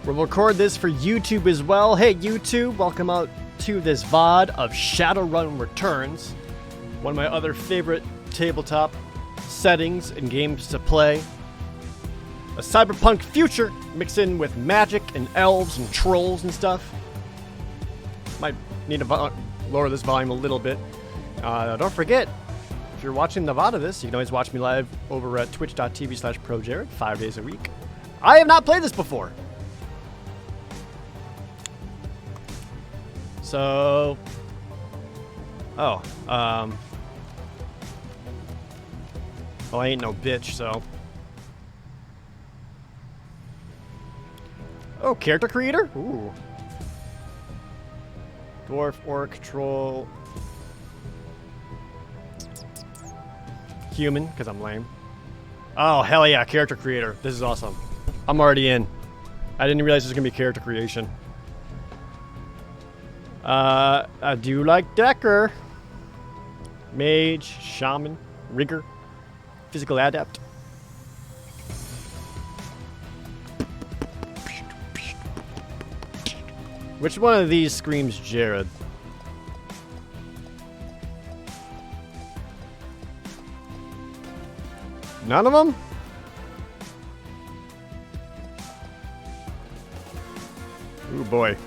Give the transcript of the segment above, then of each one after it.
We'll record this for YouTube as well. Hey YouTube, welcome out to this VOD of Shadowrun Returns. One of my other favorite tabletop settings and games to play. A cyberpunk future mixed in with magic and elves and trolls and stuff. Might need to lower this volume a little bit. Don't forget, if you're watching the VOD of this, you can always watch me live over at twitch.tv/ProJared 5 days a week. I have not played this before. So, well, I ain't no bitch, so. Oh, character creator? Ooh. Dwarf, orc, troll. Human, because I'm lame. Oh, hell yeah, character creator. This is awesome. I'm already in. I didn't realize there's going to be character creation. I do like Decker. Mage, Shaman, Rigger, Physical Adept. Which one of these screams Jared? None of them? Ooh boy.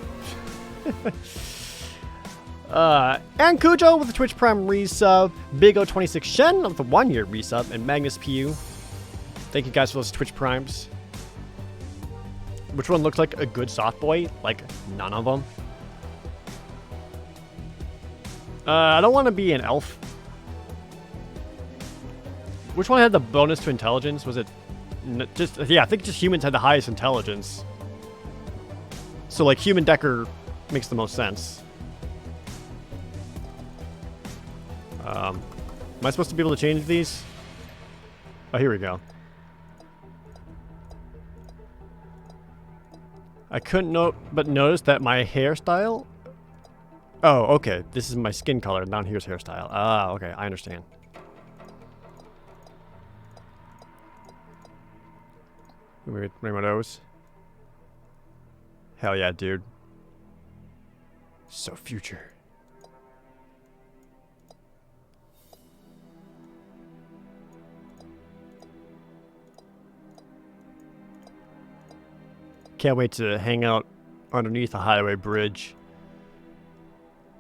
And Cujo with the Twitch Prime resub, Big O26 Shen with the 1-year resub, and Magnus PU. Thank you guys for those Twitch Primes. Which one looks like a good soft boy? Like, none of them. I don't want to be an elf. Which one had the bonus to intelligence? Was it just... Yeah, I think just humans had the highest intelligence. So, like, human Decker makes the most sense. Am I supposed to be able to change these? Oh, here we go. I couldn't notice that my hairstyle... Oh, okay. This is my skin color. Down here's hairstyle. Ah, okay. I understand. Ring my nose. Hell yeah, dude. So future. Can't wait to hang out underneath a highway bridge,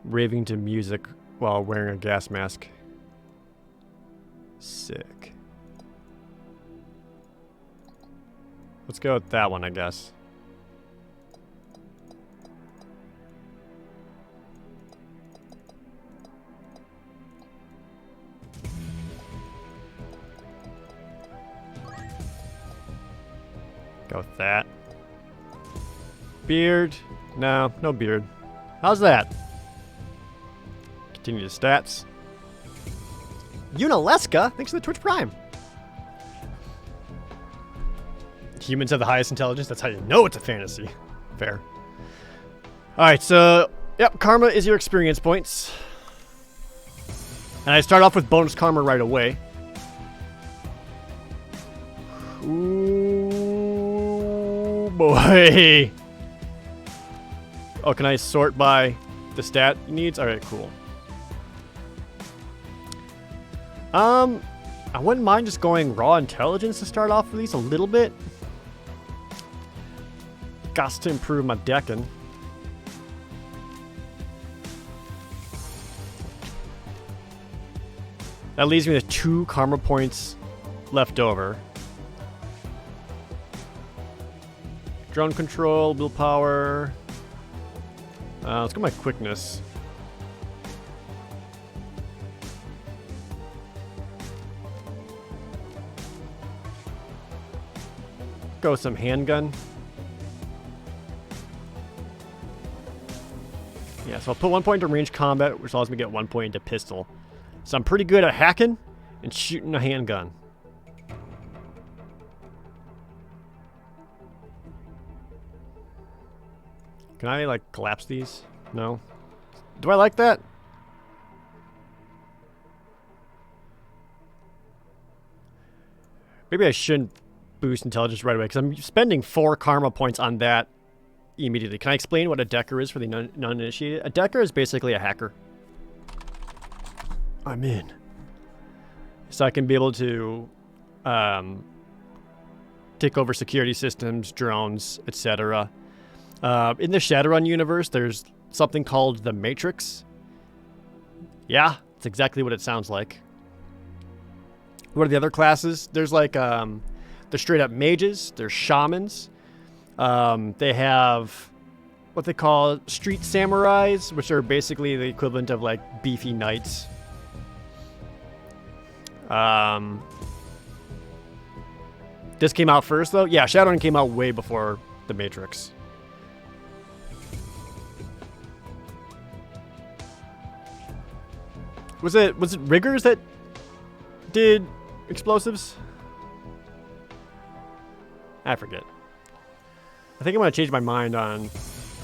raving to music while wearing a gas mask. Sick. Let's go with that one, I guess. Go with that. Beard. No, no beard. How's that? Continue the stats. Unaleska, thanks for the Twitch Prime. Humans have the highest intelligence. That's how you know it's a fantasy. Fair. Alright, so, yep, karma is your experience points. And I start off with bonus karma right away. Ooh, boy. Oh, can I sort by the stat needs? Alright, cool. I wouldn't mind just going raw intelligence to start off with these a little bit. Got to improve my decking. That leaves me with 2 karma points left over. Drone control, willpower. Let's go my quickness. Go with some handgun. Yeah, so I'll put 1 point into range combat, which allows me to get 1 point into pistol. So I'm pretty good at hacking and shooting a handgun. Can I, like, collapse these? No? Do I like that? Maybe I shouldn't boost intelligence right away, because I'm spending 4 karma points on that immediately. Can I explain what a decker is for the non-initiated? A decker is basically a hacker. I'm in. So I can be able to take over security systems, drones, etc. In the Shadowrun universe, there's something called the Matrix. Yeah, it's exactly what it sounds like. What are the other classes? There's like, they're straight up mages. There's shamans. They have what they call street samurais, which are basically the equivalent of like beefy knights. This came out first though? Yeah, Shadowrun came out way before the Matrix. Was it Riggers that did explosives? I forget. I think I'm gonna change my mind on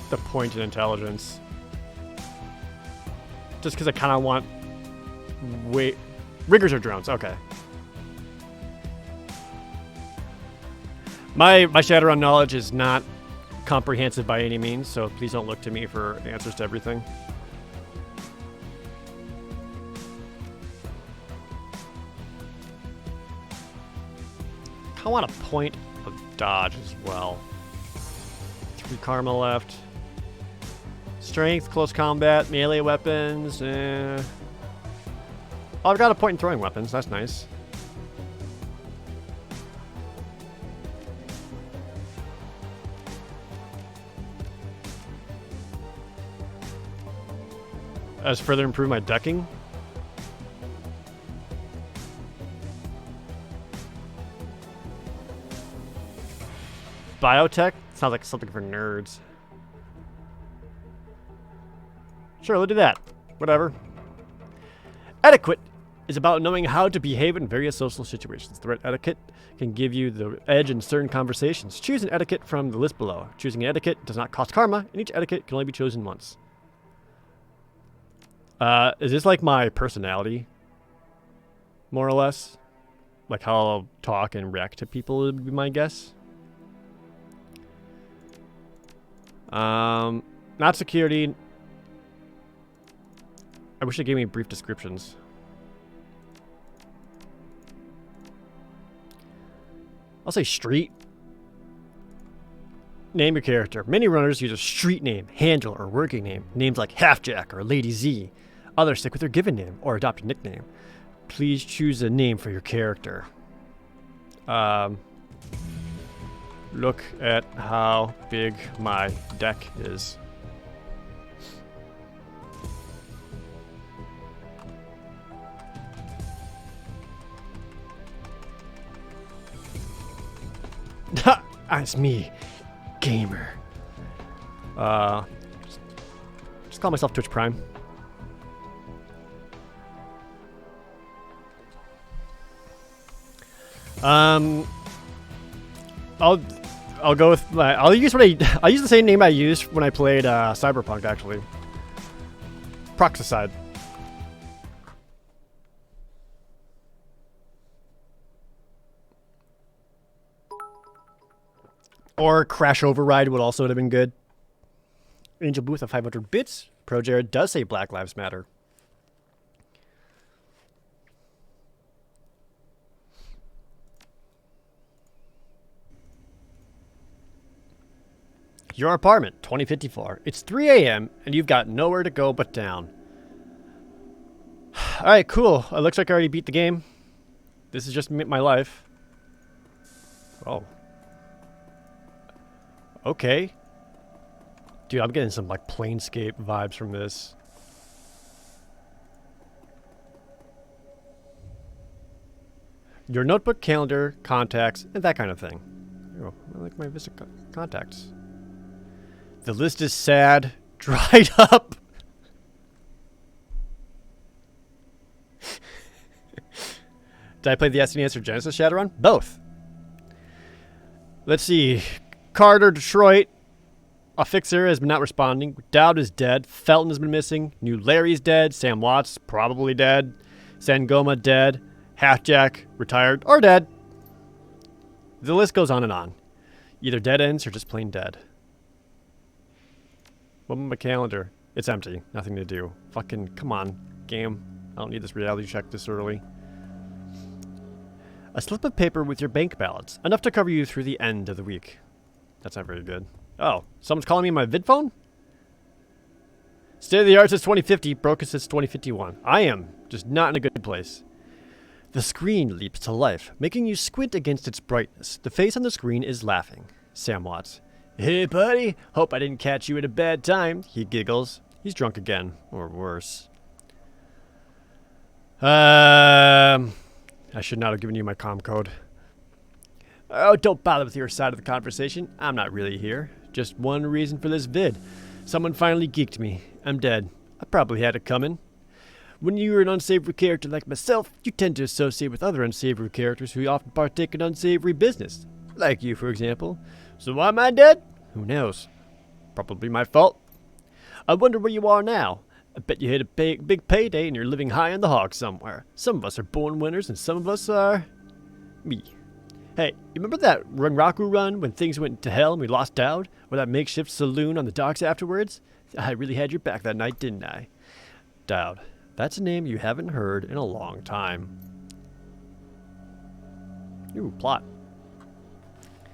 the point in intelligence. Just because I kind of want... Wait. Riggers are drones, okay. My Shadowrun knowledge is not comprehensive by any means, so please don't look to me for answers to everything. I want a point of dodge as well. 3 karma left. Strength, close combat, melee weapons. Oh, I've got a point in throwing weapons. That's nice. As further improve my decking. Biotech? Sounds like something for nerds. Sure, we'll do that. Whatever. Etiquette is about knowing how to behave in various social situations. The right etiquette can give you the edge in certain conversations. Choose an etiquette from the list below. Choosing an etiquette does not cost karma, and each etiquette can only be chosen once. Is this like my personality? More or less? Like how I'll talk and react to people would be my guess? Not security. I wish it gave me brief descriptions. I'll say street. Name your character. Many runners use a street name, handle, or working name. Names like Halfjack or Lady Z. Others stick with their given name or adopt a nickname. Please choose a name for your character. Look at how big my deck is. It's me, gamer. Just call myself Twitch Prime. I'll go with my. I'll use the same name I used when I played Cyberpunk actually. Proxicide. Or Crash Override would also have been good. Angel Booth of 500 bits. ProJared does say Black Lives Matter. Your apartment, 2054. It's 3 a.m. and you've got nowhere to go but down. Alright, cool. It looks like I already beat the game. This is just my life. Oh. Okay. Dude, I'm getting some like Planescape vibes from this. Your notebook, calendar, contacts, and that kind of thing. Oh, I like my Vista contacts. The list is sad, dried up. Did I play the SNES or Genesis Shadowrun? Both. Let's see. Carter, Detroit. A fixer has been not responding. Dowd is dead. Felton has been missing. New Larry's dead. Sam Watts, probably dead. Sangoma, dead. Halfjack, retired, or dead. The list goes on and on. Either dead ends or just plain dead. What about my calendar? It's empty. Nothing to do. Fucking, come on, game. I don't need this reality check this early. A slip of paper with your bank balance. Enough to cover you through the end of the week. That's not very good. Oh, someone's calling me my vidphone? State of the art says 2050, broken says 2051. I am just not in a good place. The screen leaps to life, making you squint against its brightness. The face on the screen is laughing. Sam Watts. Hey, buddy. Hope I didn't catch you at a bad time. He giggles. He's drunk again, or worse. I should not have given you my comm code. Oh, don't bother with your side of the conversation. I'm not really here. Just one reason for this vid. Someone finally geeked me. I'm dead. I probably had it coming. When you're an unsavory character like myself, you tend to associate with other unsavory characters who often partake in unsavory business. Like you, for example. So why am I dead? Who knows? Probably my fault. I wonder where you are now. I bet you hit a big payday and you're living high on the hog somewhere. Some of us are born winners and some of us are... me. Hey, you remember that Renraku run when things went to hell and we lost Dowd? Or that makeshift saloon on the docks afterwards? I really had your back that night, didn't I? Dowd. That's a name you haven't heard in a long time. Ooh, plot.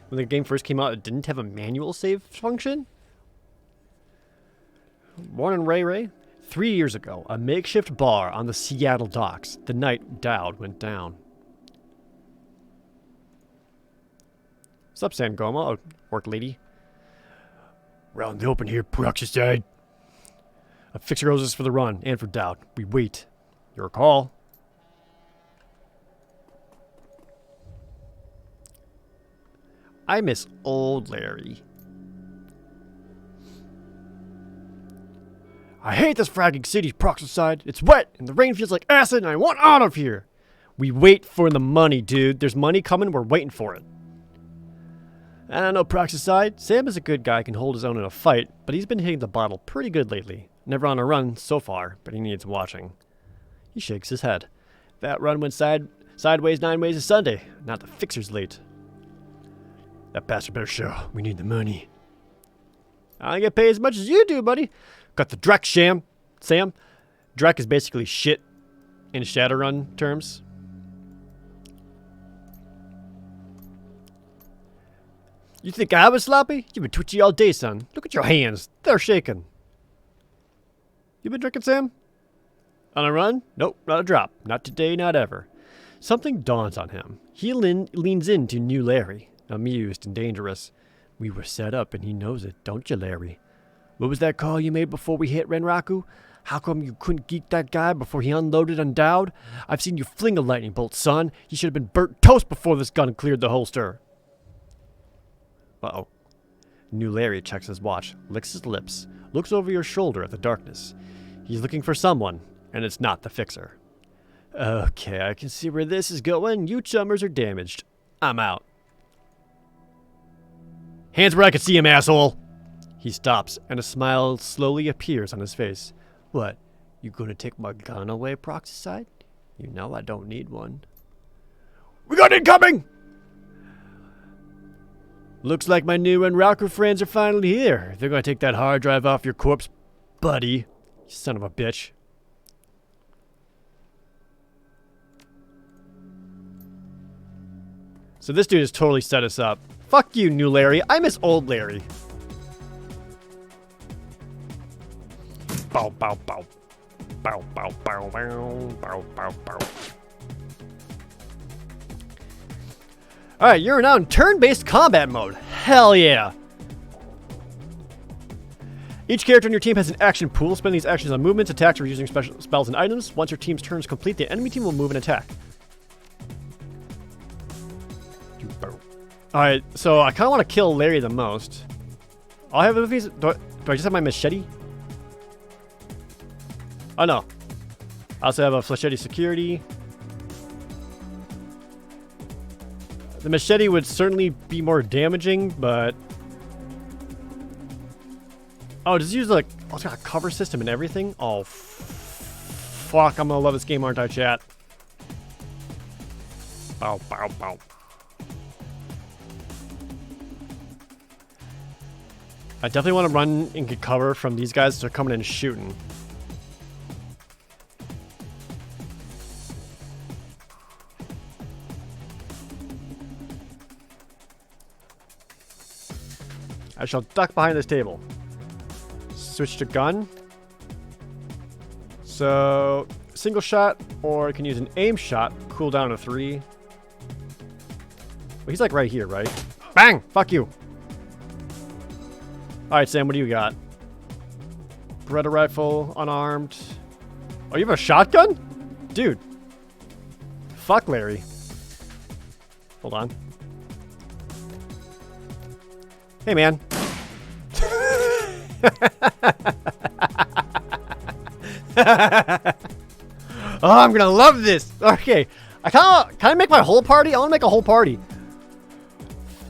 When the game first came out, it didn't have a manual save function? Born in Ray. 3 years ago, a makeshift bar on the Seattle docks, the night Dowd went down. What's up, Sangoma, orc lady? We're out in the open here, Peroxide. A fixer roses for the run, and for Dowd. We wait. Your call. I miss old Larry. I hate this fragging city, Peroxide. It's wet, and the rain feels like acid, and I want out of here. We wait for the money, dude. There's money coming, we're waiting for it. I don't know, Peroxide. Sam is a good guy, can hold his own in a fight, but he's been hitting the bottle pretty good lately. Never on a run so far, but he needs watching. He shakes his head. That run went sideways 9 ways a Sunday. Not the fixer's late. That bastard better show. We need the money. I don't get paid as much as you do, buddy. Got the Drek, Sam. Drek is basically shit in Shadowrun terms. You think I was sloppy? You've been twitchy all day, son. Look at your hands. They're shaking. You been drinking, Sam? On a run? Nope, not a drop. Not today, not ever. Something dawns on him. He leans into new Larry, amused and dangerous. We were set up and he knows it, don't you, Larry? What was that call you made before we hit Renraku? How come you couldn't geek that guy before he unloaded on Dowd? I've seen you fling a lightning bolt, son. You should have been burnt toast before this gun cleared the holster. Uh-oh. New Larry checks his watch, licks his lips, looks over your shoulder at the darkness. He's looking for someone, and it's not the fixer. Okay, I can see where this is going. You chummers are damaged. I'm out. Hands where I can see him, asshole! He stops, and a smile slowly appears on his face. What, you gonna take my gun away, Peroxide? You know I don't need one. We got incoming! Looks like my new Renraku friends are finally here. They're gonna take that hard drive off your corpse, buddy. You son of a bitch. So this dude has totally set us up. Fuck you, new Larry. I miss old Larry. Bow, bow, bow. Bow, bow, bow, bow, bow, bow, bow. Alright, you're now in turn-based combat mode. Hell yeah. Each character on your team has an action pool. Spend these actions on movements, attacks, or using special spells and items. Once your team's turn is complete, the enemy team will move and attack. Alright, so I kind of want to kill Larry the most. I'll have a piece. Do I just have my machete? Oh no. I also have a flechette security. The machete would certainly be more damaging, but... Oh, does it use like... Oh, it's got a cover system and everything? Oh, fuck, I'm gonna love this game, aren't I, chat? Bow, bow, bow. I definitely want to run and get cover from these guys. They're coming in and shooting. I shall duck behind this table. Switch to gun. So, single shot, or I can use an aim shot. Cooldown of 3. Well, he's like right here, right? Bang! Fuck you. Alright, Sam, what do you got? Beretta rifle, unarmed. Oh, you have a shotgun? Dude. Fuck Larry. Hold on. Hey, man. Oh, I'm gonna love this. Okay, can I make my whole party? I want to make a whole party.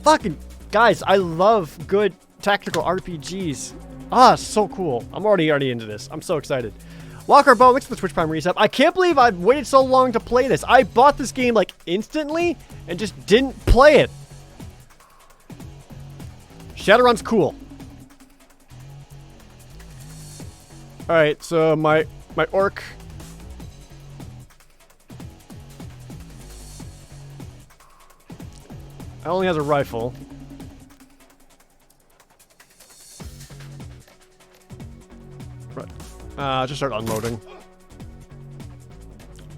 Fucking guys, I love good tactical RPGs. Ah, so cool. I'm already into this. I'm so excited. Walker Bow, thanks for the Twitch Prime resub. I can't believe I've waited so long to play this. I bought this game like instantly and just didn't play it. Shadowrun's cool. Alright, so my orc. Only has a rifle. Right. Just start unloading.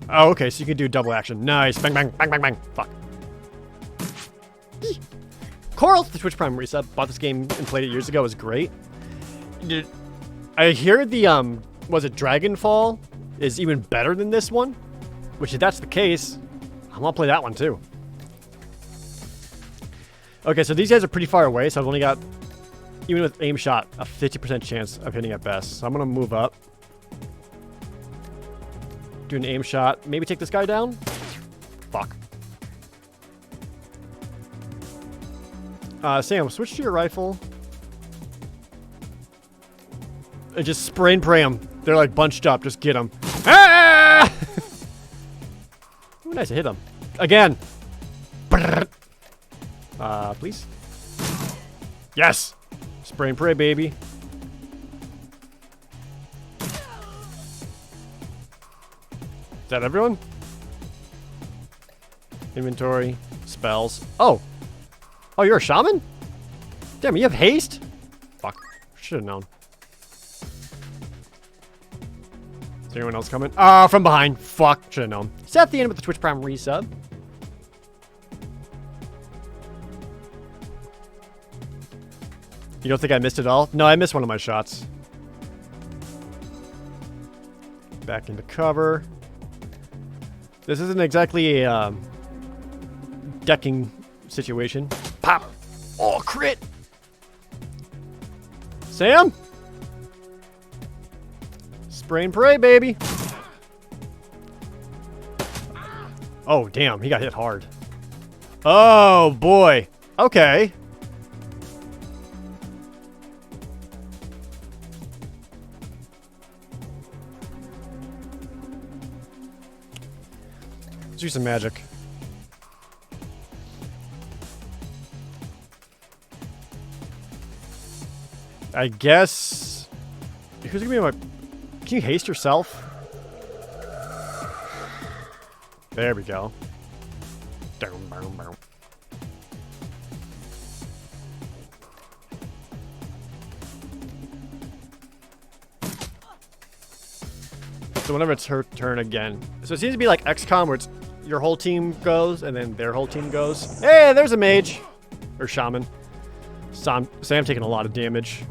Oh, okay, so you can do double action. Nice. Bang, bang, bang, bang, bang. Fuck. Coral, the Twitch Prime resub. Bought this game and played it years ago. It was great. I hear the, was it Dragonfall is even better than this one? Which, if that's the case, I want to play that one too. Okay, so these guys are pretty far away, so I've only got, even with aim shot, a 50% chance of hitting at best. So I'm going to move up. Do an aim shot. Maybe take this guy down? Fuck. Sam, switch to your rifle. And just spray and pray them. They're like bunched up. Just get them. Ah! Ooh, nice to hit them. Again. Please. Yes! Spray and pray, baby. Is that everyone? Inventory. Spells. Oh! Oh, you're a shaman? Damn, you have haste? Fuck. Should've known. Is there anyone else coming? From behind. Fuck. Should've known. Seth the end with the Twitch Prime resub. You don't think I missed it all? No, I missed one of my shots. Back into cover. This isn't exactly a decking situation. Pop! Oh, crit! Sam? Spray and pray, baby. Oh, damn. He got hit hard. Oh, boy. Okay. Let's do some magic. I guess... Who's gonna be my... Can you haste yourself? There we go. So whenever it's her turn again. So it seems to be like XCOM where it's your whole team goes and then their whole team goes. Hey, there's a mage. Or shaman. Sam taking a lot of damage.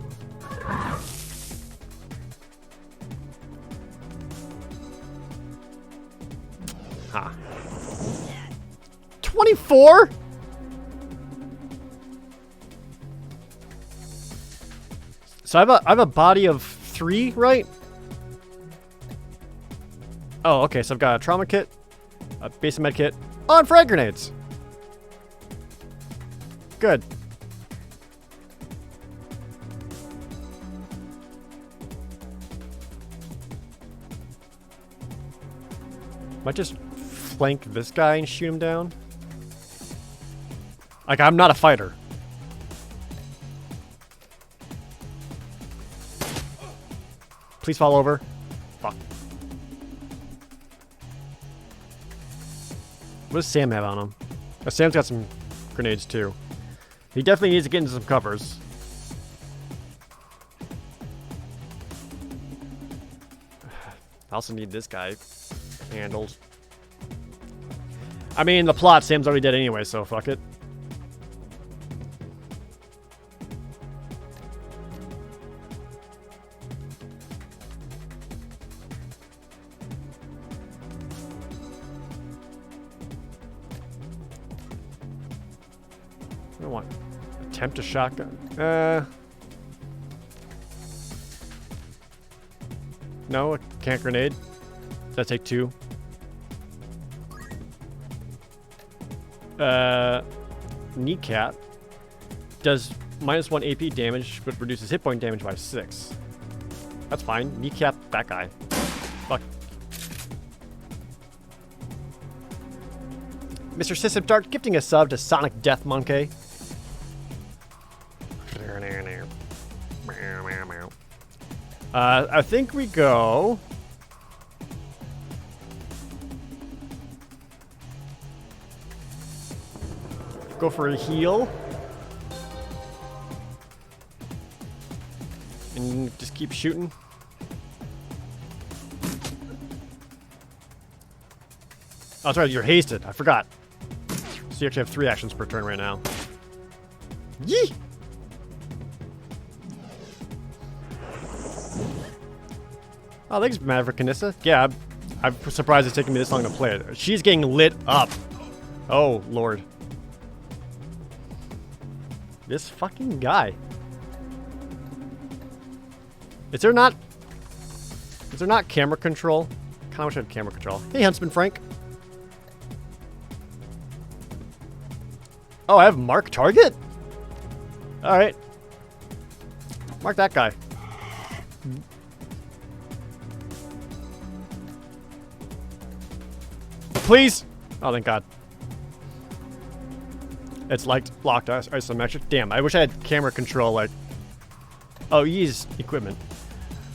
Huh. 24? So I have a body of 3, right? Oh, okay, so I've got a trauma kit, a basic med kit, and frag grenades. Good. Might just flank this guy and shoot him down. Like, I'm not a fighter. Please fall over. Fuck. What does Sam have on him? Oh, Sam's got some grenades too. He definitely needs to get into some covers. I also need this guy handled. I mean, the plot, Sam's already dead anyway, so fuck it. I don't want attempt a shotgun. No, I can't grenade. Does that take 2? Kneecap does -1 AP damage, but reduces hit point damage by 6. That's fine. Kneecap that guy. Fuck. Mr. System Dart gifting a sub to Sonic Death Monkey. I think we go. Go for a heal. And just keep shooting. Oh, sorry, you're hasted. I forgot. So you actually have 3 actions per turn right now. Yee! Oh, thanks, Maverick Kanissa. Yeah, I'm surprised it's taking me this long to play it. She's getting lit up. Oh, Lord. This fucking guy. Is there not camera control? Kinda wish I had camera control. Hey, Huntsman Frank. Oh, I have mark target? Alright. Mark that guy. Please! Oh, thank God. It's locked isometric. Damn, I wish I had camera control like... Oh, use equipment.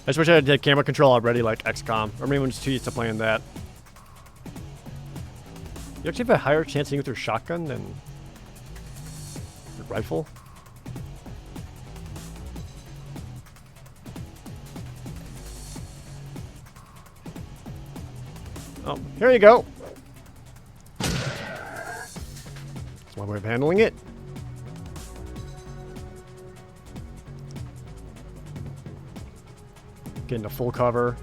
I just wish I had camera control already like XCOM. Or maybe I'm just too used to playing that. You actually have a higher chance of hitting with your shotgun than your rifle? Oh, here you go. That's one way of handling it. Get into full cover.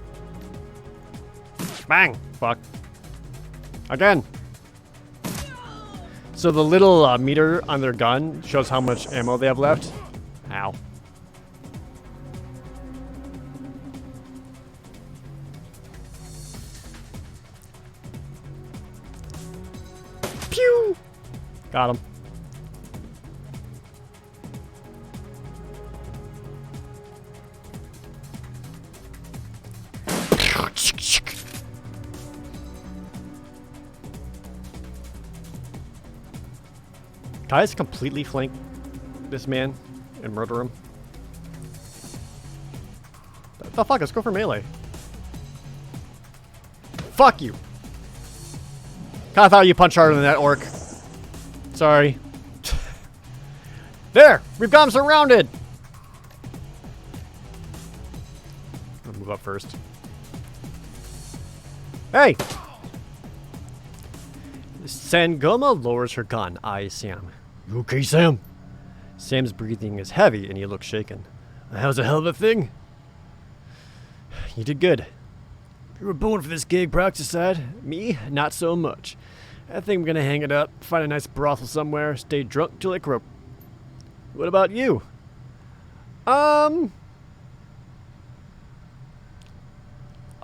Bang! Fuck. Again! So the little meter on their gun shows how much ammo they have left. Ow. Pew! Got him. Can I just completely flank this man and murder him? The fuck? Let's go for melee. Fuck you! Kinda thought you punch harder than that, orc. Sorry. There! We've got him surrounded! I'll move up first. Hey! Sangoma lowers her gun, eyes Sam. You okay, Sam? Sam's breathing is heavy and he looks shaken. That was a hell of a thing. You did good. You were born for this gig, Proxicide. Me, not so much. I think I'm gonna hang it up, find a nice brothel somewhere, stay drunk till I croak. What about you? I'll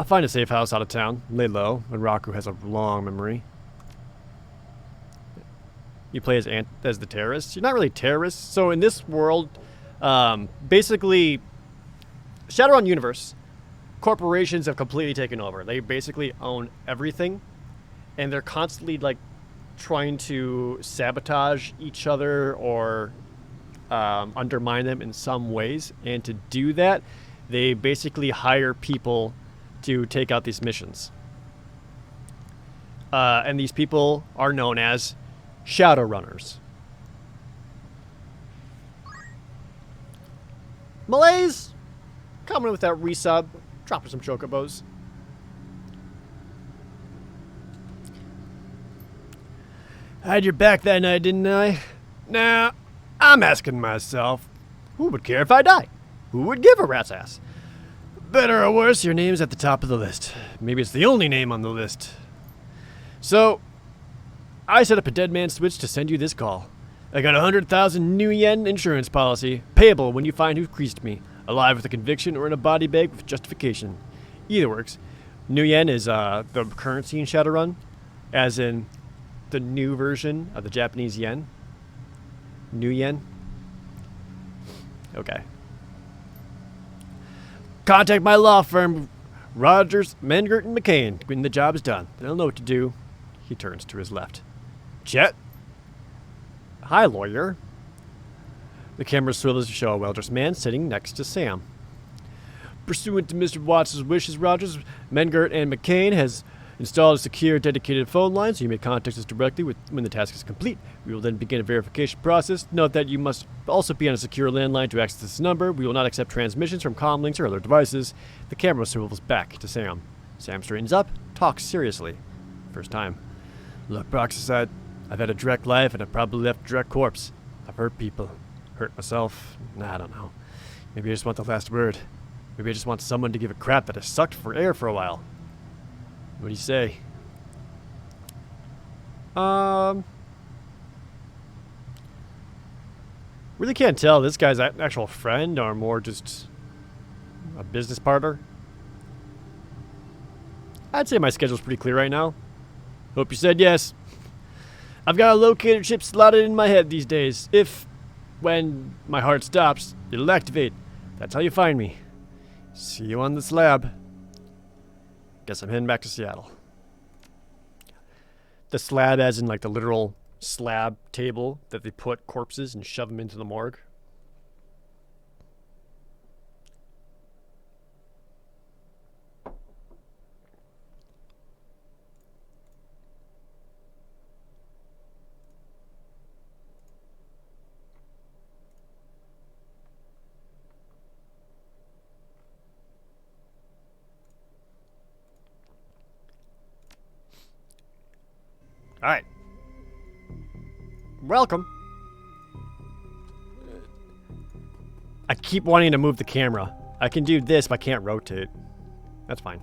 find a safe house out of town, lay low, and Raku has a long memory. You play as the terrorists. You're not really terrorists. So in this world, basically, Shadowrun universe, corporations have completely taken over. They basically own everything, and they're constantly like trying to sabotage each other or undermine them in some ways. And to do that, They basically hire people to take out these missions. And these people are known as Shadowrunners. Malaise, coming in with that resub, dropping some chocobos. I had your back that night, didn't I? Now, I'm asking myself, who would care if I die? Who would give a rat's ass? Better or worse, your name's at the top of the list. Maybe it's the only name on the list. So, I set up a dead man switch to send you this call. I got 100,000 new yen insurance policy, payable when you find who creased me, alive with a conviction or in a body bag with justification. Either works. New yen is the currency in Shadowrun, as in the new version of the Japanese yen. New yen. Okay. Contact my law firm, Rogers, Mengert, and McCain, when the job's done. They'll know what to do. He turns to his left. Chet? Hi, lawyer. The camera swivels to show a well-dressed man sitting next to Sam. Pursuant to Mr. Watts' wishes, Rogers, Mengert, and McCain has installed a secure, dedicated phone line, so you may contact us directly when the task is complete. We will then begin a verification process. Note that you must also be on a secure landline to access this number. We will not accept transmissions from comlinks or other devices. The camera swivels back to Sam. Sam straightens up, talks seriously. First time. Look, Proxicide, I've had a direct life and I've probably left a direct corpse. I've hurt people. Hurt myself. I don't know. Maybe I just want the last word. Maybe I just want someone to give a crap that I sucked for air for a while. What do you say? Really can't tell. This guy's an actual friend or more just a business partner. I'd say my schedule's pretty clear right now. Hope you said yes. I've got a locator chip slotted in my head these days. When my heart stops, it'll activate. That's how you find me. See you on the slab. Guess I'm heading back to Seattle. The slab as in like the literal slab table that they put corpses and shove them into the morgue. Alright. Welcome. I keep wanting to move the camera. I can do this, but I can't rotate. That's fine.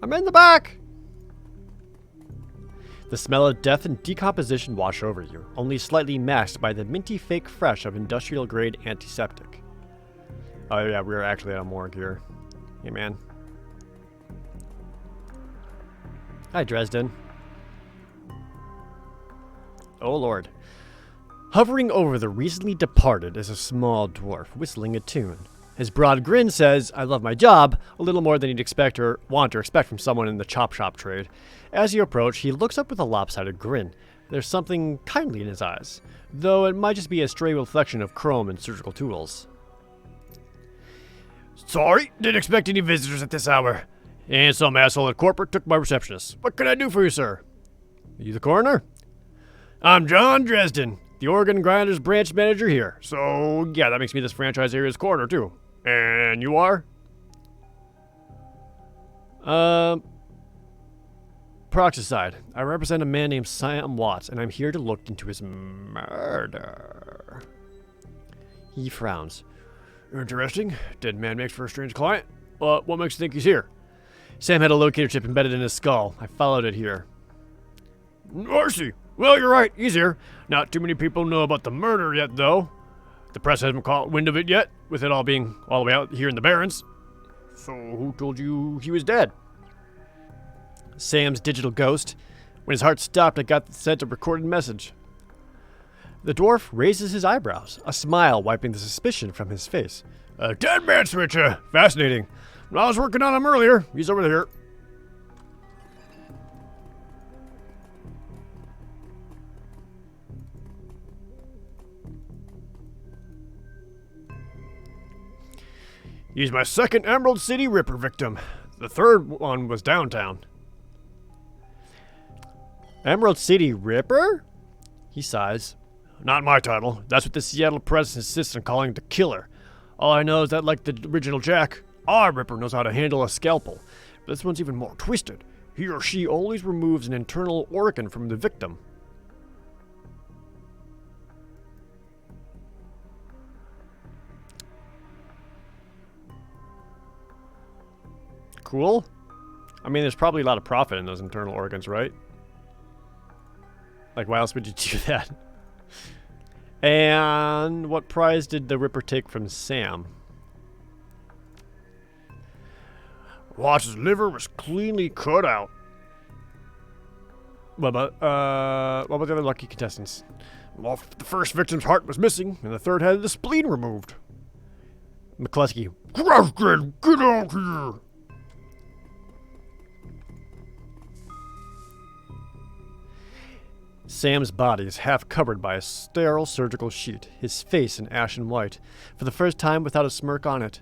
I'm in the back! The smell of death and decomposition wash over you, only slightly masked by the minty fake fresh of industrial-grade antiseptic. Oh yeah, we're actually at a morgue here. Hey man. Hi, Dresden. Oh, Lord. Hovering over the recently departed is a small dwarf, whistling a tune. His broad grin says, I love my job, a little more than you'd expect or want to expect from someone in the chop shop trade. As you approach, he looks up with a lopsided grin. There's something kindly in his eyes, though it might just be a stray reflection of chrome and surgical tools. Sorry, didn't expect any visitors at this hour. And some asshole at corporate took my receptionist. What can I do for you, sir? Are you the coroner? I'm John Dresden, the Oregon Grinders branch manager here. So, yeah, that makes me this franchise area's coroner, too. And you are? Proxicide. I represent a man named Sam Watts, and I'm here to look into his murder. He frowns. Interesting. Dead man makes for a strange client. What makes you think he's here? Sam had a locator chip embedded in his skull. I followed it here. Mercy. Well, you're right. He's here. Not too many people know about the murder yet, though. The press hasn't caught wind of it yet, with it all being all the way out here in the Barrens. So who told you he was dead? Sam's digital ghost. When his heart stopped, I got sent a recorded message. The dwarf raises his eyebrows, a smile wiping the suspicion from his face. A dead man switcher. Fascinating. When I was working on him earlier, he's over there. He's my second Emerald City Ripper victim. The third one was downtown. Emerald City Ripper? He sighs. Not my title. That's what the Seattle press insists on calling the killer. All I know is that, like the original Jack, our Ripper knows how to handle a scalpel. But this one's even more twisted. He or she always removes an internal organ from the victim. Cool. I mean, there's probably a lot of profit in those internal organs, right? Like, why else would you do that? And what prize did the Ripper take from Sam? Watch's liver was cleanly cut out. What about the other lucky contestants? Well, the first victim's heart was missing, and the third had the spleen removed. McCluskey. Preston, get out here! Sam's body is half covered by a sterile surgical sheet, his face an ashen white, for the first time without a smirk on it.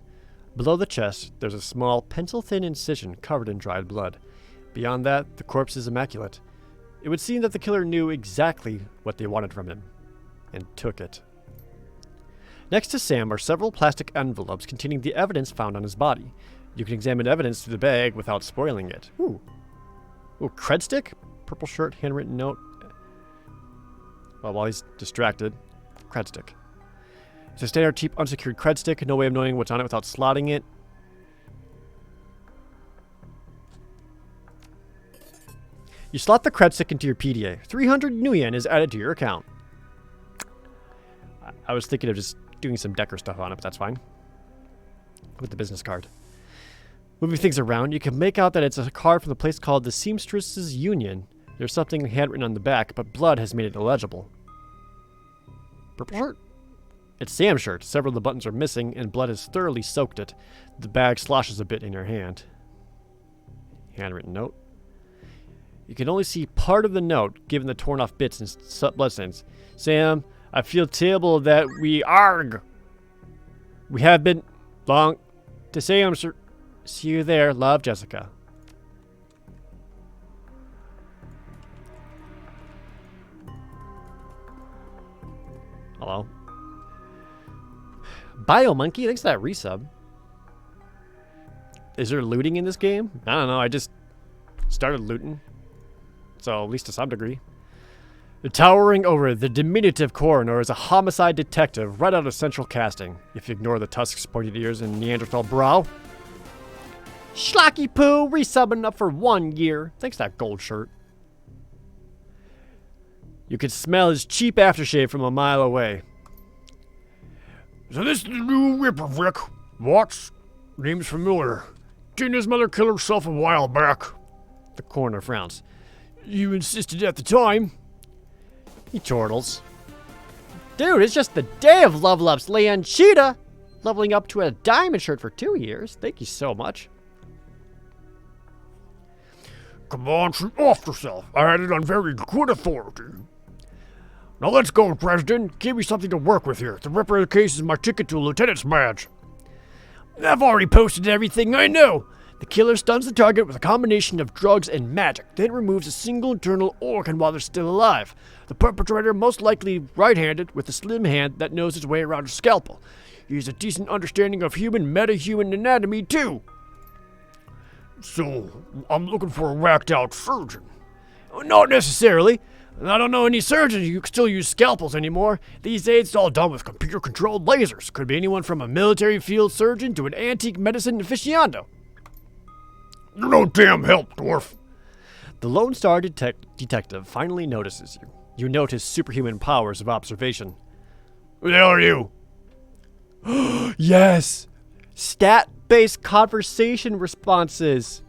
Below the chest, there's a small, pencil-thin incision covered in dried blood. Beyond that, the corpse is immaculate. It would seem that the killer knew exactly what they wanted from him, and took it. Next to Sam are several plastic envelopes containing the evidence found on his body. You can examine evidence through the bag without spoiling it. Ooh, cred stick? Purple shirt, handwritten note. Well, while he's distracted, cred stick. It's a standard cheap unsecured cred stick, no way of knowing what's on it without slotting it. You slot the cred stick into your PDA. 300 new yen is added to your account. I was thinking of just doing some Decker stuff on it, but that's fine. With the business card. Moving things around, you can make out that it's a card from the place called the Seamstresses Union. There's something handwritten on the back, but blood has made it illegible. Purple shirt? It's Sam's shirt. Several of the buttons are missing, and blood has thoroughly soaked it. The bag sloshes a bit in your hand. Handwritten note. You can only see part of the note, given the torn off bits and bloodstains. Sam, I feel terrible that we arg. We have been long to say I'm sure. See you there. Love, Jessica. Hello. Biomonkey, thanks for that resub. Is there looting in this game? I don't know, I just started looting. So, at least to some degree. Towering over the diminutive coroner is a homicide detective right out of central casting, if you ignore the tusks, pointed ears, and Neanderthal brow. Schlocky Poo, resubbing up for 1 year. Thanks for that gold shirt. You could smell his cheap aftershave from a mile away. So this is the new Ripper Vic. Watts? Name's familiar. Didn't his mother kill herself a while back? The coroner frowns. You insisted at the time. He chortles. Dude, it's just the day of level ups, Leon Cheetah. Leveling up to a diamond shirt for 2 years. Thank you so much. Come on, she offed herself. I had it on very good authority. Now let's go, President. Give me something to work with here. The Ripper case is my ticket to a lieutenant's badge. I've already posted everything I know. The killer stuns the target with a combination of drugs and magic, then removes a single internal organ while they're still alive. The perpetrator most likely right-handed with a slim hand that knows his way around a scalpel. He has a decent understanding of human meta-human anatomy too. So, I'm looking for a whacked-out surgeon. Not necessarily. I don't know any surgeons who still use scalpels anymore. These days, it's all done with computer-controlled lasers. Could be anyone from a military field surgeon to an antique medicine aficionado. You're no damn help, dwarf. The Lone Star detective finally notices you. You note his superhuman powers of observation. Who the hell are you? Yes! Stat-based conversation responses.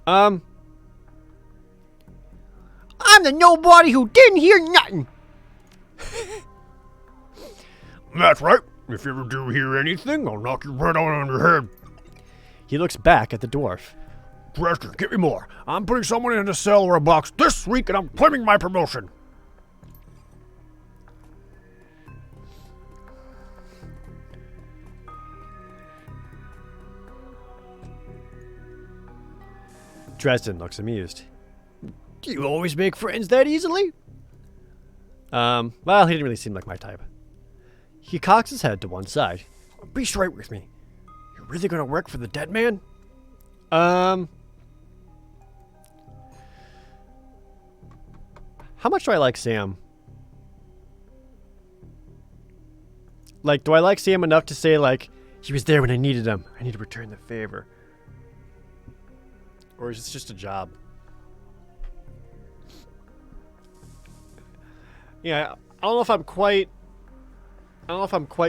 I'm the nobody who didn't hear nothing. That's right. If you ever do hear anything, I'll knock you right out on your head. He looks back at the dwarf. Preston, get me more. I'm putting someone in a cell or a box this week, and I'm claiming my promotion. Dresden looks amused. Do you always make friends that easily? Well, he didn't really seem like my type. He cocks his head to one side. Be straight with me. You're really gonna work for the dead man? How much do I like Sam? Like, do I like Sam enough to say, like, he was there when I needed him. I need to return the favor. Or is this just a job? Yeah, I don't know if I'm quite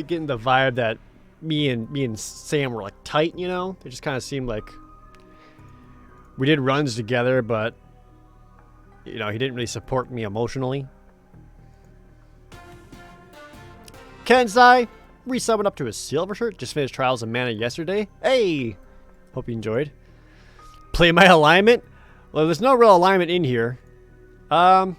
getting the vibe that me and Sam were like tight, you know? It just kind of seemed like we did runs together, but you know, he didn't really support me emotionally. Kensai, resubbing up to a silver shirt. Just finished Trials of Mana yesterday. Hey! Hope you enjoyed. Play my alignment? Well, there's no real alignment in here. I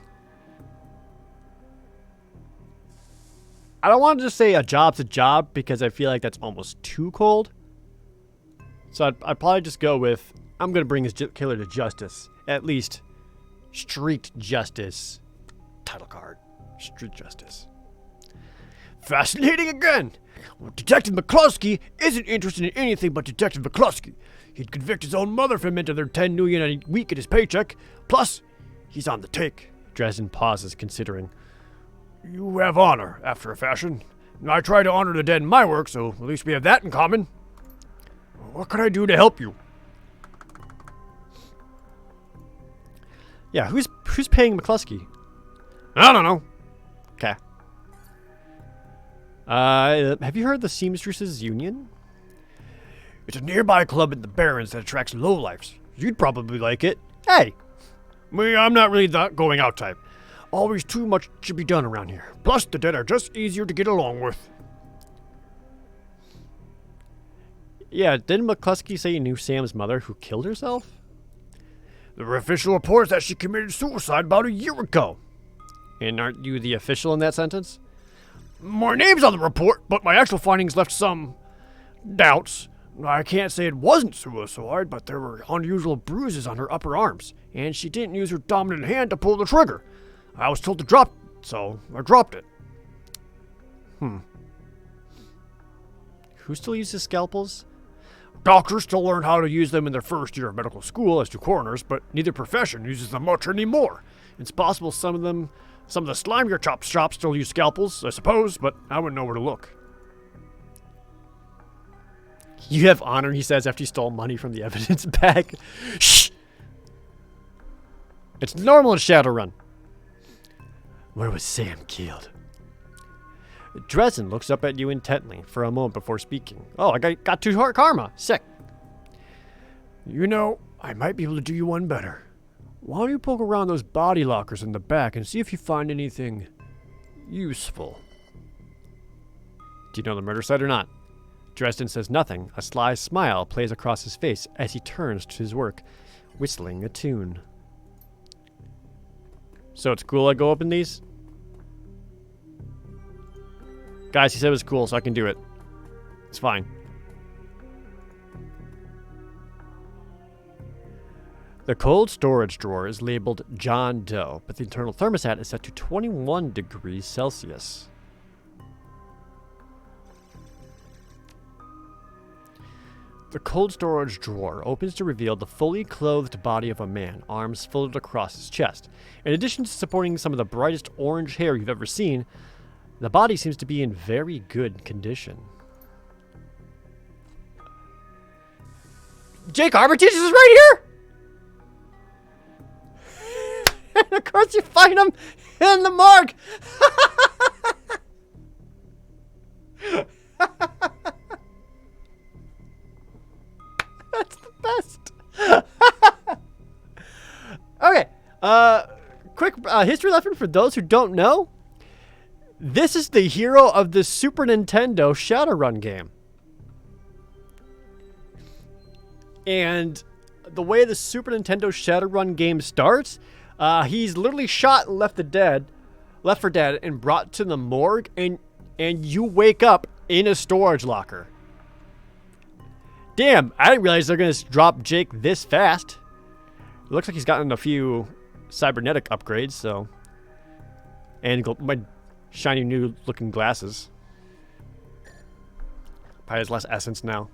don't want to just say a job's a job because I feel like that's almost too cold. So I'd probably just go with, I'm going to bring this killer to justice. At least, street justice. Title card. Street justice. Fascinating again! Well, Detective McCluskey isn't interested in anything but Detective McCluskey. He'd convict his own mother for minting their $10 million a week at his paycheck. Plus, he's on the take. Dresden pauses, considering. You have honor, after a fashion. I try to honor the dead in my work, so at least we have that in common. What can I do to help you? Yeah, who's paying McCluskey? I don't know. Okay. Have you heard of the Seamstresses Union? It's a nearby club in the Barrens that attracts lowlifes. You'd probably like it. Hey! I'm not really that going out type. Always too much to be done around here. Plus, the dead are just easier to get along with. Yeah, didn't McCluskey say he knew Sam's mother who killed herself? There were official reports that she committed suicide about a year ago. And aren't you the official in that sentence? My name's on the report, but my actual findings left some doubts. I can't say it wasn't suicide, but there were unusual bruises on her upper arms, and she didn't use her dominant hand to pull the trigger. I was told to drop it, so I dropped it. Who still uses scalpels? Doctors still learn how to use them in their first year of medical school, as do coroners, but neither profession uses them much anymore. It's possible some of the slimier chop shops still use scalpels, I suppose, but I wouldn't know where to look. You have honor, he says after he stole money from the evidence bag. Shh! It's normal in Shadowrun. Where was Sam killed? Dresden looks up at you intently for a moment before speaking. Oh, I got 2 heart karma. Sick. You know, I might be able to do you one better. Why don't you poke around those body lockers in the back and see if you find anything useful? Do you know the murder site or not? Dresden says nothing. A sly smile plays across his face as he turns to his work, whistling a tune. So it's cool I go open these? Guys, he said it was cool, so I can do it. It's fine. The cold storage drawer is labeled John Doe, but the internal thermostat is set to 21 degrees Celsius. The cold storage drawer opens to reveal the fully clothed body of a man, arms folded across his chest. In addition to supporting some of the brightest orange hair you've ever seen, the body seems to be in very good condition. Jake Armitage is right here! And of course you find him in the morgue! That's the best! Okay, quick history lesson for those who don't know. This is the hero of the Super Nintendo Shadowrun game. And the way the Super Nintendo Shadowrun game starts, he's literally shot and left for dead and brought to the morgue, and you wake up in a storage locker. Damn, I didn't realize they're going to drop Jake this fast. It looks like he's gotten a few cybernetic upgrades, so... And my shiny new looking glasses. Probably has less essence now.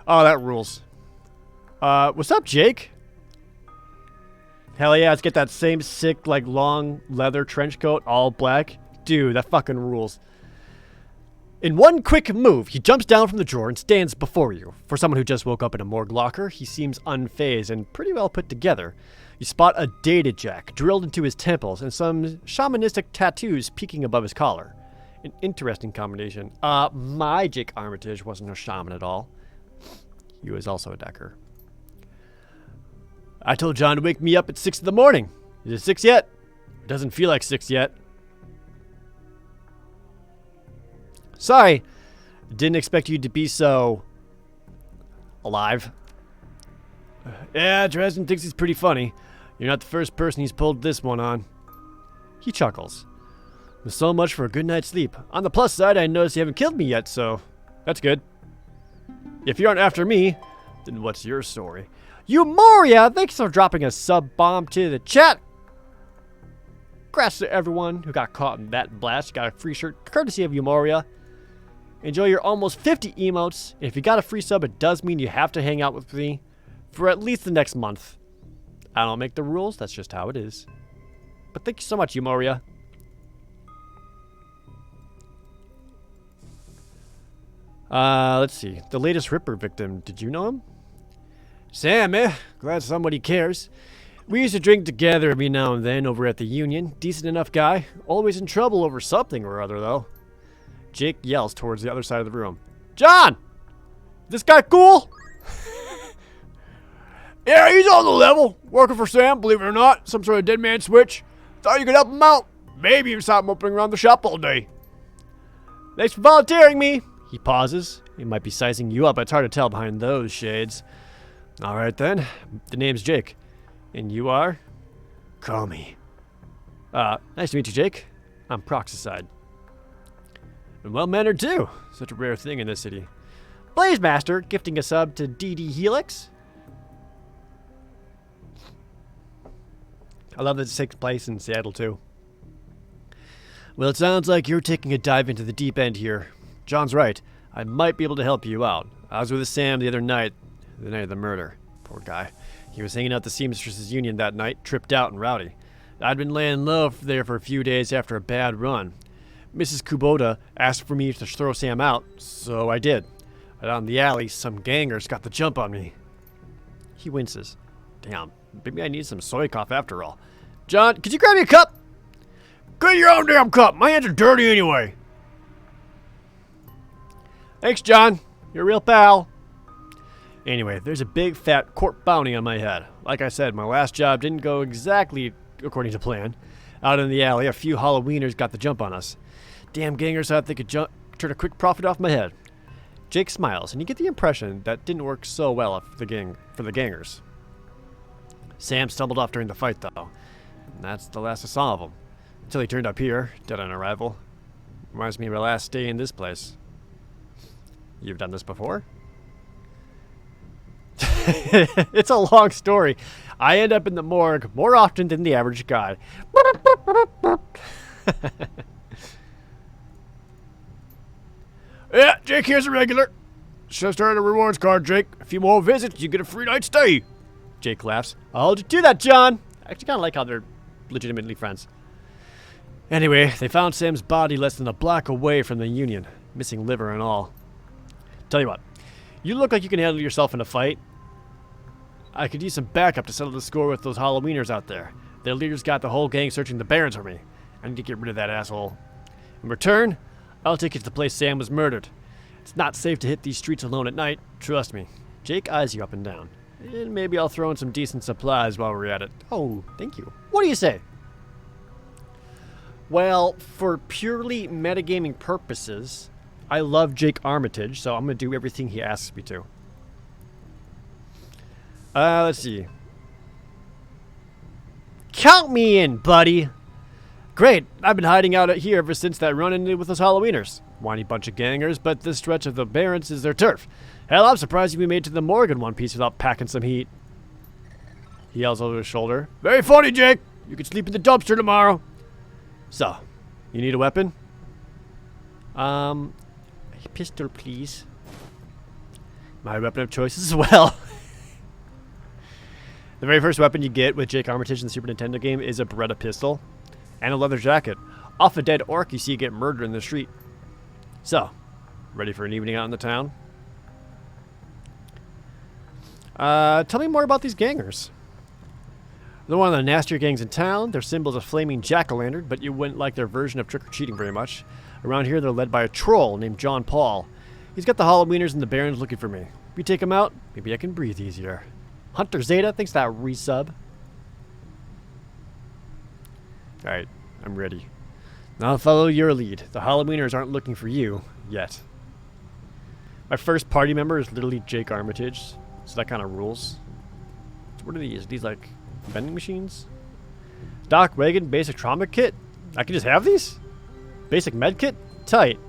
Oh, that rules. What's up, Jake? Hell yeah, let's get that same sick, like, long leather trench coat, all black. Dude, that fucking rules. In one quick move, he jumps down from the drawer and stands before you. For someone who just woke up in a morgue locker, he seems unfazed and pretty well put together. You spot a data jack drilled into his temples and some shamanistic tattoos peeking above his collar. An interesting combination. My Jake Armitage wasn't a shaman at all. He was also a decker. I told John to wake me up at 6 in the morning. Is it 6 yet? It doesn't feel like 6 yet. Sorry. Didn't expect you to be so... alive. Yeah, Dresden thinks he's pretty funny. You're not the first person he's pulled this one on. He chuckles. So much for a good night's sleep. On the plus side, I noticed you haven't killed me yet, so that's good. If you aren't after me, then what's your story? Moria, thanks for dropping a sub-bomb to the chat. Congrats to everyone who got caught in that blast. Got a free shirt courtesy of Moria. Enjoy your almost 50 emotes. And if you got a free sub, it does mean you have to hang out with me for at least the next month. I don't make the rules. That's just how it is. But thank you so much, Moria. Let's see. The latest Ripper victim. Did you know him? Sam, glad somebody cares. We used to drink together every now and then over at the Union. Decent enough guy. Always in trouble over something or other, though. Jake yells towards the other side of the room. John! This guy cool? Yeah, he's on the level. Working for Sam, believe it or not. Some sort of dead man switch. Thought you could help him out. Maybe even stop him opening around the shop all day. Thanks for volunteering me. He pauses. He might be sizing you up, but it's hard to tell behind those shades. Alright then. The name's Jake. And you are? Call me. Nice to meet you, Jake. I'm Proxicide. And well-mannered, too. Such a rare thing in this city. Blaze Master, gifting a sub to DD Helix. I love that it takes place in Seattle, too. Well, it sounds like you're taking a dive into the deep end here. John's right. I might be able to help you out. I was with Sam the other night. The night of the murder. Poor guy. He was hanging out at the Seamstresses Union that night, tripped out and rowdy. I'd been laying low there for a few days after a bad run. Mrs. Kubota asked for me to throw Sam out, so I did. Out in the alley, some gangers got the jump on me. He winces. Damn, maybe I need some soy cough after all. John, could you grab me a cup? Get your own damn cup. My hands are dirty anyway. Thanks, John. You're a real pal. Anyway, there's a big fat court bounty on my head. Like I said, my last job didn't go exactly according to plan. Out in the alley, a few Halloweeners got the jump on us. Damn gangers thought they could turn a quick profit off my head. Jake smiles, and you get the impression that didn't work so well for the gangers. Sam stumbled off during the fight, though. And that's the last I saw of him. Until he turned up here, dead on arrival. Reminds me of my last day in this place. You've done this before? It's a long story. I end up in the morgue more often than the average guy. Yeah, Jake here's a regular. Just earned a rewards card, Jake. A few more visits, you get a free night stay. Jake laughs. I'll hold you to that, John. I actually kind of like how they're legitimately friends. Anyway, they found Sam's body less than a block away from the Union. Missing liver and all. Tell you what. You look like you can handle yourself in a fight. I could use some backup to settle the score with those Halloweeners out there. Their leaders got the whole gang searching the Barrens for me. I need to get rid of that asshole. In return, I'll take you to the place Sam was murdered. It's not safe to hit these streets alone at night. Trust me. Jake eyes you up and down. And maybe I'll throw in some decent supplies while we're at it. Oh, thank you. What do you say? Well, for purely metagaming purposes, I love Jake Armitage, so I'm going to do everything he asks me to. Let's see. Count me in, buddy. Great. I've been hiding out here ever since that run-in with those Halloweeners. Whiny bunch of gangers, but this stretch of the Barrens is their turf. Hell, I'm surprised we made it to the morgue in one piece without packing some heat. He yells over his shoulder. Very funny, Jake. You can sleep in the dumpster tomorrow. So, you need a weapon? A pistol, please. My weapon of choice as well. The very first weapon you get with Jake Armitage in the Super Nintendo game is a Beretta pistol and a leather jacket. Off a dead orc you see get murdered in the street. So, ready for an evening out in the town? Tell me more about these gangers. They're one of the nastier gangs in town. Their symbol is a flaming jack-o'-lantern, but you wouldn't like their version of trick-or-treating very much. Around here, they're led by a troll named John Paul. He's got the Halloweeners and the Barons looking for me. If we take him out, maybe I can breathe easier. Hunter Zeta thinks that resub. Alright, I'm ready. Now I'll follow your lead. The Halloweeners aren't looking for you, yet. My first party member is literally Jake Armitage, so that kind of rules. So what are these? Are these like vending machines? Doc Reagan basic trauma kit? I can just have these? Basic med kit? Tight.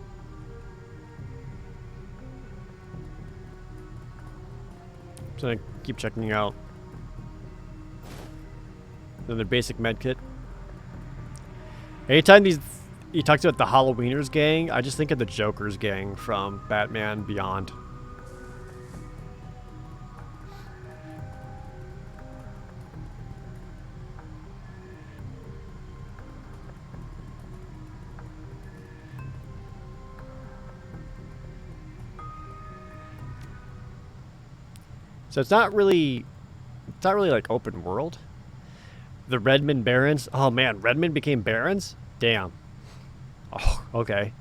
So I keep checking out another basic med kit. Anytime he talks about the Halloweeners gang, I just think of the Joker's gang from Batman Beyond. So it's not really like open world. The Redmond Barrens. Oh man, Redmond became Barrens? Damn. Oh, okay.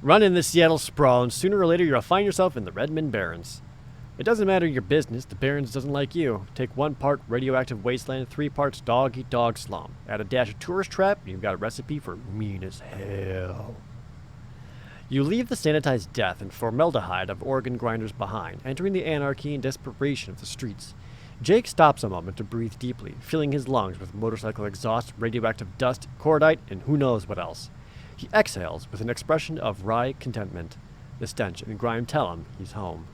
Run in the Seattle sprawl, and sooner or later you'll find yourself in the Redmond Barrens. It doesn't matter your business, the Barrens doesn't like you. Take 1 part radioactive wasteland, 3 parts dog-eat-dog slum. Add a dash of tourist trap, and you've got a recipe for mean as hell. You leave the sanitized death and formaldehyde of organ grinders behind, entering the anarchy and desperation of the streets. Jake stops a moment to breathe deeply, filling his lungs with motorcycle exhaust, radioactive dust, cordite, and who knows what else. He exhales with an expression of wry contentment. The stench and grime tell him he's home.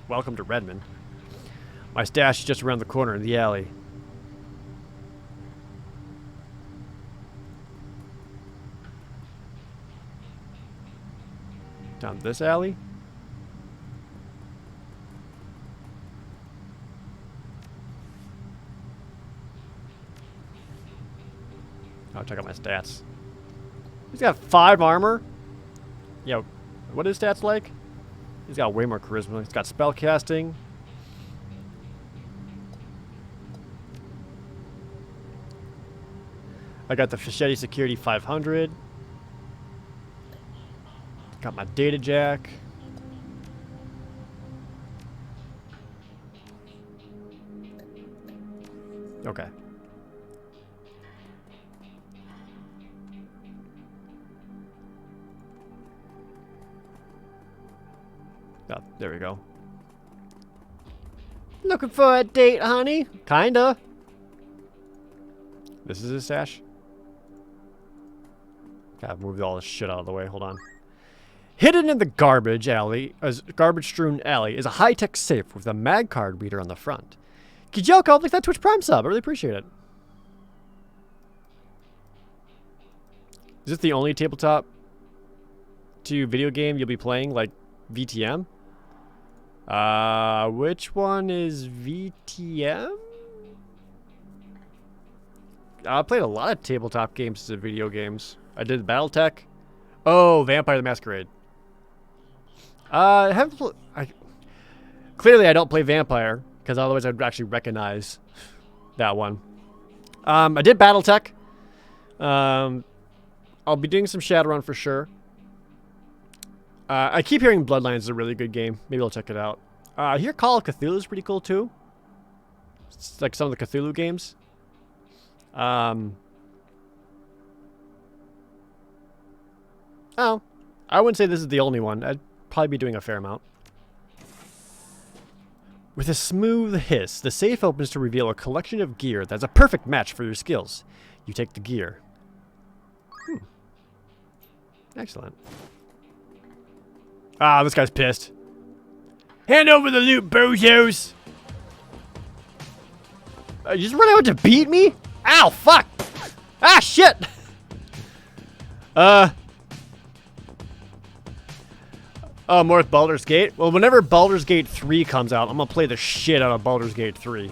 Welcome to Redmond. My stash is just around the corner in the alley. Down this alley? I'll check out my stats. He's got 5 armor. Yo, what are his stats like? He's got way more charisma. He's got spell casting. I got the Fischetti Security 500. Got my data jack. Okay. Oh, there we go. Looking for a date, honey? Kinda. This is his stash? Gotta move all this shit out of the way. Hold on. Hidden in the garbage-strewn alley, is a high-tech safe with a mag card reader on the front. Kijoko, I'll like that Twitch Prime sub. I really appreciate it. Is this the only tabletop to video game you'll be playing, like VTM? Which one is VTM? I played a lot of tabletop games as video games. I did BattleTech. Oh, Vampire the Masquerade. Clearly I don't play Vampire, because otherwise I'd actually recognize that one. I did BattleTech. I'll be doing some Shadowrun for sure. I keep hearing Bloodlines is a really good game. Maybe I'll check it out. I hear Call of Cthulhu is pretty cool too. It's like some of the Cthulhu games. Oh, I wouldn't say this is the only one. I'd probably be doing a fair amount. With a smooth hiss, the safe opens to reveal a collection of gear that's a perfect match for your skills. You take the gear. Excellent. Ah, this guy's pissed. Hand over the loot, bozos! You just running out to beat me? Ow, fuck! Ah, shit! Oh, more Baldur's Gate? Well, whenever Baldur's Gate 3 comes out, I'm gonna play the shit out of Baldur's Gate 3.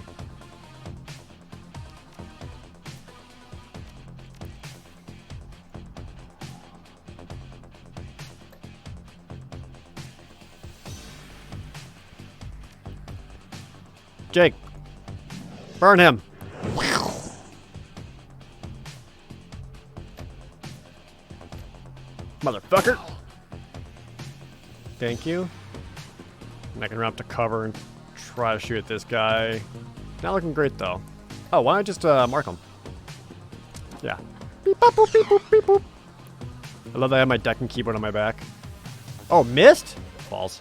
Jake. Burn him. Motherfucker. Thank you. And I can run up to cover and try to shoot at this guy. Not looking great, though. Oh, why don't I just mark him? Yeah. Beep, boop, boop, beep, boop, beep, boop. I love that I have my deck and keyboard on my back. Oh, missed? Balls.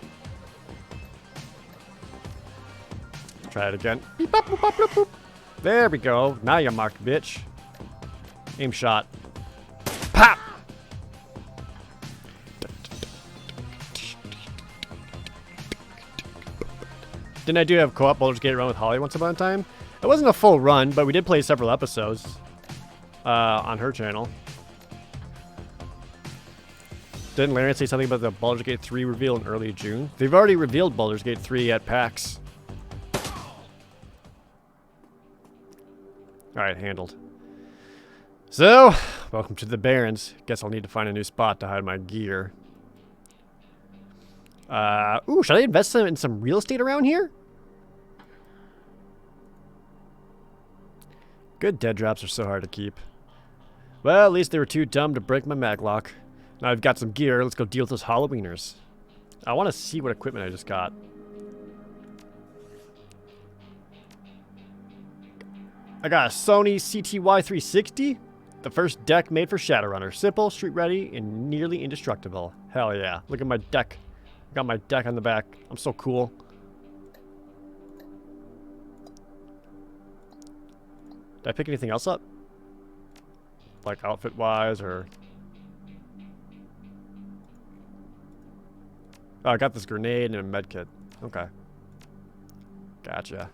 Try it again. Beep, bop, boop, bop, boop, boop. There we go. Now you're marked, bitch. Aim shot. Pop! Didn't I do have co-op Baldur's Gate run with Holly once upon a time? It wasn't a full run, but we did play several episodes on her channel. Didn't Larian say something about the Baldur's Gate 3 reveal in early June? They've already revealed Baldur's Gate 3 at PAX. Alright, handled. So, welcome to the Barrens. Guess I'll need to find a new spot to hide my gear. Ooh, should I invest in some real estate around here? Good dead drops are so hard to keep. Well, at least they were too dumb to break my maglock. Now I've got some gear, let's go deal with those Halloweeners. I want to see what equipment I just got. I got a Sony CTY 360, the first deck made for Shadowrunner. Simple, street ready, and nearly indestructible. Hell yeah. Look at my deck. I got my deck on the back. I'm so cool. Did I pick anything else up? Like outfit-wise, or... Oh, I got this grenade and a medkit. Okay. Gotcha.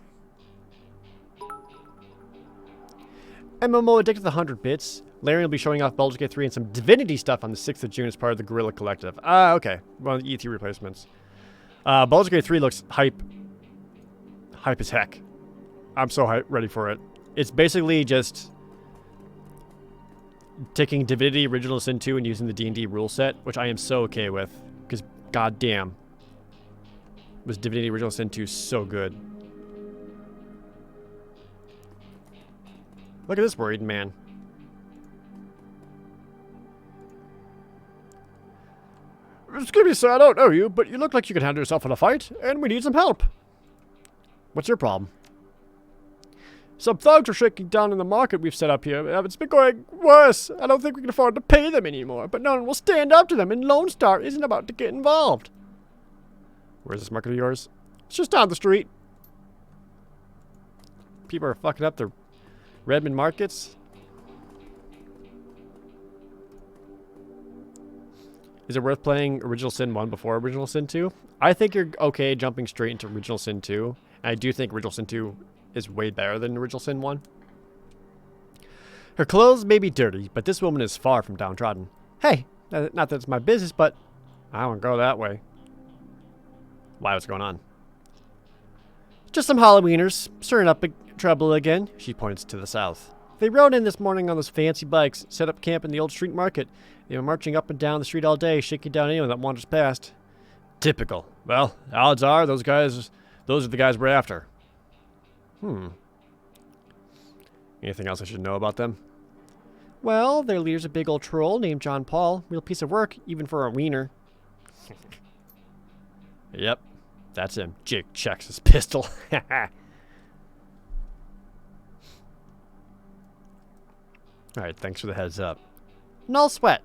MMO addicted to the 100 bits. Larry will be showing off Baldur's Gate 3 and some Divinity stuff on the 6th of June as part of the Guerrilla Collective. Ah, okay. One of the E3 replacements. Baldur's Gate 3 looks hype. Hype as heck. I'm so ready for it. It's basically just taking Divinity Original Sin 2 and using the D&D rule set, which I am so okay with. Because, goddamn, was Divinity Original Sin 2 so good. Look at this worried man. Excuse me, sir, I don't know you, but you look like you can handle yourself in a fight, and we need some help. What's your problem? Some thugs are shaking down in the market we've set up here. It's been going worse. I don't think we can afford to pay them anymore, but no one will stand up to them, and Lone Star isn't about to get involved. Where's this market of yours? It's just down the street. People are fucking up their Redmond markets. Is it worth playing Original Sin 1 before Original Sin 2? I think you're okay jumping straight into Original Sin 2. And I do think Original Sin 2 is way better than Original Sin 1. Her clothes may be dirty, but this woman is far from downtrodden. Hey, not that it's my business, but I don't go that way. Why, what's going on? Just some Halloweeners, stirring up trouble again. She points to the south. They rode in this morning on those fancy bikes, set up camp in the old street market. They were marching up and down the street all day, shaking down anyone that wanders past. Typical. Well, odds are those are the guys we're after. Anything else I should know about them? Well, their leader's a big old troll named John Paul. Real piece of work, even for a wiener. Yep, that's him. Jake checks his pistol. Alright, thanks for the heads up. No sweat.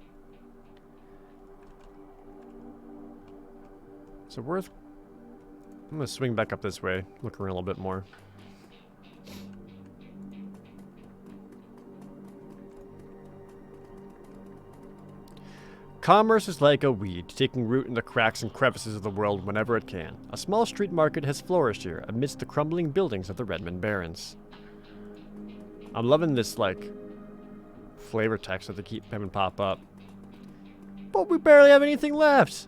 So I'm gonna swing back up this way, look around a little bit more. Commerce is like a weed, taking root in the cracks and crevices of the world whenever it can. A small street market has flourished here, amidst the crumbling buildings of the Redmond Barrens. I'm loving this, like, flavor text that they keep having pop up. But we barely have anything left!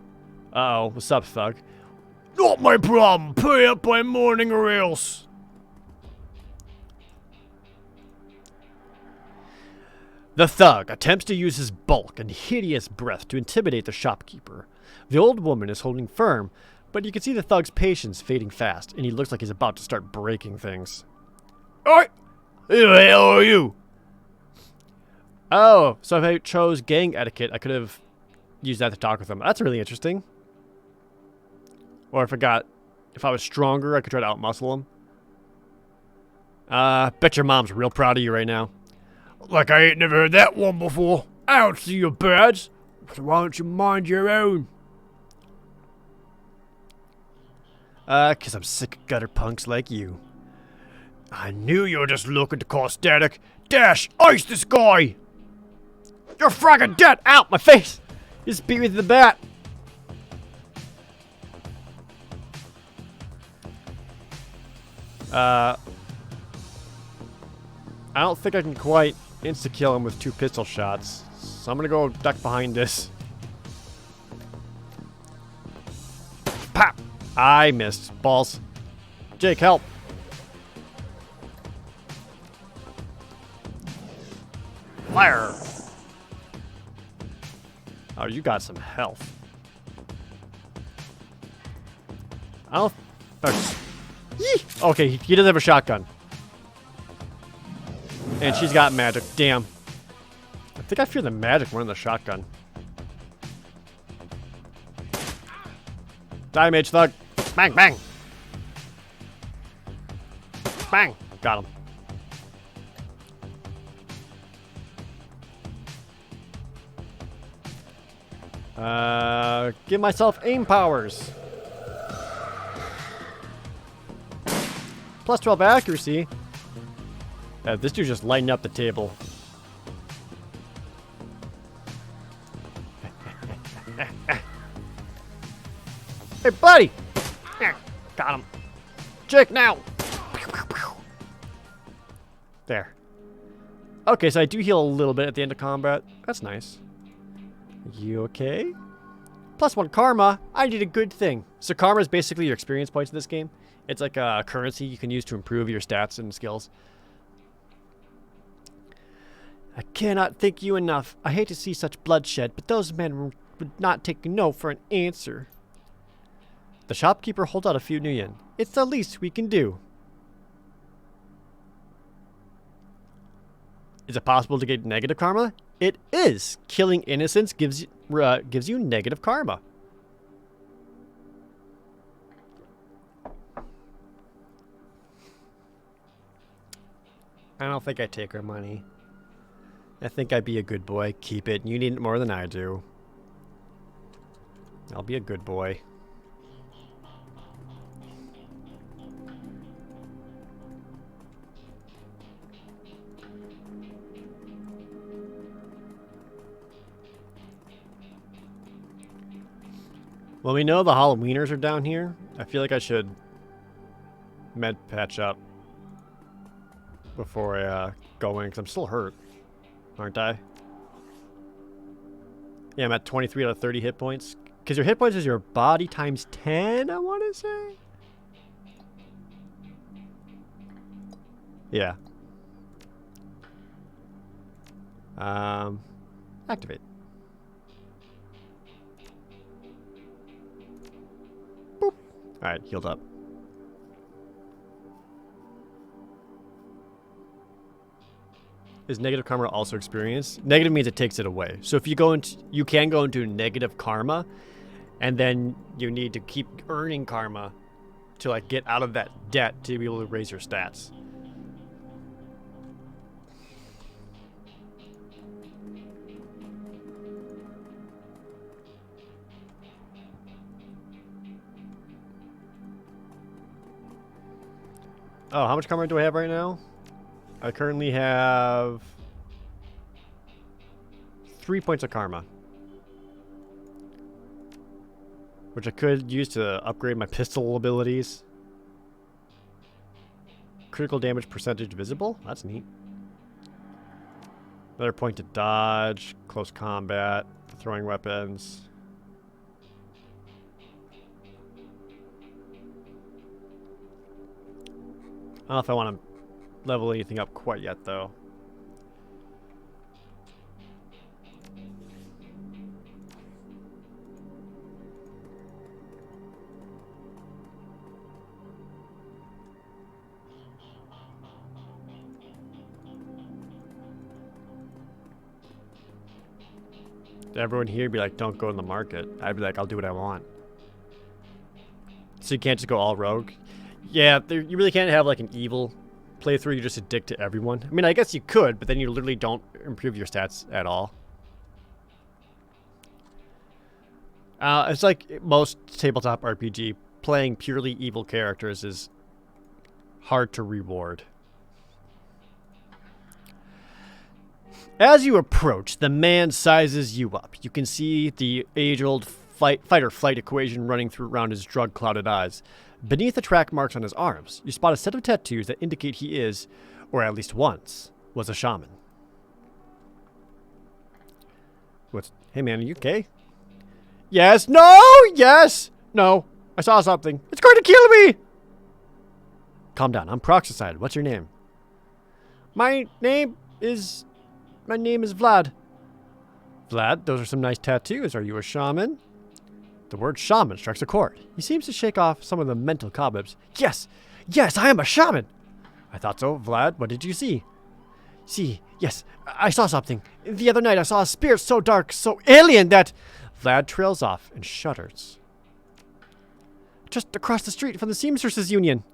Uh-oh, what's up, thug? Not my problem! Pay up by morning or else! The thug attempts to use his bulk and hideous breath to intimidate the shopkeeper. The old woman is holding firm, but you can see the thug's patience fading fast, and he looks like he's about to start breaking things. Oi! Who the hell are you? Oh, so if I chose gang etiquette, I could have used that to talk with him. That's really interesting. Or if I was stronger, I could try to outmuscle him. Bet your mom's real proud of you right now. Like I ain't never heard that one before. I don't see your badge. So why don't you mind your own? 'Cause I'm sick of gutter punks like you. I knew you were just looking to cause static. Dash! Ice this guy! You're fragging dead! Ow! My face! You just beat me to the bat. I don't think I can quite insta-kill him with 2 pistol shots. So I'm gonna go duck behind this. Pop! I missed. Balls. Jake, help! Fire! Oh, you got some health. I don't... Okay, he does have a shotgun. And she's got magic. Damn. I think I fear the magic more than the shotgun. Die, mage thug. Bang, bang. Bang. Got him. Give myself aim powers. Plus 12 accuracy. This dude's just lighting up the table. Hey, buddy! Got him. Jake, now! There. Okay, so I do heal a little bit at the end of combat. That's nice. You okay? Plus 1 karma. I did a good thing. So karma is basically your experience points in this game. It's like a currency you can use to improve your stats and skills. I cannot thank you enough. I hate to see such bloodshed, but those men would not take no for an answer. The shopkeeper holds out a few new yen. It's the least we can do. Is it possible to get negative karma? It is. Killing innocents gives you negative karma. I don't think I take her money. I think I'd be a good boy. Keep it. You need it more than I do. I'll be a good boy. Well, we know the Halloweeners are down here. I feel like I should med patch up before I go in, because I'm still hurt, aren't I? Yeah, I'm at 23 out of 30 hit points. Because your hit points is your body times 10, I want to say? Yeah. Activate. Boop. Alright, healed up. Is negative karma also experienced? Negative means it takes it away. So if you go into, you can go into negative karma, and then you need to keep earning karma to like get out of that debt to be able to raise your stats. Oh, how much karma do I have right now? I currently have 3 points of karma. which I could use to upgrade my pistol abilities. Critical damage percentage visible? That's neat. Another point to dodge, close combat, throwing weapons. I don't know if I want to level anything up quite yet, though. Everyone here would be like, don't go in the market. I'd be like, I'll do what I want. So you can't just go all rogue? Yeah, you really can't have like an evil playthrough. You're just a dick to everyone. I mean, I guess you could, but then you literally don't improve your stats at all. It's like most tabletop RPG. Playing purely evil characters is hard to reward. As you approach, the man sizes you up. You can see the age-old fight-or-flight equation running through around his drug-clouded eyes. Beneath the track marks on his arms, you spot a set of tattoos that indicate he is, or at least once, was a shaman. Hey man, are you okay? Yes, no, yes, no. I saw something. It's going to kill me! Calm down, I'm Proxicide. What's your name? My name is Vlad. Vlad, those are some nice tattoos. Are you a shaman? The word shaman strikes a chord. He seems to shake off some of the mental cobwebs. Yes, I am a shaman. I thought so. Vlad, what did you see? Yes, I saw something. The other night I saw a spirit so dark, so alien that... Vlad trails off and shudders. Just across the street from the Seamstresses Union.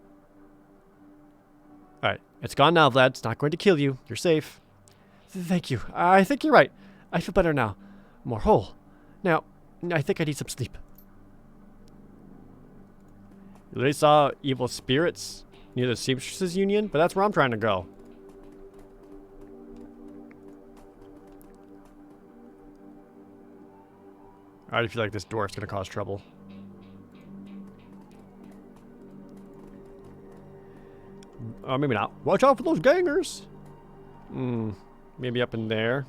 Alright, it's gone now, Vlad. It's not going to kill you. You're safe. Thank you. I think you're right. I feel better now. More whole. Now, I think I need some sleep. You really saw evil spirits near the Seamstresses Union? But that's where I'm trying to go. I already feel like this dwarf's going to cause trouble. Maybe not. Watch out for those gangers. Maybe up in there.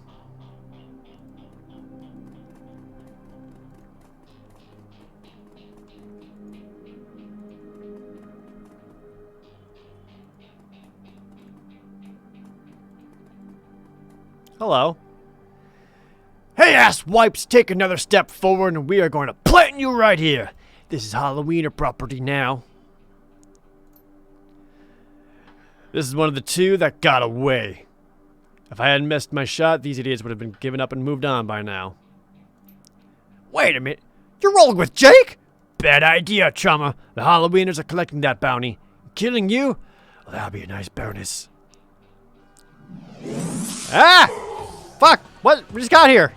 Hello. Hey, ass wipes, take another step forward and we are going to plant you right here. This is Halloweener property now. This is one of the two that got away. If I hadn't missed my shot, these idiots would have been given up and moved on by now. Wait a minute. You're rolling with Jake? Bad idea, chumma. The Halloweeners are collecting that bounty. Killing you? Well, that'll be a nice bonus. Ah! Fuck! What just got here?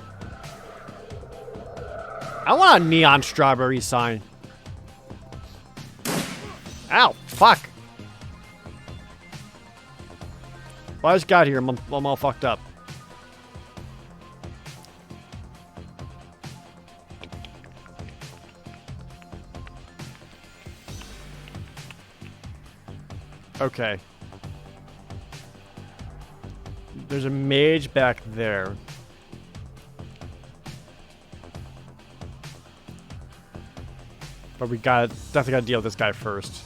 I want a neon strawberry sign. Ow! Fuck! Well, I just got here. I'm all fucked up. Okay. There's a mage back there. But we definitely gotta deal with this guy first.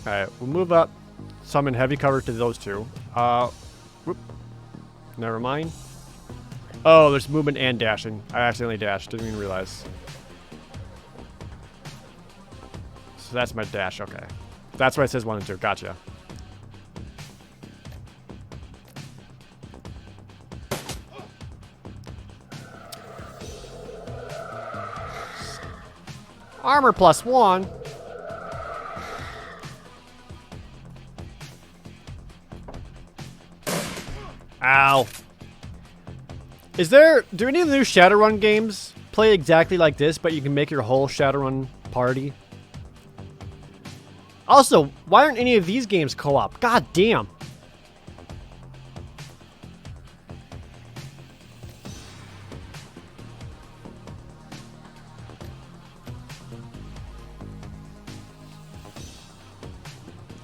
Alright, we'll move up. Summon heavy cover to those two. Whoop. Never mind. Oh, there's movement and dashing. I accidentally dashed. Didn't even realize. So that's my dash. Okay. That's why it says 1 and 2. Gotcha. Armor +1. Ow. Do any of the new Shadowrun games play exactly like this, but you can make your whole Shadowrun party? Also, why aren't any of these games co-op? God damn.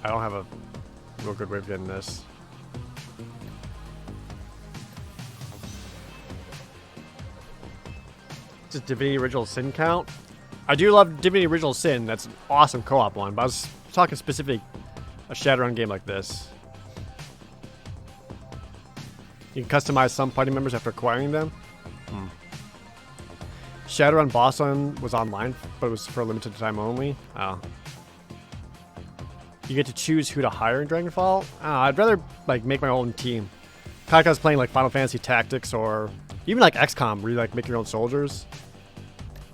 I don't have a real good way of getting this. Does Divinity Original Sin count? I do love Divinity Original Sin. That's an awesome co-op one. But I was talking specific a Shadowrun game like this. You can customize some party members after acquiring them. Shadowrun Boss Run was online, but it was for a limited time only. Oh. You get to choose who to hire in Dragonfall. Oh, I'd rather like make my own team. Kind of like I was playing like Final Fantasy Tactics or even like XCOM, where you like make your own soldiers.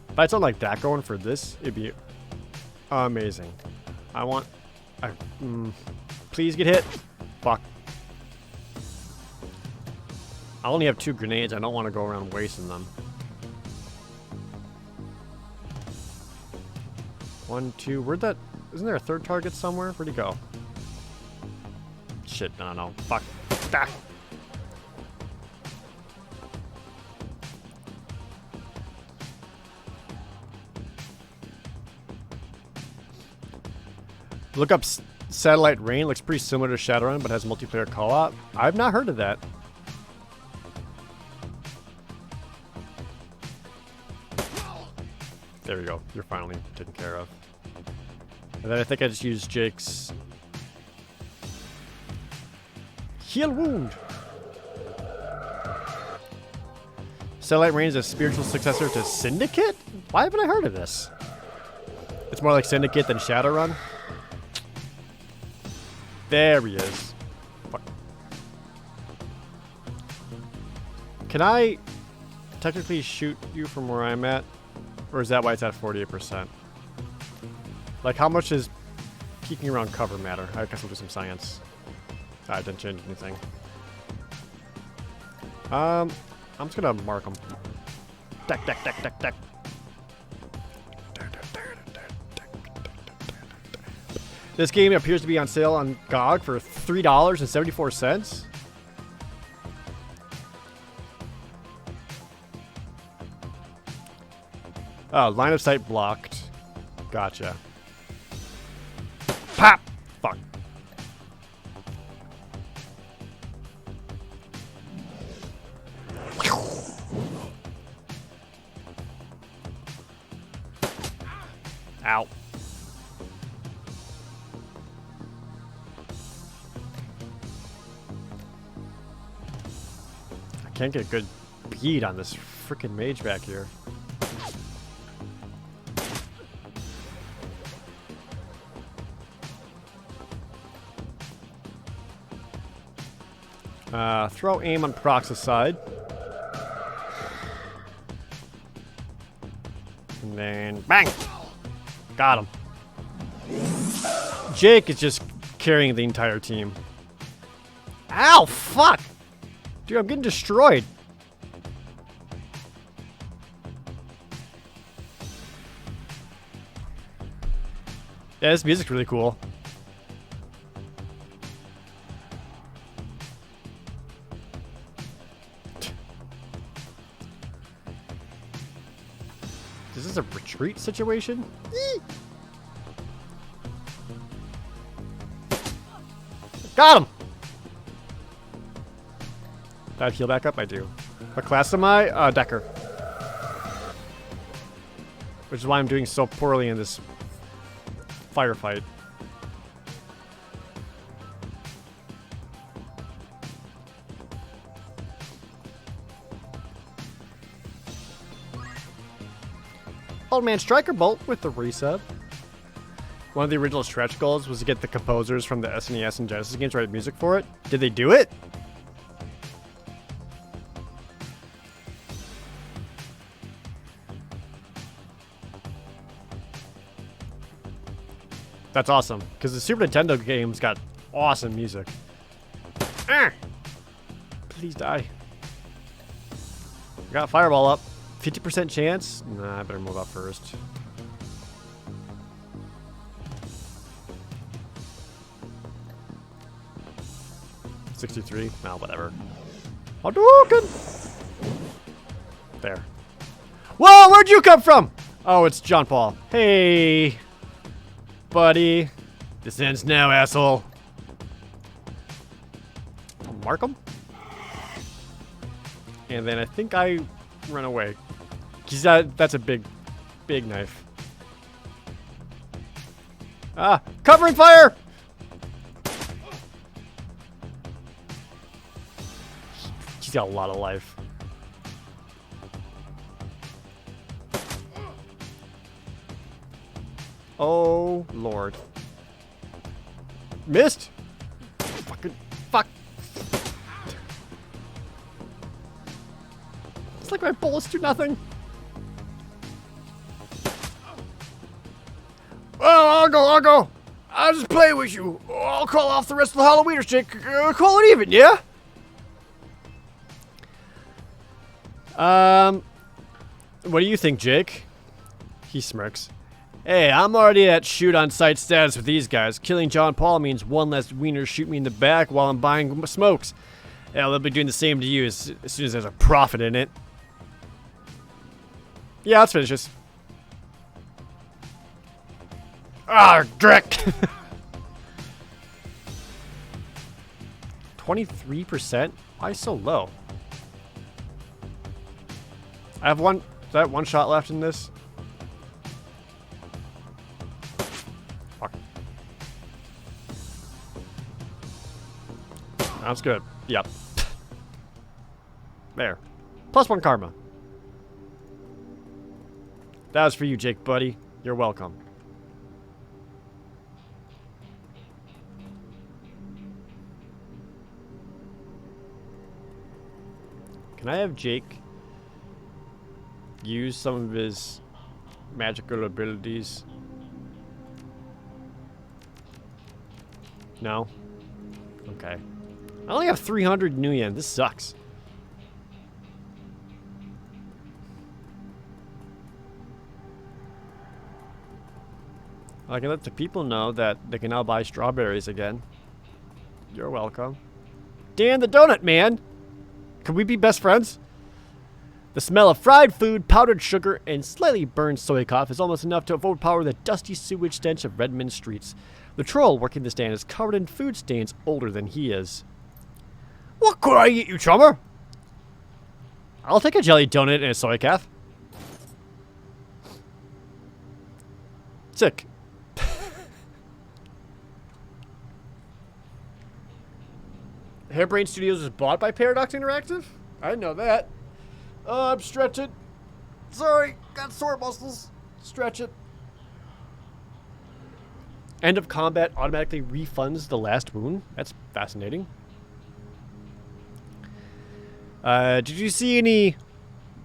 If I had something like that going for this, it'd be amazing. I want... please get hit. Fuck. I only have 2 grenades. I don't want to go around wasting them. 1, 2... Where'd that... Isn't there a third target somewhere? Where'd he go? Shit, no. Fuck. Ah. Look up Satellite Rain. Looks pretty similar to Shadowrun, but has multiplayer co-op. I've not heard of that. There we go. You're finally taken care of. And then I think I just used Jake's heal wound. Satellite Rain is a spiritual successor to Syndicate? Why haven't I heard of this? It's more like Syndicate than Shadowrun. There he is. Fuck. Can I technically shoot you from where I'm at? Or is that why it's at 48%? Like, how much is peeking around cover matter? I guess we'll do some science. I didn't change anything. I'm just gonna mark them. Deck. This game appears to be on sale on GOG for $3.74. Oh, line of sight blocked. Gotcha. Pop! Fuck. Ow. I can't get a good bead on this freaking mage back here. Throw aim on Prox's side. And then bang! Got him. Jake is just carrying the entire team. Ow, fuck! Dude, I'm getting destroyed. Yeah, this music's really cool. Is this a retreat situation? Got him! Did I heal back up? I do. What class am I? Decker. Which is why I'm doing so poorly in this firefight. Old Man Striker Bolt with the resub. One of the original stretch goals was to get the composers from the SNES and Genesis games to write music for it. Did they do it? That's awesome, because the Super Nintendo games got awesome music. Please die. I got a fireball up. 50% chance? Nah, I better move up first. $63? No, whatever. Hadouken! There. Whoa, where'd you come from? Oh, it's John Paul. Hey, buddy. This ends now, asshole. I'll mark him. And then I think I run away. That's a big knife. Ah, covering fire! He's got a lot of life. Oh, Lord. Missed? Fucking fuck. It's like my bullets do nothing. Oh, I'll go. I'll just play with you. I'll call off the rest of the Halloweeners, Jake. Call it even, yeah? What do you think, Jake? He smirks. Hey, I'm already at shoot-on-sight status with these guys. Killing John Paul means one less wiener shoot me in the back while I'm buying smokes. Yeah, they'll be doing the same to you as soon as there's a profit in it. Yeah, let's finish this. Ah, Drek! 23%? Why so low? I have one. Is that one shot left in this? Fuck. That's good. Yep. There. +1 karma. That was for you, Jake, buddy. You're welcome. Can I have Jake use some of his magical abilities? No? Okay. I only have 300 new yen. This sucks. I can let the people know that they can now buy strawberries again. You're welcome. Dan the Donut Man! Can we be best friends? The smell of fried food, powdered sugar, and slightly burned soy cough is almost enough to overpower the dusty sewage stench of Redmond streets. The troll working the stand is covered in food stains older than he is. What could I eat, you chummer? I'll take a jelly donut and a soy calf. Sick. Hairbrain Studios was bought by Paradox Interactive? I didn't know that. Oh, I'm stretching. Sorry, got sore muscles. Stretch it. End of combat automatically refunds the last wound. That's fascinating. Did you see any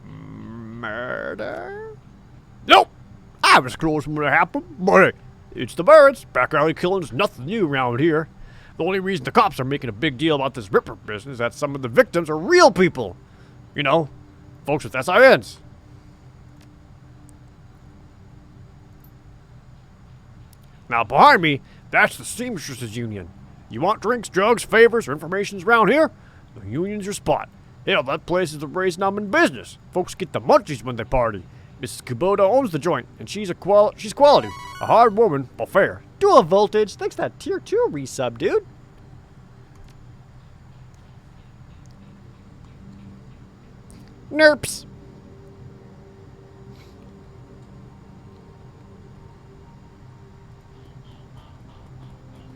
murder? Nope. I was close when it happened, but it's the Barrens. Back alley killing's nothing new around here. The only reason the cops are making a big deal about this Ripper business is that some of the victims are real people. You know, folks with SINs. Now behind me, that's the Seamstresses Union. You want drinks, drugs, favors, or information around here? The union's your spot. Hell, that place is the reason I'm in business. Folks get the munchies when they party. Mrs. Kubota owns the joint, and she's quality. A hard woman, but fair. Dual voltage. Thanks for that tier 2 resub, dude. Nerps.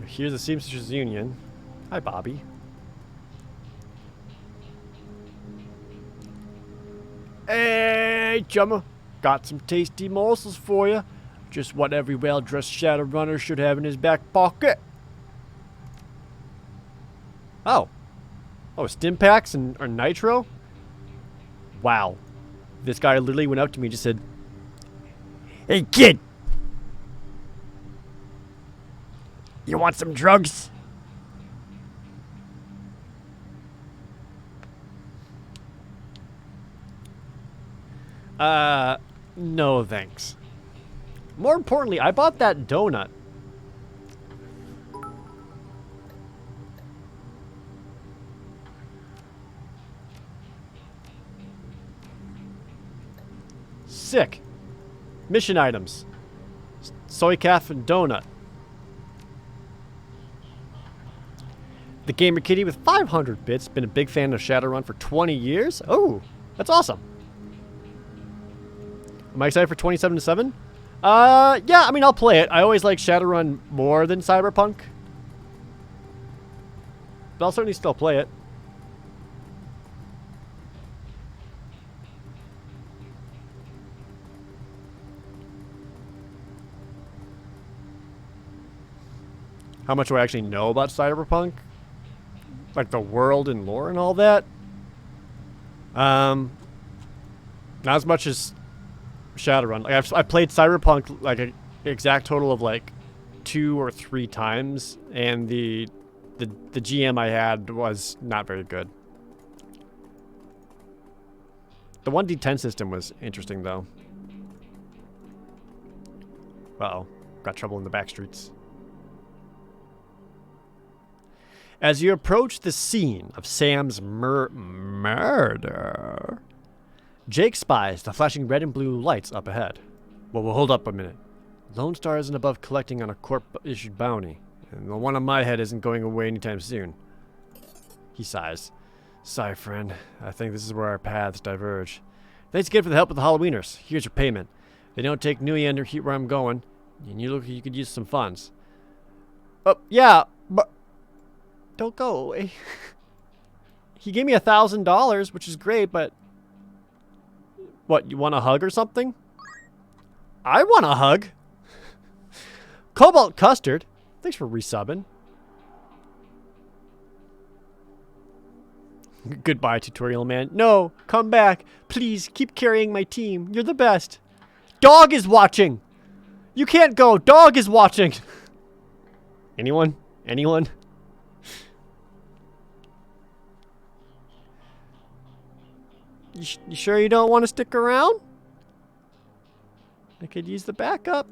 Here's the Seamstresses Union. Hi, Bobby. Hey, chumma. Got some tasty morsels for you. Just what every well-dressed Shadowrunner should have in his back pocket. Oh. Oh, stim packs or nitro? Wow. This guy literally went up to me and just said, "Hey, kid. You want some drugs?" No thanks. More importantly, I bought that donut. Sick. Mission items. Soy calf and donut. The Gamer Kitty with 500 bits. Been a big fan of Shadowrun for 20 years. Oh, that's awesome. Am I excited for 2077? Yeah, I mean, I'll play it. I always like Shadowrun more than Cyberpunk. But I'll certainly still play it. How much do I actually know about Cyberpunk? Like the world and lore and all that? Not as much as Shadowrun. Like I've played Cyberpunk like an exact total of like 2 or 3 times, and the GM I had was not very good. The 1d10 system was interesting though. Uh-oh. Got trouble in the back streets. As you approach the scene of Sam's murder, Jake spies the flashing red and blue lights up ahead. Well, hold up a minute. Lone Star isn't above collecting on a corp-issued bounty, and the one on my head isn't going away anytime soon. He sighs. Sorry, friend. I think this is where our paths diverge. Thanks again for the help with the Halloweeners. Here's your payment. They don't take Nui under heat where I'm going, and you look like you could use some funds. Yeah, but... Don't go away. He gave me $1,000, which is great, but... What, you want a hug or something? I want a hug. Cobalt Custard. Thanks for resubbing. Goodbye, tutorial man. No, come back. Please, keep carrying my team. You're the best. Dog is watching. You can't go. Dog is watching. Anyone? Anyone? You sure you don't want to stick around? I could use the backup.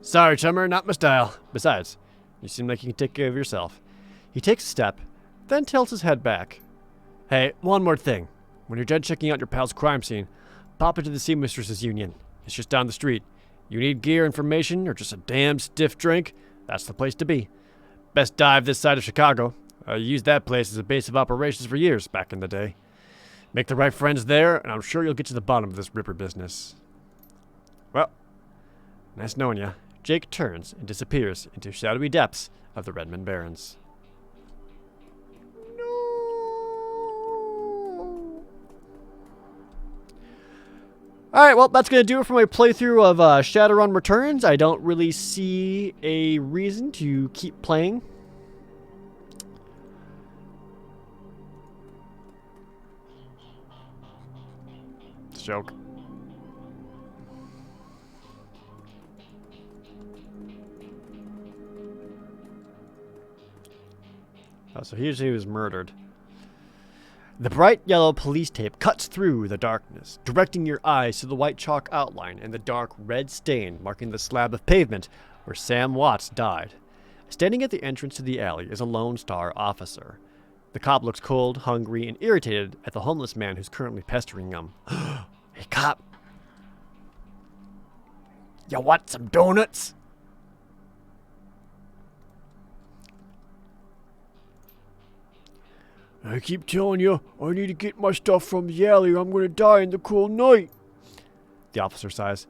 Sorry, chummer, not my style. Besides, you seem like you can take care of yourself. He takes a step, then tilts his head back. Hey, one more thing. When you're done checking out your pal's crime scene, pop into the Seamstresses Union. It's just down the street. You need gear, information, or just a damn stiff drink? That's the place to be. Best dive this side of Chicago. I used that place as a base of operations for years back in the day. Make the right friends there, and I'm sure you'll get to the bottom of this ripper business. Well, nice knowing ya. Jake turns and disappears into shadowy depths of the Redmond Barrens. No. Alright, well, that's going to do it for my playthrough of Shadowrun Returns. I don't really see a reason to keep playing. Joke. Oh, so here's who was murdered. The bright yellow police tape cuts through the darkness, directing your eyes to the white chalk outline and the dark red stain marking the slab of pavement where Sam Watts died. Standing at the entrance to the alley is a Lone Star officer. The cop looks cold, hungry, and irritated at the homeless man who's currently pestering him. Hey, cop. You want some donuts? I keep telling you, I need to get my stuff from the alley or I'm going to die in the cool night. The officer sighs.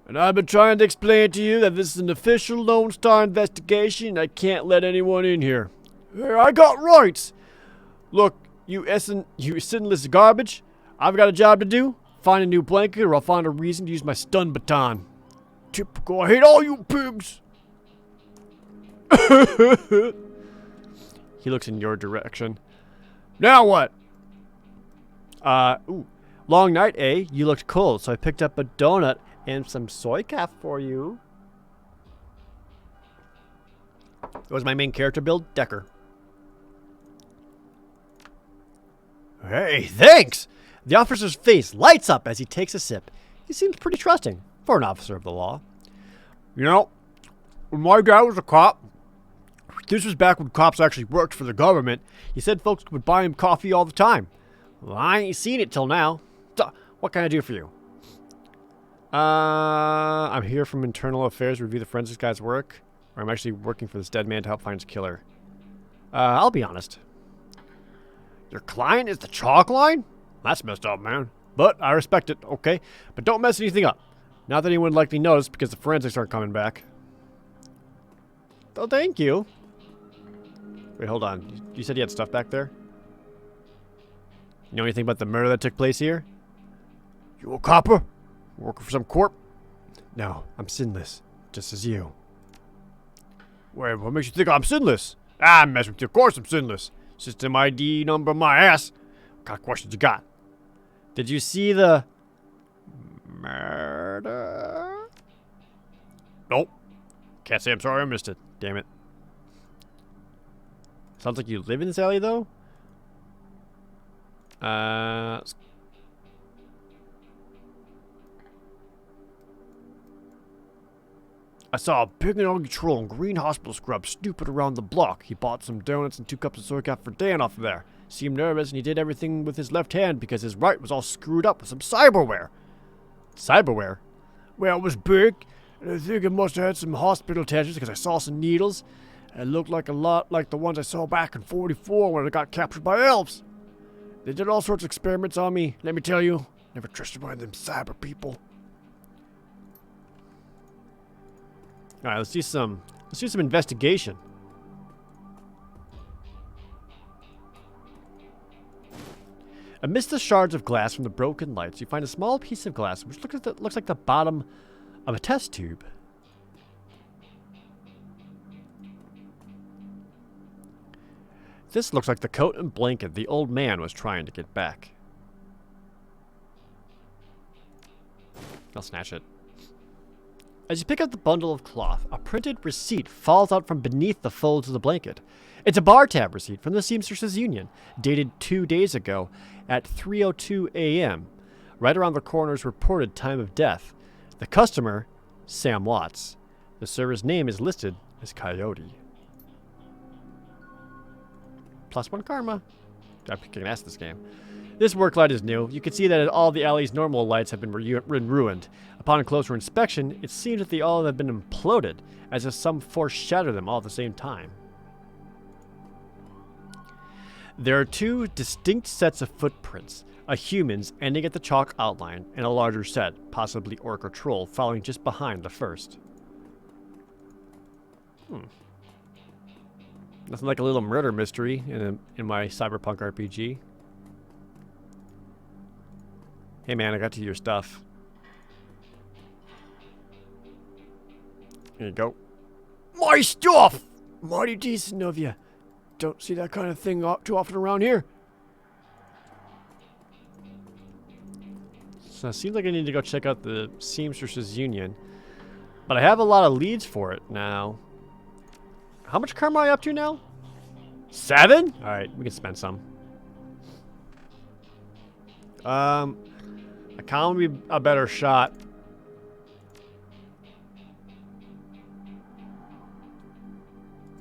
And I've been trying to explain to you that this is an official Lone Star investigation. I can't let anyone in here. Hey, I got rights. Look, you sinless garbage. I've got a job to do. Find a new blanket or I'll find a reason to use my stun baton. Typical, I hate all you pigs. He looks in your direction. Now what? Long night, eh? You looked cold, so I picked up a donut and some soy calf for you. That was my main character build, Decker. Hey, thanks! The officer's face lights up as he takes a sip. He seems pretty trusting for an officer of the law. You know, when my dad was a cop, this was back when cops actually worked for the government, he said folks would buy him coffee all the time. Well, I ain't seen it till now. So, what can I do for you? I'm here from Internal Affairs to review the forensics guy's work. Or I'm actually working for this dead man to help find his killer. I'll be honest. Your client is the chalk line? That's messed up, man. But I respect it, okay? But don't mess anything up. Not that anyone would likely notice because the forensics aren't coming back. Oh, thank you. Wait, hold on. You said you had stuff back there? You know anything about the murder that took place here? You a copper? Working for some corp? No, I'm sinless. Just as you. Wait, what makes you think I'm sinless? I'm messing with you. Of course I'm sinless. System ID number my ass. What kind of questions you got? Did you see the murder? Nope. Can't say I'm sorry I missed it. Damn it. Sounds like you live in this alley, though? I saw a big and ugly troll in green hospital scrub snooping around the block. He bought some donuts and 2 cups of soy cat for Dan off of there. Seemed nervous, and he did everything with his left hand because his right was all screwed up with some cyberware. Cyberware? Well, it was big, and I think it must have had some hospital attachments because I saw some needles. It looked like a lot like the ones I saw back in 44 when I got captured by elves. They did all sorts of experiments on me. Let me tell you, never trusted one of them cyber people. All right, let's do some investigation. Amidst the shards of glass from the broken lights, you find a small piece of glass which looks like the bottom of a test tube. This looks like the coat and blanket the old man was trying to get back. I'll snatch it. As you pick up the bundle of cloth, a printed receipt falls out from beneath the folds of the blanket. It's a bar tab receipt from the Seamstresses Union, dated 2 days ago at 3:02 a.m., right around the coroner's reported time of death. The customer, Sam Watts. The server's name is listed as Coyote. +1 karma. I'm kicking ass this game. This work light is new. You can see that all the alley's normal lights have been ruined. Upon closer inspection, it seems that they all have been imploded, as if some force shattered them all at the same time. There are 2 distinct sets of footprints, a human's ending at the chalk outline, and a larger set, possibly orc or troll, following just behind the first. Nothing like a little murder mystery in my cyberpunk RPG. Hey man, I got to your stuff. Here you go. My stuff! Mighty decent of you. Don't see that kind of thing too often around here. So it seems like I need to go check out the Seamstresses Union. But I have a lot of leads for it now. How much karma am I up to now? 7? Alright, we can spend some. I can't be a better shot.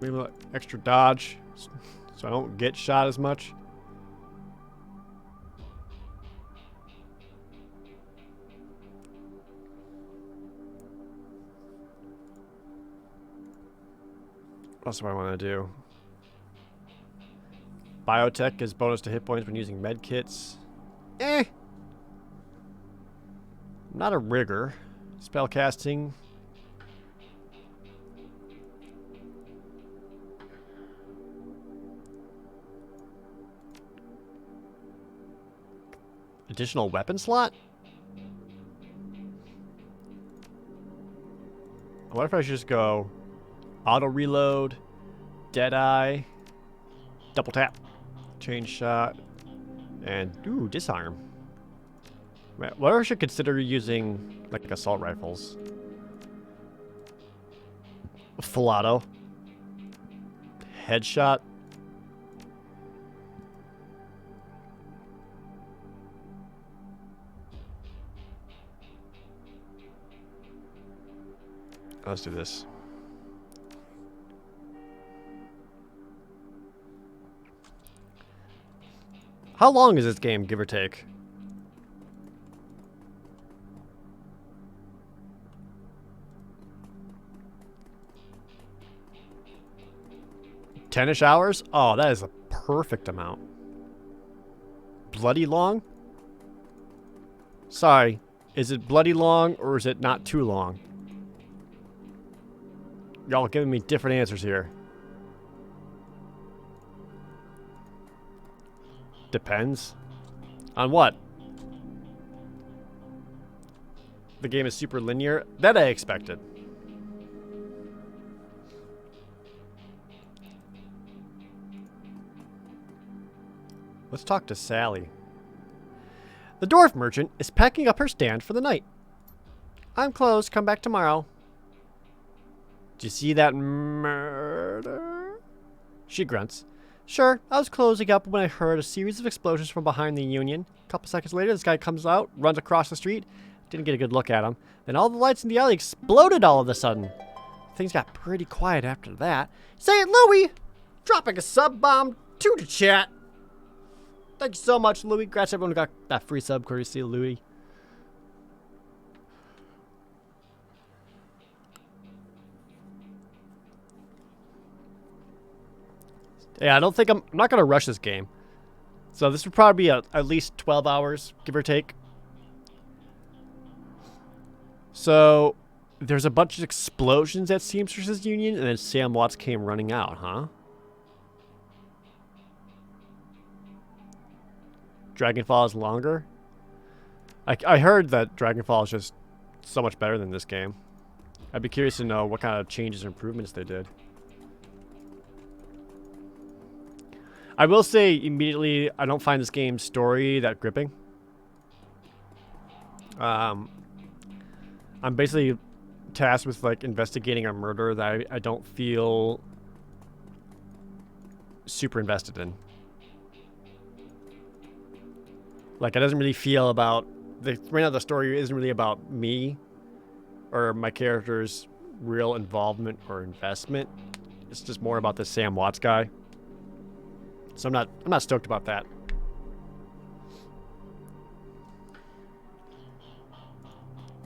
Maybe like extra dodge, so I don't get shot as much. What else do I want to do? Biotech is bonus to hit points when using med kits. I'm not a rigger. Spellcasting. Additional weapon slot? What if I should just go auto reload, deadeye, double tap, change shot, and ooh, disarm. What if I should consider using like assault rifles? Full auto, headshot. Let's do this. How long is this game, give or take? 10-ish hours? Oh, that is a perfect amount. Bloody long? Sorry, is it bloody long or is it not too long? Y'all giving me different answers here. Depends. On what? The game is super linear? That I expected. Let's talk to Sally. The dwarf merchant is packing up her stand for the night. I'm closed. Come back tomorrow. Did you see that murder? She grunts. Sure, I was closing up when I heard a series of explosions from behind the Union. A couple seconds later, this guy comes out, runs across the street. Didn't get a good look at him. Then all the lights in the alley exploded all of a sudden. Things got pretty quiet after that. St. Louis! Dropping a sub bomb to the chat. Thank you so much, Louis. Congrats everyone who got that free sub courtesy of Louis. Yeah, I don't think I'm not going to rush this game. So this would probably be at least 12 hours, give or take. So there's a bunch of explosions at Seamstresses Union, and then Sam Watts came running out, huh? Dragonfall is longer? I heard that Dragonfall is just so much better than this game. I'd be curious to know what kind of changes or improvements they did. I will say immediately, I don't find this game's story that gripping. I'm basically tasked with like investigating a murder that I don't feel super invested in. Like, it doesn't really feel about... right now, the story isn't really about me or my character's real involvement or investment. It's just more about this Sam Watts guy. So I'm not stoked about that.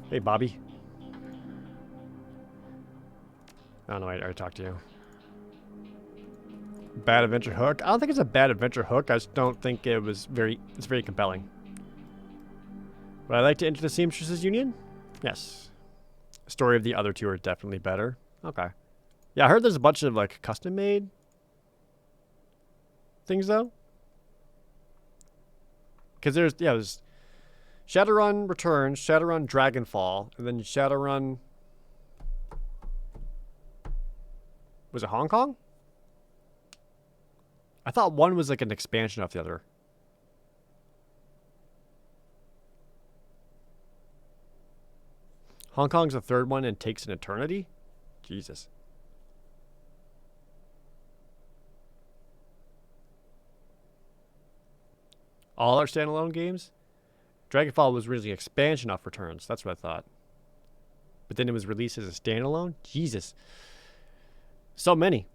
Hey, Bobby. I don't know, I already talked to you. Bad adventure hook? I don't think it's a bad adventure hook. I just don't think it's very compelling. Would I like to enter the Seamstresses Union? Yes. The story of the other two are definitely better. Okay. Yeah, I heard there's a bunch of like custom made things though. Because there's Shadowrun Returns, Shadowrun Dragonfall, and then Shadowrun... Was it Hong Kong? I thought one was like an expansion of the other. Hong Kong's the third one and takes an eternity? Jesus. All our standalone games? Dragonfall was really an expansion of Returns. That's what I thought. But then it was released as a standalone? Jesus. So many.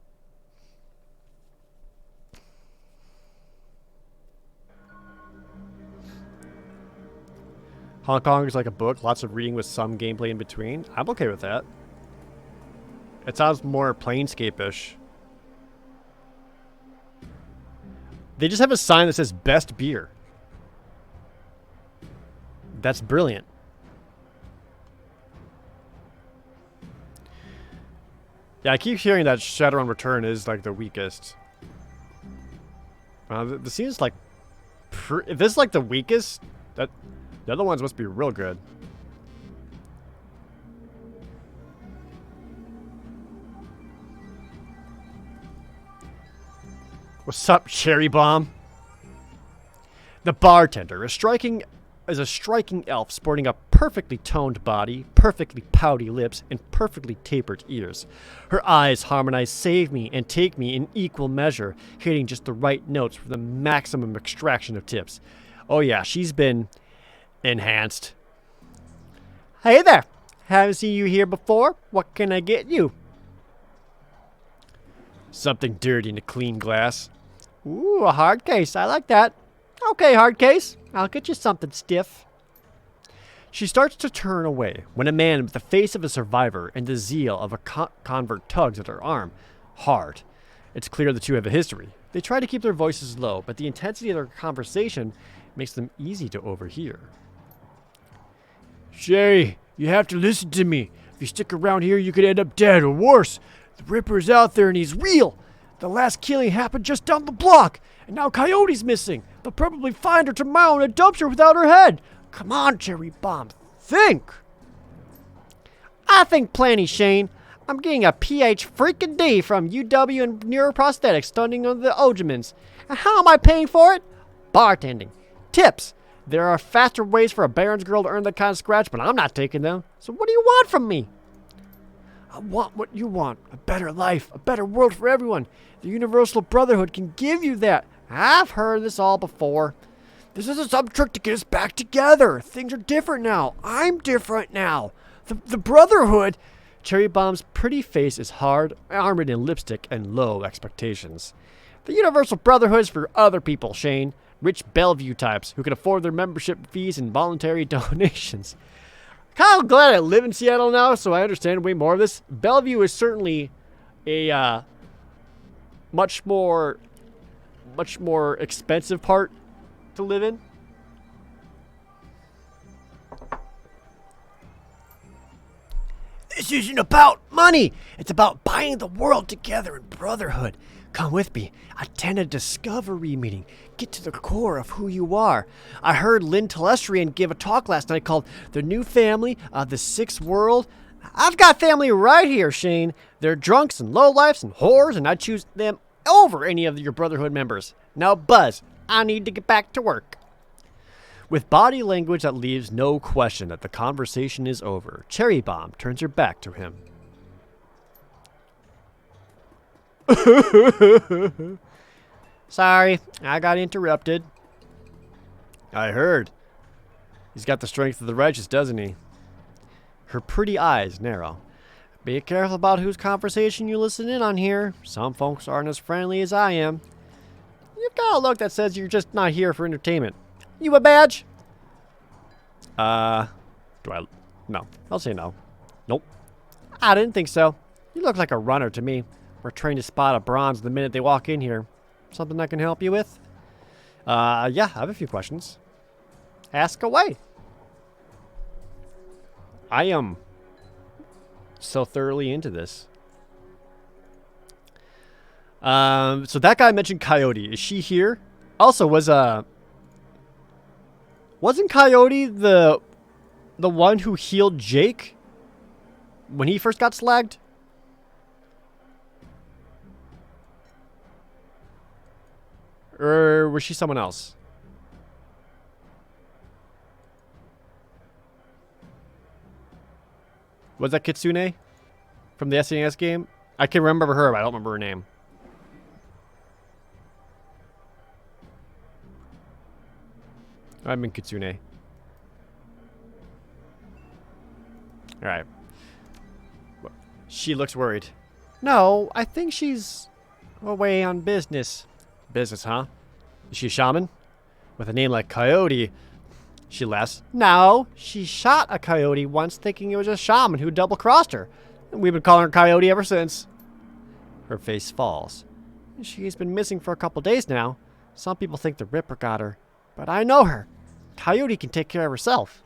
Hong Kong is like a book, lots of reading with some gameplay in between. I'm okay with that. It sounds more Planescape-ish. They just have a sign that says best beer. That's brilliant. Yeah, I keep hearing that Shadowrun Return is like the weakest. This seems like... if this is like the weakest, that... the other ones must be real good. What's up, Cherry Bomb? The bartender is a striking elf sporting a perfectly toned body, perfectly pouty lips, and perfectly tapered ears. Her eyes harmonize Save Me and Take Me in equal measure, hitting just the right notes for the maximum extraction of tips. Oh yeah, she's been... enhanced. Hey there! Haven't seen you here before. What can I get you? Something dirty in a clean glass. Ooh, a hard case. I like that. Okay, hard case. I'll get you something stiff. She starts to turn away when a man with the face of a survivor and the zeal of a convert tugs at her arm. Hard. It's clear the two have a history. They try to keep their voices low, but the intensity of their conversation makes them easy to overhear. Sherry, you have to listen to me. If you stick around here, you could end up dead or worse. The Ripper's out there and he's real. The last killing happened just down the block, and now Coyote's missing. They'll probably find her tomorrow in a dumpster without her head. Come on, Cherry Bomb, think. I think plenty, Shane. I'm getting a PH freaking D from UW in neuroprosthetics studying under the Ojimans. And how am I paying for it? Bartending. Tips. There are faster ways for a Barrens girl to earn that kind of scratch, but I'm not taking them. So what do you want from me? I want what you want. A better life. A better world for everyone. The Universal Brotherhood can give you that. I've heard this all before. This is some trick to get us back together. Things are different now. I'm different now. The Brotherhood... Cherry Bomb's pretty face is hard, armored in lipstick and low expectations. The Universal Brotherhood is for other people, Shane. Rich Bellevue types who can afford their membership fees and voluntary donations. Kind of glad I live in Seattle now, so I understand way more of this. Bellevue is certainly a much more expensive part to live in. This isn't about money. It's about buying the world together in brotherhood. Come with me. Attend a discovery meeting. Get to the core of who you are. I heard Lynn Telestrian give a talk last night called The New Family, the Sixth World. I've got family right here, Shane. They're drunks and lowlifes and whores, and I choose them over any of your Brotherhood members. Now, Buzz, I need to get back to work. With body language that leaves no question that the conversation is over, Cherry Bomb turns her back to him. Sorry, I got interrupted. I heard. He's got the strength of the righteous, doesn't he? Her pretty eyes narrow. Be careful about whose conversation you listen in on here. Some folks aren't as friendly as I am. You've got a look that says you're just not here for entertainment. You a badge? No. I'll say no. Nope. I didn't think so. You look like a runner to me. We're trained to spot a bronze the minute they walk in here. Something I can help you with? Yeah, I have a few questions. Ask away. I am so thoroughly into this. So that guy mentioned Coyote. Is she here? Also, wasn't Coyote the one who healed Jake when he first got slagged? Or was she someone else? Was that Kitsune from the SNES game? I can remember her, but I don't remember her name. I'm in Kitsune. Alright. She looks worried. No, I think she's away on business. Business, huh? Is she a shaman? With a name like Coyote, she laughs. No, she shot a coyote once thinking it was a shaman who double-crossed her. And we've been calling her Coyote ever since. Her face falls. She's been missing for a couple days now. Some people think the Ripper got her. But I know her. Coyote can take care of herself.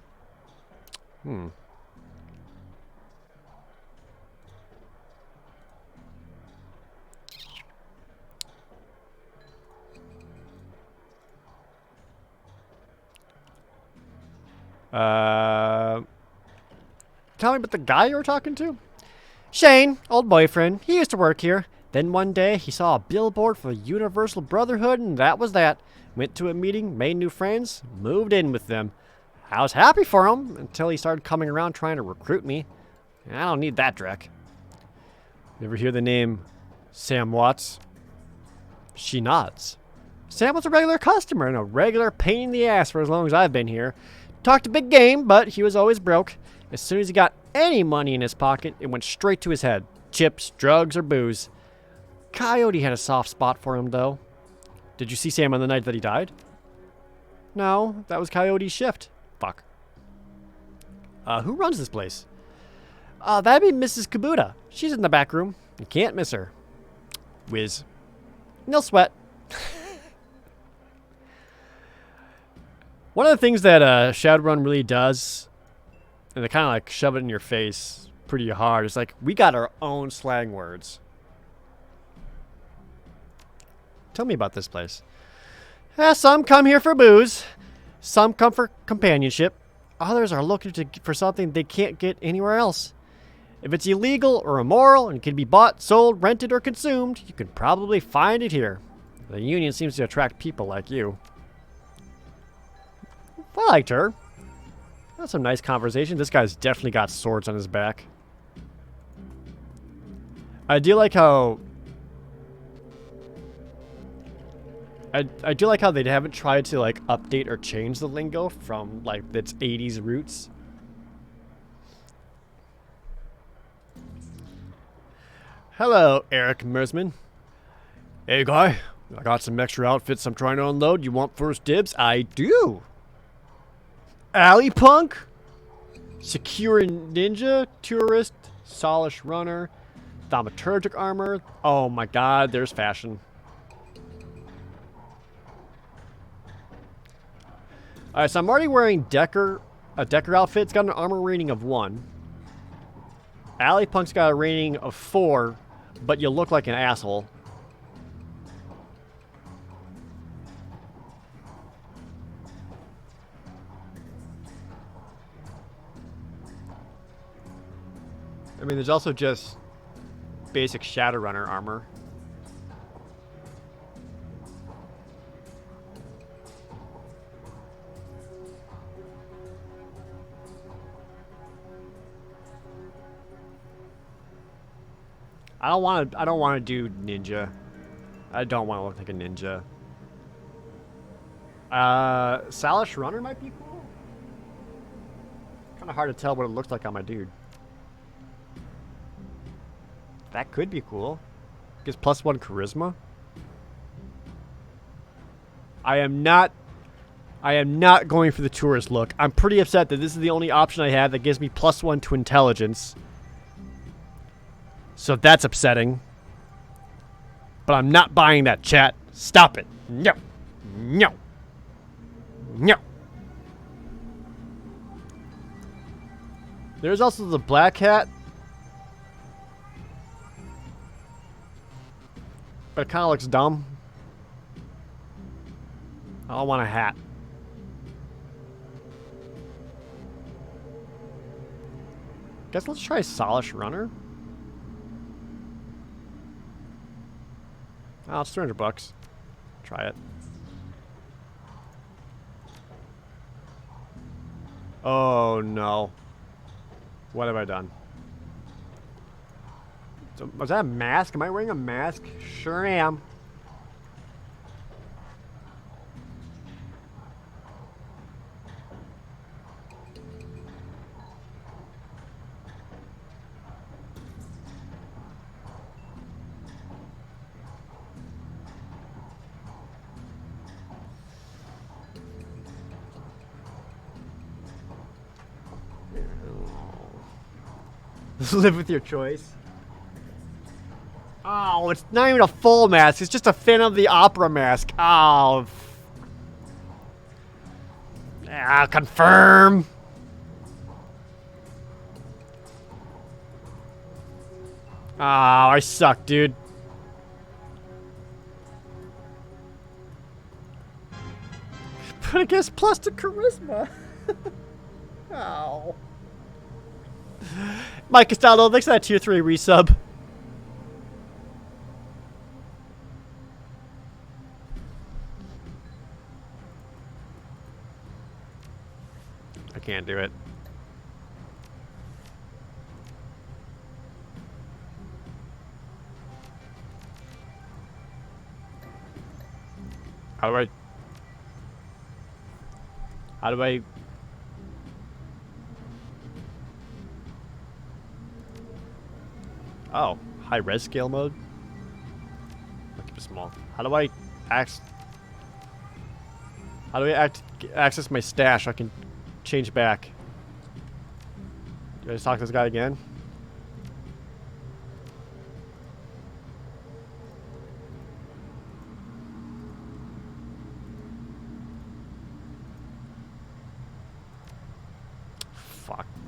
Tell me about the guy you were talking to? Shane, old boyfriend. He used to work here. Then one day, he saw a billboard for the Universal Brotherhood, and that was that. Went to a meeting, made new friends, moved in with them. I was happy for him until he started coming around trying to recruit me. I don't need that dreck. You ever hear the name Sam Watts? She nods. Sam was a regular customer and a regular pain in the ass for as long as I've been here. Talked a big game, but he was always broke. As soon as he got any money in his pocket, it went straight to his head. Chips, drugs, or booze. Coyote had a soft spot for him, though. Did you see Sam on the night that he died? No, that was Coyote's shift. Fuck. Who runs this place? That'd be Mrs. Kubota. She's in the back room. You can't miss her. Whiz. No sweat. One of the things that Shadowrun really does, and they kind of like shove it in your face pretty hard, is like, we got our own slang words. Tell me about this place. Some come here for booze. Some come for companionship. Others are looking for something they can't get anywhere else. If it's illegal or immoral and can be bought, sold, rented, or consumed, you can probably find it here. The Union seems to attract people like you. I liked her. That's some nice conversation. This guy's definitely got swords on his back. I do like how... I do like how they haven't tried to, like, update or change the lingo from, like, its 80s roots. Hello, Eric Mersman. Hey, guy. I got some extra outfits I'm trying to unload. You want first dibs? I do. Alley Punk? Secure Ninja? Tourist? Solish Runner? Thaumaturgic Armor? Oh my god, there's fashion. Alright, so I'm already wearing a Decker outfit. It's got an armor rating of 1. Alley Punk's got a rating of 4, but you look like an asshole. I mean, there's also just basic Shadowrunner armor. I don't want to do ninja. I don't want to look like a ninja. Solish Runner might be cool. Kind of hard to tell what it looks like on my dude. That could be cool. Gives +1 charisma. I am not going for the tourist look. I'm pretty upset that this is the only option I have that gives me +1 to intelligence. So that's upsetting. But I'm not buying that, chat. Stop it. No. No. No. There's also the black hat. But it kind of looks dumb. I don't want a hat. Guess let's try Solish Runner. Oh, it's $300. Try it. Oh no. What have I done? So, was that a mask? Am I wearing a mask? Sure am. Live with your choice. Oh, it's not even a full mask. It's just a Phantom of the Opera mask. Oh. Ah, confirm. Oh, I suck, dude. But I guess plus to charisma. Oh. Mike Castaldo, thanks for that tier 3 resub. I can't do it. How do I... Oh, high res scale mode? I'll keep it small. How do I access my stash so I can change back? Do I just talk to this guy again?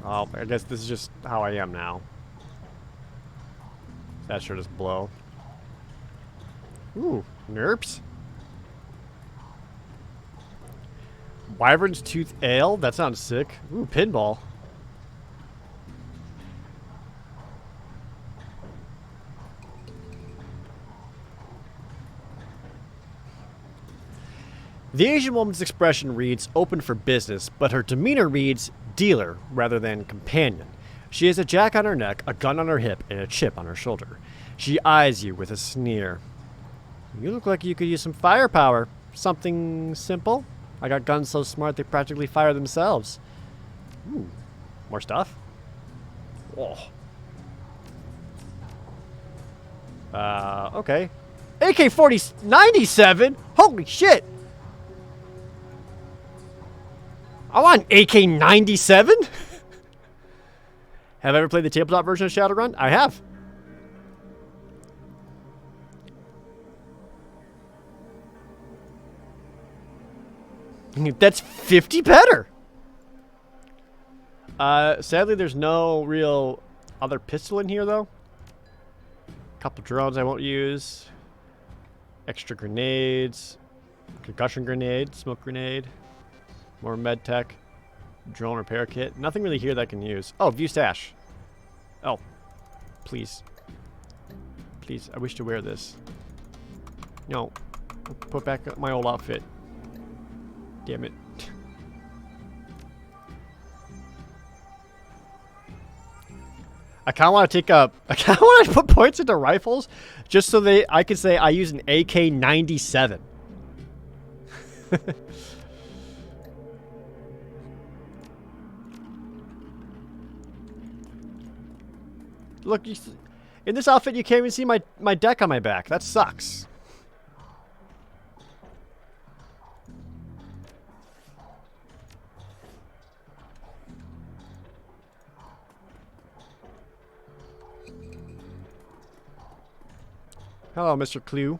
Oh, I guess this is just how I am now. That sure does blow. Ooh, nerps. Wyvern's Tooth Ale? That sounds sick. Ooh, pinball. The Asian woman's expression reads open for business, but her demeanor reads dealer rather than companion. She has a jack on her neck, a gun on her hip, and a chip on her shoulder. She eyes you with a sneer. You look like you could use some firepower. Something simple? I got guns so smart they practically fire themselves. Ooh, more stuff? Oh. Okay. AK-97? Holy shit! I want an AK-97? Have I ever played the tabletop version of Shadowrun? I have. That's 50 better. Sadly, there's no real other pistol in here, though. Couple drones I won't use. Extra grenades. Concussion grenade. Smoke grenade. More med tech. Drone repair kit. Nothing really here that I can use. Oh, view stash. Oh. Please. Please, I wish to wear this. No. Put back my old outfit. Damn it. I kind of want to take up. I kind of want to put points into rifles, just so I can say I use an AK-97. Look, in this outfit, you can't even see my deck on my back. That sucks. Hello, Mr. Clue.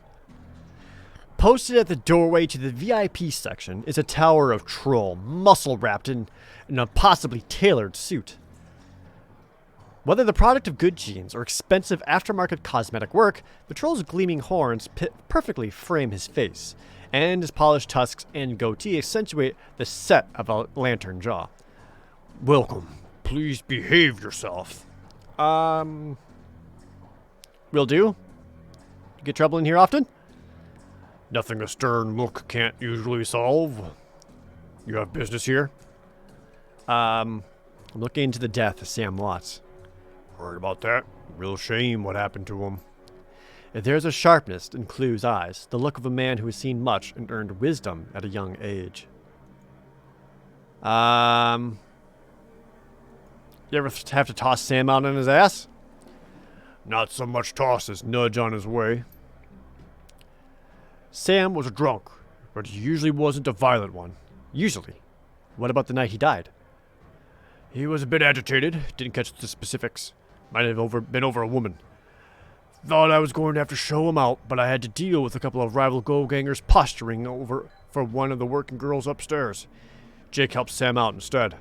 Posted at the doorway to the VIP section is a tower of troll, muscle-wrapped in a possibly tailored suit. Whether the product of good genes or expensive aftermarket cosmetic work, the troll's gleaming horns perfectly frame his face, and his polished tusks and goatee accentuate the set of a lantern jaw. Welcome. Please behave yourself. Will do. You get trouble in here often? Nothing a stern look can't usually solve. You have business here? I'm looking into the death of Sam Watts. Heard about that? Real shame what happened to him. There's a sharpness in Clue's eyes, the look of a man who has seen much and earned wisdom at a young age. You ever have to toss Sam out on his ass? Not so much toss as nudge on his way. Sam was a drunk, but he usually wasn't a violent one. Usually. What about the night he died? He was a bit agitated. Didn't catch the specifics. Might have been over a woman. Thought I was going to have to show him out, but I had to deal with a couple of rival go-gangers posturing over for one of the working girls upstairs. Jake helped Sam out instead.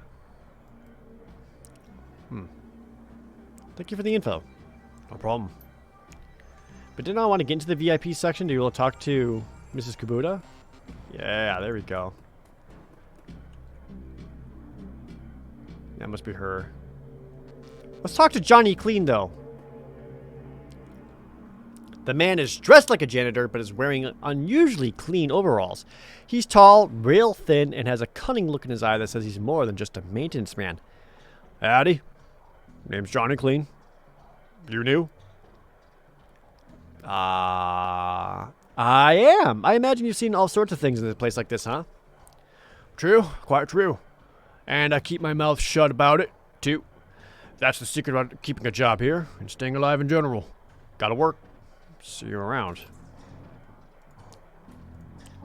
Thank you for the info. No problem. But didn't I want to get into the VIP section to be able to talk to Mrs. Kubota? Yeah, there we go. That must be her. Let's talk to Johnny Clean, though. The man is dressed like a janitor, but is wearing unusually clean overalls. He's tall, real thin, and has a cunning look in his eye that says he's more than just a maintenance man. Howdy. Name's Johnny Clean. You new? I am. I imagine you've seen all sorts of things in a place like this, huh? True. Quite true. And I keep my mouth shut about it, too. That's the secret about keeping a job here and staying alive in general. Gotta work. See you around.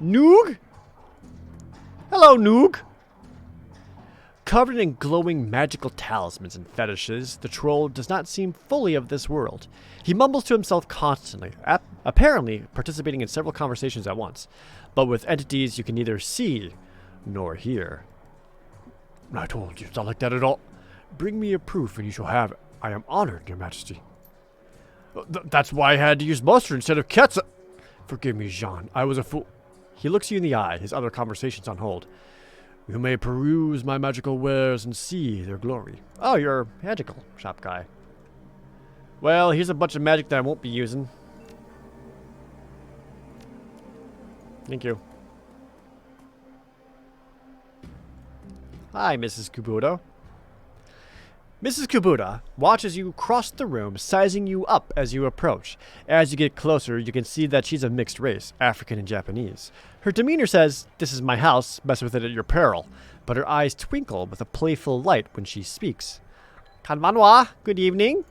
Noog? Hello, Noog. Covered in glowing magical talismans and fetishes, the troll does not seem fully of this world. He mumbles to himself constantly, apparently participating in several conversations at once, but with entities you can neither see nor hear. I told you, it's not like that at all. Bring me a proof and you shall have it. I am honored, Your Majesty. That's why I had to use mustard instead of ketchup. Forgive me, Jean. I was a fool. He looks you in the eye, his other conversations on hold. You may peruse my magical wares and see their glory. Oh, you're a magical shop guy. Well, here's a bunch of magic that I won't be using. Thank you. Hi, Mrs. Kubota. Mrs. Kubota watches you cross the room, sizing you up as you approach. As you get closer, you can see that she's of mixed race, African and Japanese. Her demeanor says, "This is my house, mess with it at your peril," but her eyes twinkle with a playful light when she speaks. Konbanwa, good evening.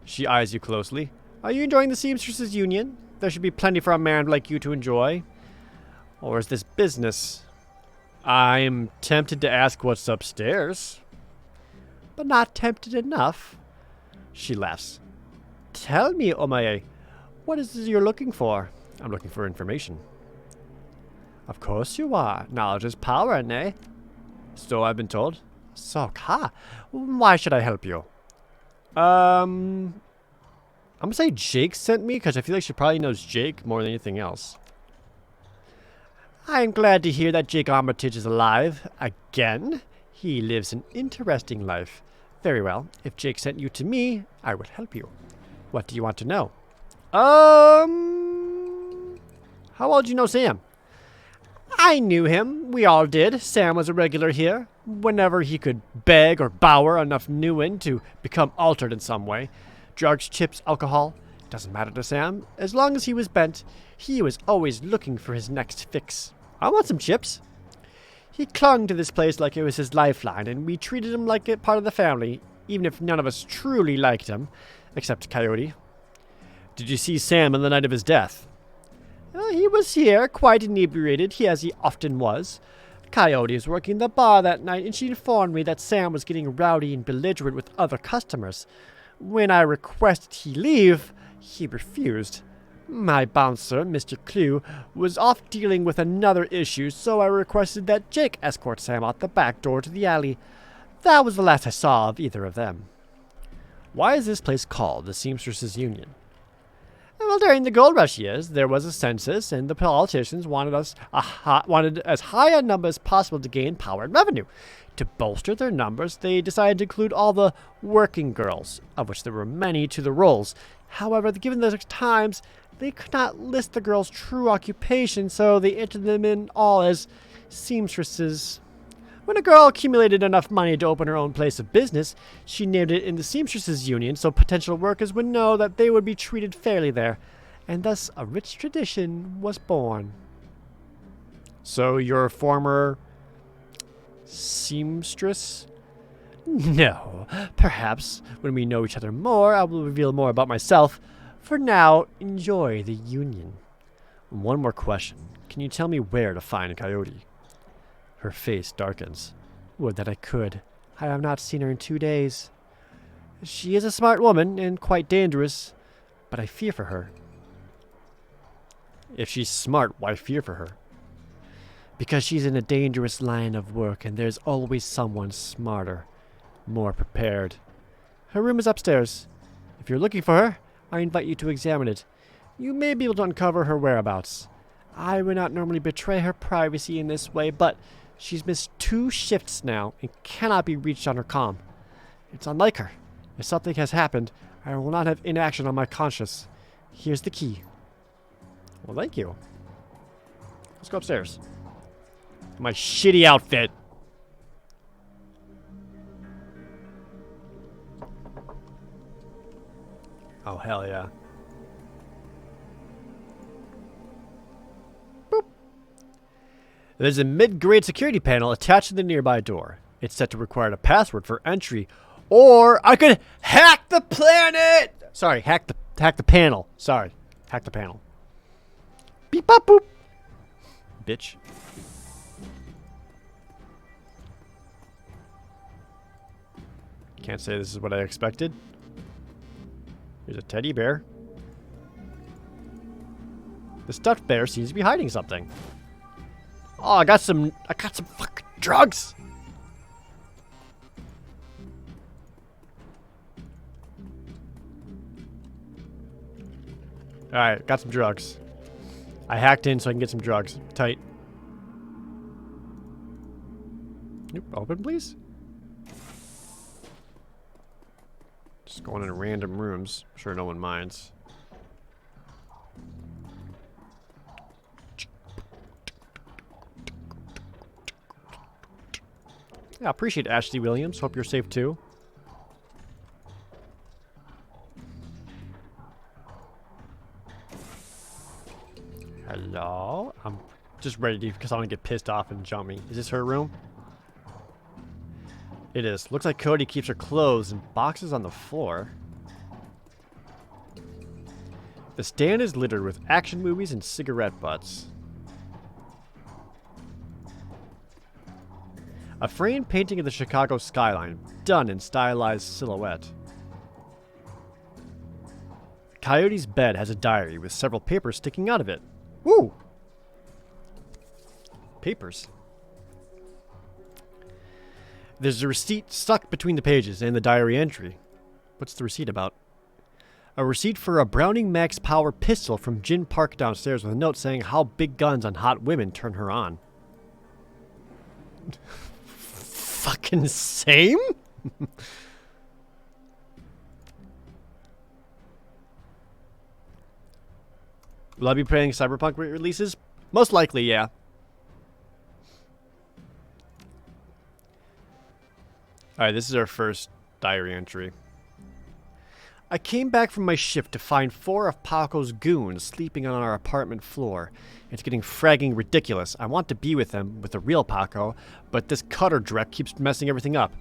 She eyes you closely. Are you enjoying the Seamstresses Union? There should be plenty for a man like you to enjoy. Or is this business? I'm tempted to ask what's upstairs, but not tempted enough. She laughs. Tell me, Omae, what is it you're looking for? I'm looking for information. Of course you are. Knowledge is power, nay? So I've been told. So, why should I help you? I'm gonna say Jake sent me, because I feel like she probably knows Jake more than anything else. I'm glad to hear that Jake Armitage is alive. Again. He lives an interesting life. Very well. If Jake sent you to me, I would help you. What do you want to know? How well do you know Sam? I knew him. We all did. Sam was a regular here. Whenever he could beg or bower enough new to become altered in some way. Drugs, chips, alcohol. Doesn't matter to Sam. As long as he was bent, he was always looking for his next fix. I want some chips. He clung to this place like it was his lifeline, and we treated him like a part of the family, even if none of us truly liked him, except Coyote. Did you see Sam on the night of his death? He was here, quite inebriated, as he often was. Coyote was working the bar that night, and she informed me that Sam was getting rowdy and belligerent with other customers. When I requested he leave, he refused. My bouncer, Mr. Clue, was off dealing with another issue, so I requested that Jake escort Sam out the back door to the alley. That was the last I saw of either of them. Why is this place called the Seamstresses Union? Well, during the gold rush years, there was a census, and the politicians wanted as high a number as possible to gain power and revenue. To bolster their numbers, they decided to include all the working girls, of which there were many to the rolls. However, given the times, they could not list the girls' true occupation, so they entered them in all as seamstresses. When a girl accumulated enough money to open her own place of business, she named it in the Seamstresses Union so potential workers would know that they would be treated fairly there, and thus a rich tradition was born. So you're a former seamstress? No. Perhaps when we know each other more, I will reveal more about myself. For now, enjoy the union. One more question. Can you tell me where to find Coyote? Her face darkens. Would that I could. I have not seen her in 2 days. She is a smart woman and quite dangerous, but I fear for her. If she's smart, why fear for her? Because she's in a dangerous line of work, and there's always someone smarter, more prepared. Her room is upstairs. If you're looking for her, I invite you to examine it. You may be able to uncover her whereabouts. I would not normally betray her privacy in this way, but she's missed 2 shifts now and cannot be reached on her comm. It's unlike her. If something has happened, I will not have inaction on my conscience. Here's the key. Well, thank you. Let's go upstairs. My shitty outfit. Oh, hell yeah. Boop. There's a mid-grade security panel attached to the nearby door. It's set to require a password for entry, or I could hack the planet! Sorry, hack the panel. Sorry, hack the panel. Beep bop boop. Bitch. Can't say this is what I expected. Here's a teddy bear. The stuffed bear seems to be hiding something. Oh, I got some fucking drugs. Alright, got some drugs. I hacked in so I can get some drugs. Tight. Nope, open, please. Just going in random rooms. I'm sure no one minds. Yeah, appreciate Ashley Williams. Hope you're safe too. Hello? I'm just ready to, because I want to get pissed off and jump me. Is this her room? It is. Looks like Cody keeps her clothes in boxes on the floor. The stand is littered with action movies and cigarette butts. A framed painting of the Chicago skyline, done in stylized silhouette. Coyote's bed has a diary with several papers sticking out of it. Woo! Papers. There's a receipt stuck between the pages and the diary entry. What's the receipt about? A receipt for a Browning Max Power pistol from Gin Park downstairs with a note saying how big guns on hot women turn her on. Fucking same? Will I be playing cyberpunk releases? Most likely, yeah. Alright, this is our first diary entry. I came back from my shift to find 4 of Paco's goons sleeping on our apartment floor. It's getting fragging ridiculous. I want to be with them, with the real Paco, but this Cutter dreck keeps messing everything up.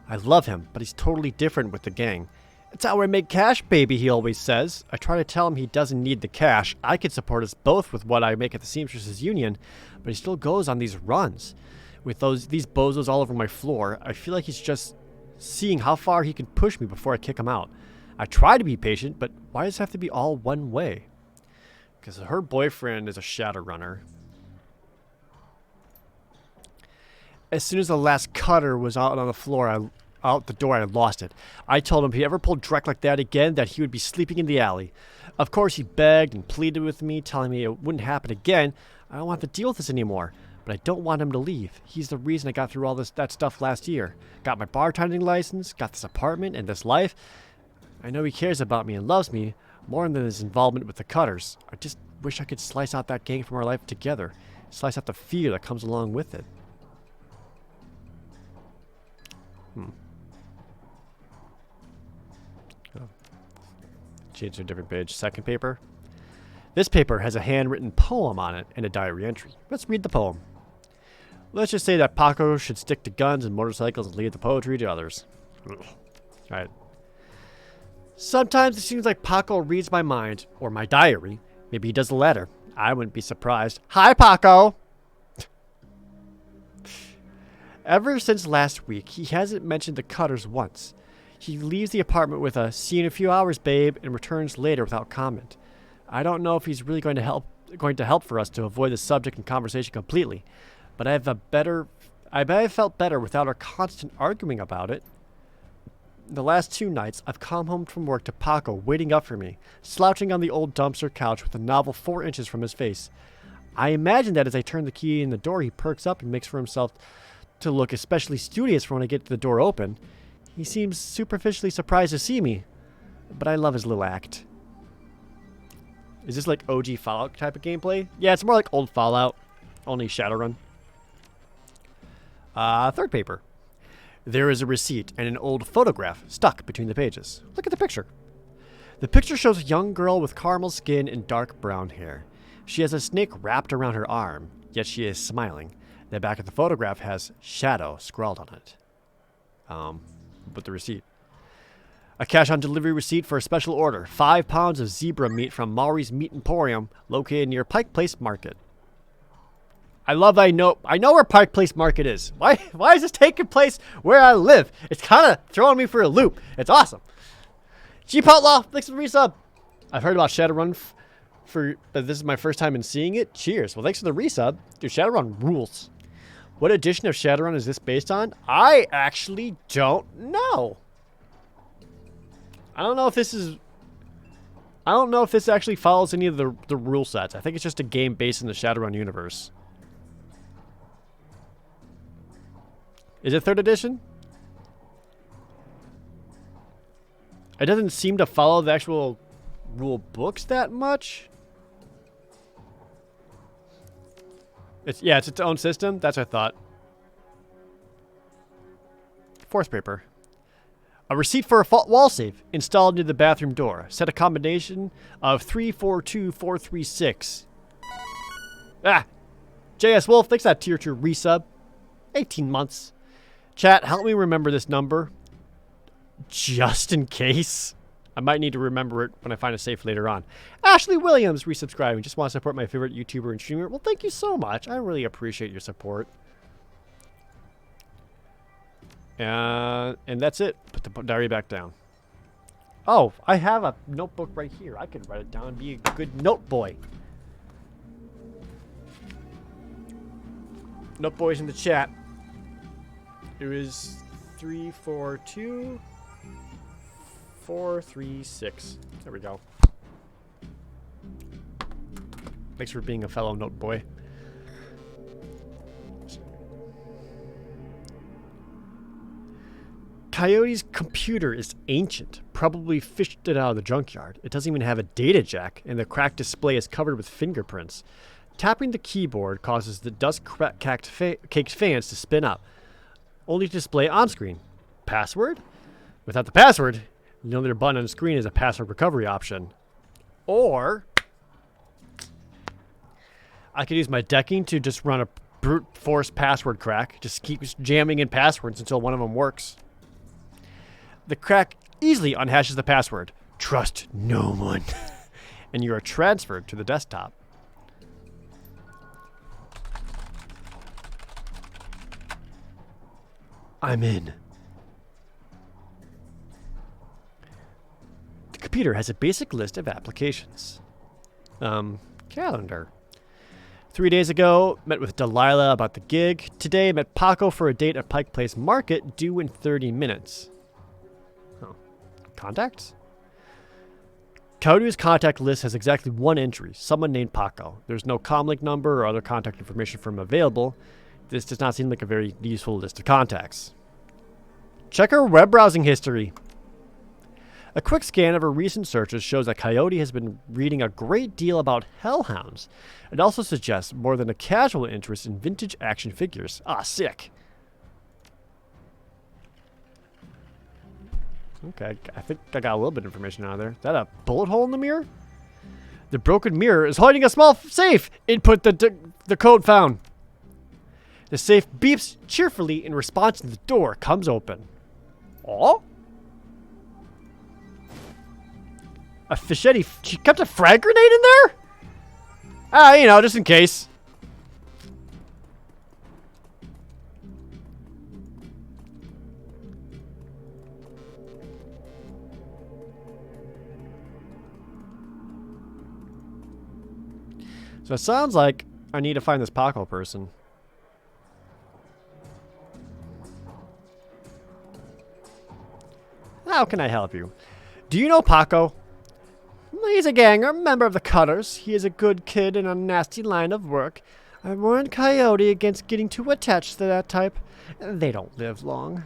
I love him, but he's totally different with the gang. It's how I make cash, baby, he always says. I try to tell him he doesn't need the cash. I could support us both with what I make at the Seamstresses Union, but he still goes on these runs. With these bozos all over my floor, I feel like he's just seeing how far he can push me before I kick him out. I try to be patient, but why does it have to be all one way? Because her boyfriend is a Shadowrunner. As soon as the last Cutter was out on the floor, out the door, I lost it. I told him if he ever pulled Drek like that again, that he would be sleeping in the alley. Of course, he begged and pleaded with me, telling me it wouldn't happen again. I don't want to deal with this anymore, but I don't want him to leave. He's the reason I got through all that stuff last year. Got my bartending license, got this apartment and this life. I know he cares about me and loves me more than his involvement with the Cutters. I just wish I could slice out that gang from our life together. Slice out the fear that comes along with it. Oh. Change to a different page. Second paper. This paper has a handwritten poem on it and a diary entry. Let's read the poem. Let's just say that Paco should stick to guns and motorcycles and leave the poetry to others. Alright. Sometimes it seems like Paco reads my mind, or my diary. Maybe he does the latter. I wouldn't be surprised. Hi, Paco! Ever since last week, he hasn't mentioned the Cutters once. He leaves the apartment with a "see you in a few hours, babe," and returns later without comment. I don't know if he's really going to help for us to avoid the subject and conversation completely, but I bet I felt better without our constant arguing about it. The last 2 nights, I've come home from work to Paco waiting up for me, slouching on the old dumpster couch with a novel 4 inches from his face. I imagine that as I turn the key in the door, he perks up and makes for himself to look especially studious for when I get the door open. He seems superficially surprised to see me, but I love his little act. Is this like OG Fallout type of gameplay? Yeah, it's more like old Fallout, only Shadowrun. Third paper. There is a receipt and an old photograph stuck between the pages. Look at the picture. The picture shows a young girl with caramel skin and dark brown hair. She has a snake wrapped around her arm, yet she is smiling. The back of the photograph has "Shadow" scrawled on it. With the receipt. A cash-on-delivery receipt for a special order. 5 pounds of zebra meat from Maury's Meat Emporium, located near Pike Place Market. I know where Pike Place Market is. Why is this taking place where I live? It's kind of throwing me for a loop. It's awesome. Jeep Outlaw, thanks for the resub. I've heard about Shadowrun but this is my first time in seeing it. Cheers. Well, thanks for the resub. Dude, Shadowrun rules. What edition of Shadowrun is this based on? I actually don't know. I don't know I don't know if this actually follows any of the rule sets. I think it's just a game based in the Shadowrun universe. Is it 3rd edition? It doesn't seem to follow the actual rule books that much. It's its own system. That's what I thought. Force paper. A receipt for a wall safe installed near the bathroom door. Set a combination of 342436. Ah! JS Wolf, thanks for that tier 2 resub. 18 months. Chat, help me remember this number. Just in case. I might need to remember it when I find a safe later on. Ashley Williams resubscribing. Just want to support my favorite YouTuber and streamer. Well, thank you so much. I really appreciate your support. And that's it. Put the diary back down. Oh, I have a notebook right here. I could write it down and be a good note boy. Note boys in the chat. It was 342436. There we go. Thanks for being a fellow note boy. Coyote's computer is ancient, probably fished it out of the junkyard. It doesn't even have a data jack, and the cracked display is covered with fingerprints. Tapping the keyboard causes the dust-caked fans to spin up, only to display on-screen. Password? Without the password, the only button on the screen is a password recovery option. Or I could use my decking to just run a brute force password crack. Just keep jamming in passwords until one of them works. The crack easily unhashes the password. Trust no one. And you are transferred to the desktop. I'm in. The computer has a basic list of applications. Calendar. 3 days ago, met with Delilah about the gig. Today, met Paco for a date at Pike Place Market, due in 30 minutes. Oh. Contacts? Coyote's contact list has exactly one entry, someone named Paco. There's no comlink number or other contact information from him available. This does not seem like a very useful list of contacts. Check her web browsing history. A quick scan of her recent searches shows that Coyote has been reading a great deal about hellhounds. It also suggests more than a casual interest in vintage action figures. Ah, sick. Okay, I think I got a little bit of information out of there. Is that a bullet hole in the mirror? The broken mirror is hiding a small safe. Input the code found. The safe beeps cheerfully in response, and the door comes open. Oh? A fichetti. She kept a frag grenade in there? Ah, you know, just in case. So it sounds like I need to find this Paco person. How can I help you? Do you know Paco? He's a ganger, member of the Cutters. He is a good kid in a nasty line of work. I warned Coyote against getting too attached to that type. They don't live long.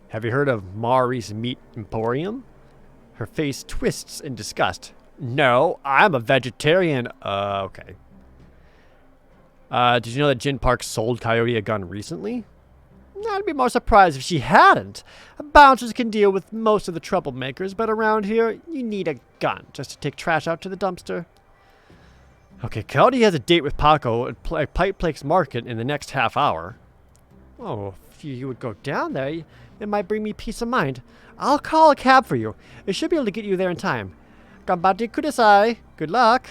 Have you heard of Mari's Meat Emporium? Her face twists in disgust. No, I'm a vegetarian. Okay. Did you know that Jin Park sold Coyote a gun recently? I'd be more surprised if she hadn't. Bouncers can deal with most of the troublemakers, but around here, you need a gun just to take trash out to the dumpster. Okay, Coyote has a date with Paco at Pike Place Market in the next half hour. Oh, if you would go down there, it might bring me peace of mind. I'll call a cab for you. It should be able to get you there in time. Ganbatte kudasai. Good luck.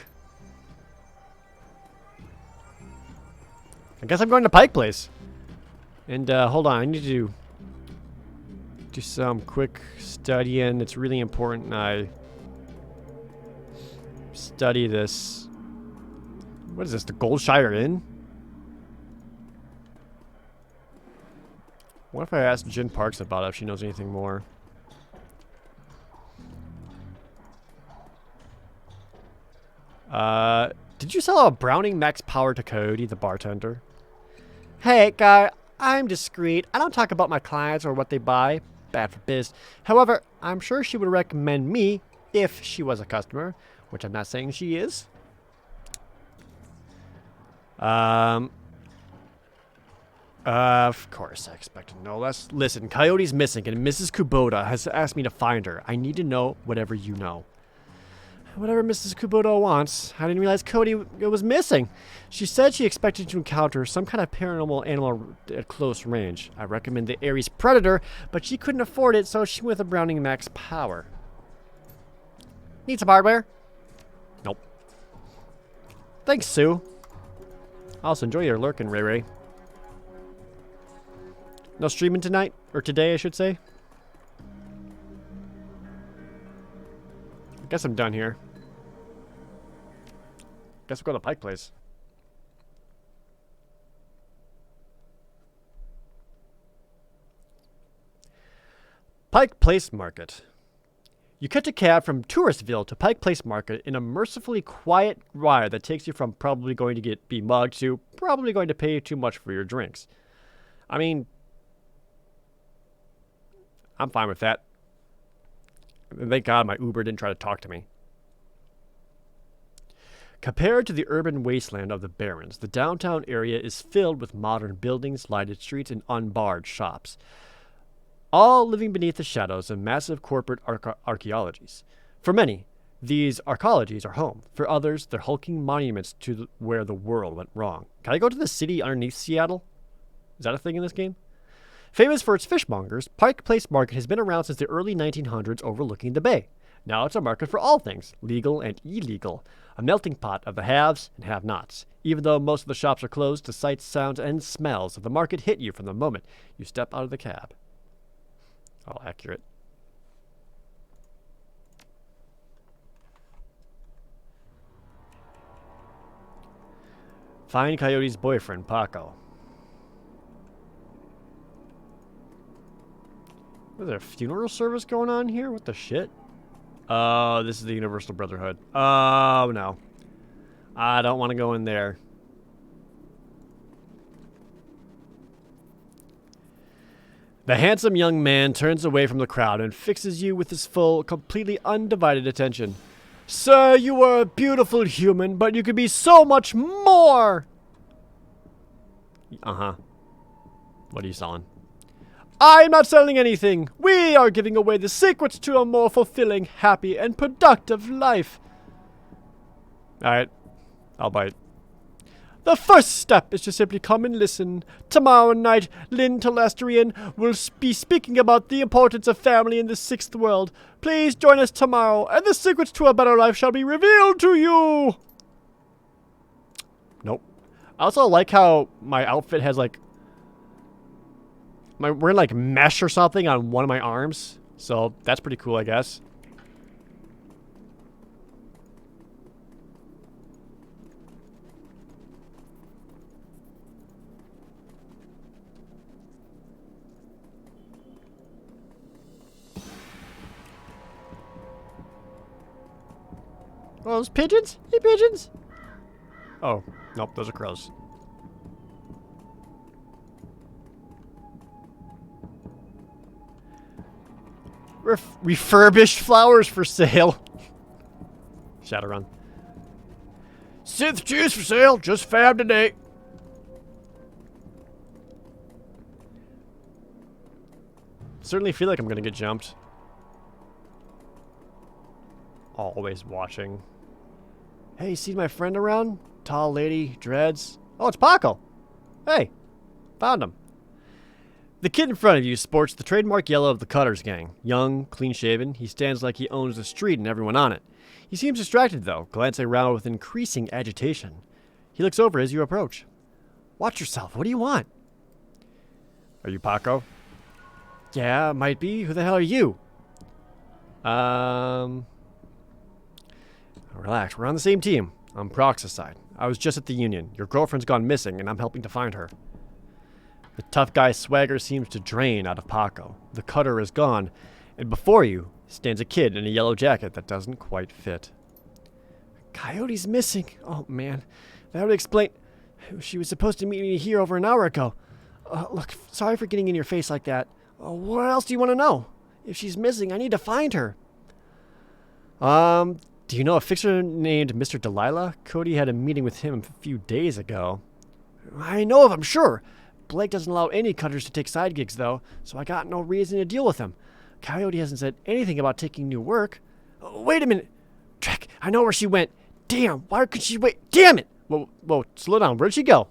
I guess I'm going to Pike Place. And hold on, I need to do some quick studying. It's really important I study this. What is this, the Goldshire Inn? What if I ask Jin Parks about it if she knows anything more? Did you sell a Browning Max Power to Coyote, the bartender? Hey, guy, I'm discreet. I don't talk about my clients or what they buy. Bad for biz. However, I'm sure she would recommend me if she was a customer, which I'm not saying she is. Of course, I expected no less. Listen, Coyote's missing, and Mrs. Kubota has asked me to find her. I need to know whatever you know. Whatever Mrs. Kubota wants. I didn't realize Coyote was missing. She said she expected to encounter some kind of paranormal animal at close range. I recommend the Ares Predator, but she couldn't afford it, so she went with a Browning Max Power. Need some hardware? Nope. Thanks, Sue. Also, enjoy your lurkin', Ray Ray. No streaming tonight? Or today, I should say. I guess I'm done here. Guess we'll go to Pike Place. Pike Place Market. You catch a cab from Touristville to Pike Place Market in a mercifully quiet ride that takes you from probably going to be mugged to probably going to pay too much for your drinks. I mean, I'm fine with that. Thank God my Uber didn't try to talk to me. Compared to the urban wasteland of the Barrens, the downtown area is filled with modern buildings, lighted streets, and unbarred shops, all living beneath the shadows of massive corporate archaeologies. For many, these archaeologies are home. For others, they're hulking monuments to where the world went wrong. Can I go to the city underneath Seattle? Is that a thing in this game? Famous for its fishmongers, Pike Place Market has been around since the early 1900s overlooking the bay. Now it's a market for all things, legal and illegal, a melting pot of the haves and have-nots. Even though most of the shops are closed, the sights, sounds, and smells of the market hit you from the moment you step out of the cab. All accurate. Find Coyote's boyfriend, Paco. Is there a funeral service going on here? What the shit? Oh, this is the Universal Brotherhood. Oh, no. I don't want to go in there. The handsome young man turns away from the crowd and fixes you with his full, completely undivided attention. Sir, you are a beautiful human, but you could be so much more! Uh-huh. What are you selling? I'm not selling anything. We are giving away the secrets to a more fulfilling, happy, and productive life. Alright. I'll bite. The first step is to simply come and listen. Tomorrow night, Lynn Telesterian will be speaking about the importance of family in the sixth world. Please join us tomorrow, and the secrets to a better life shall be revealed to you. Nope. I also like how my outfit has like... we're in like mesh or something on one of my arms. So that's pretty cool, I guess. Oh, those pigeons? Hey, pigeons! Oh, nope, those are crows. Refurbished flowers for sale. Shadowrun. Synth juice for sale, just fab today. Certainly feel like I'm gonna get jumped. Always watching. Hey, see my friend around? Tall lady, dreads. Oh, it's Paco. Hey, found him. The kid in front of you sports the trademark yellow of the Cutters gang. Young, clean-shaven, he stands like he owns the street and everyone on it. He seems distracted, though, glancing around with increasing agitation. He looks over as you approach. Watch yourself. What do you want? Are you Paco? Yeah, might be. Who the hell are you? Relax. We're on the same team. I'm Prox's side. I was just at the Union. Your girlfriend's gone missing, and I'm helping to find her. The tough guy's swagger seems to drain out of Paco. The cutter is gone, and before you stands a kid in a yellow jacket that doesn't quite fit. Coyote's missing. Oh, man. That would explain... She was supposed to meet me here over an hour ago. Look, sorry for getting in your face like that. What else do you want to know? If she's missing, I need to find her. Do you know a fixer named Mr. Delilah? Cody had a meeting with him a few days ago. I know of him, sure. Blake doesn't allow any cutters to take side gigs, though, so I got no reason to deal with him. Coyote hasn't said anything about taking new work. Wait a minute. Trek, I know where she went. Damn, why could she wait? Damn it! Whoa, slow down. Where'd she go?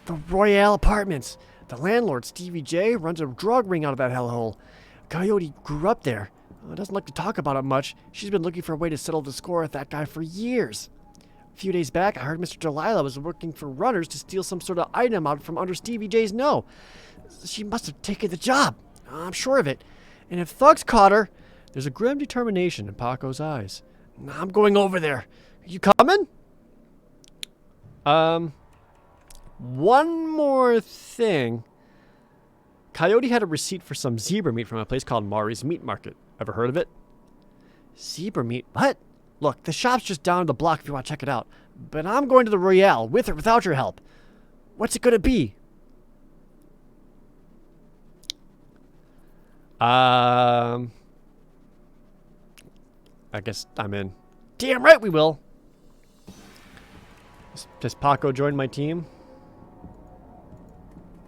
The Royale Apartments. The landlord, Stevie J, runs a drug ring out of that hellhole. Coyote grew up there. Doesn't like to talk about it much. She's been looking for a way to settle the score with that guy for years. A few days back, I heard Mr. Delilah was working for runners to steal some sort of item out from under Stevie J's nose. She must have taken the job. I'm sure of it. And if thugs caught her... There's a grim determination in Paco's eyes. I'm going over there. You coming? One more thing. Coyote had a receipt for some zebra meat from a place called Maury's Meat Market. Ever heard of it? Zebra meat? What? Look, the shop's just down the block if you want to check it out. But I'm going to the Royale, with or without your help. What's it going to be? I guess I'm in. Damn right we will. Does Paco join my team?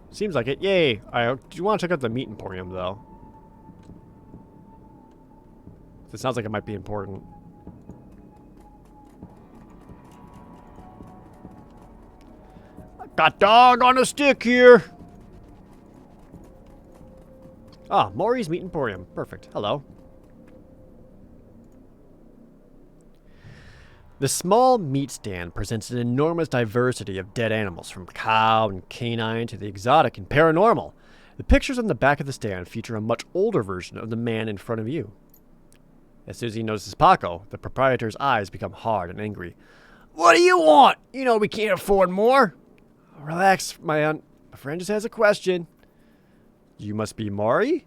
Seems like it. Yay. Do you want to check out the meat emporium, though? It sounds like it might be important. Got dog on a stick here. Ah, Maury's Meat Emporium. Perfect. Hello. The small meat stand presents an enormous diversity of dead animals, from cow and canine to the exotic and paranormal. The pictures on the back of the stand feature a much older version of the man in front of you. As soon as he notices Paco, the proprietor's eyes become hard and angry. What do you want? You know we can't afford more. Relax, my friend just has a question. You must be Maury?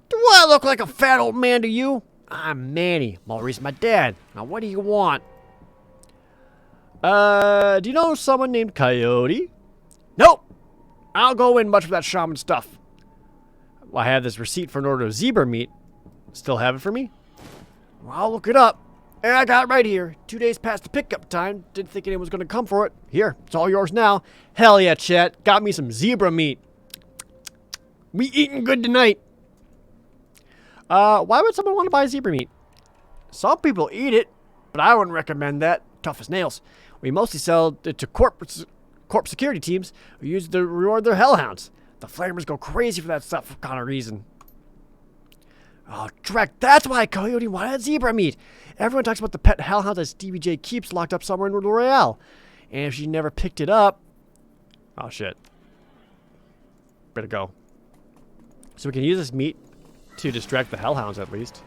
Do I look like a fat old man to you? I'm Manny. Maury's my dad. Now what do you want? Do you know someone named Coyote? Nope. I don't go in much for that shaman stuff. Well, I have this receipt for an order of zebra meat. Still have it for me? Well, I'll look it up. And I got it right here. 2 days past the pickup time. Didn't think anyone was going to come for it. Here, it's all yours now. Hell yeah, Chet. Got me some zebra meat. We eating good tonight. Why would someone want to buy zebra meat? Some people eat it, but I wouldn't recommend that. Tough as nails. We mostly sell it to corp security teams who use it to reward their hellhounds. The flamers go crazy for that stuff for kind of reason. Oh, Drek, that's why Coyote wanted zebra meat. Everyone talks about the pet hellhound that Stevie J keeps locked up somewhere in Royale. And if she never picked it up... Oh, shit. Better go. So we can use this meat to distract the hellhounds, at least.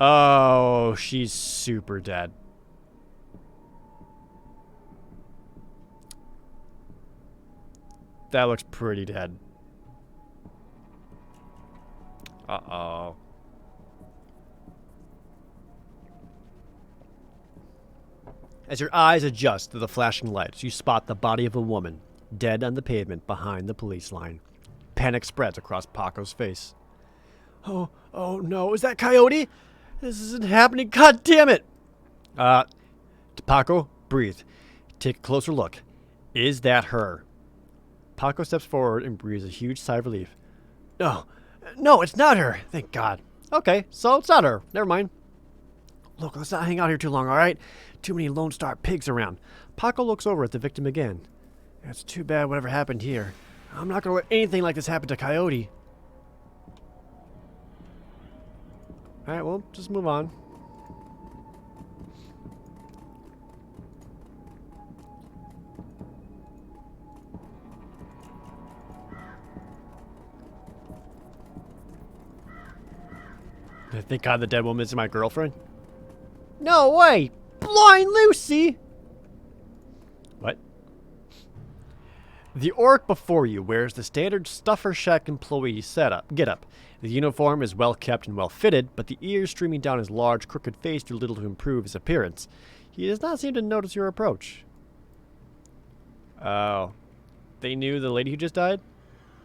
Oh, she's super dead. That looks pretty dead. Uh-oh. As your eyes adjust to the flashing lights, you spot the body of a woman, dead on the pavement behind the police line. Panic spreads across Paco's face. Oh no, is that Coyote? This isn't happening, god damn it! Paco, breathe. Take a closer look. Is that her? Paco steps forward and breathes a huge sigh of relief. No, it's not her. Thank God. Okay, so it's not her. Never mind. Look, let's not hang out here too long, alright? Too many Lone Star pigs around. Paco looks over at the victim again. It's too bad whatever happened here. I'm not gonna let anything like this happen to Coyote. Alright, well, just move on. Thank God the dead woman is my girlfriend. No way! Blind Lucy! What? The orc before you wears the standard Stuffer Shack employee get up The uniform is well kept and well fitted, but the ears streaming down his large, crooked face do little to improve his appearance. He does not seem to notice your approach. Oh. They knew the lady who just died?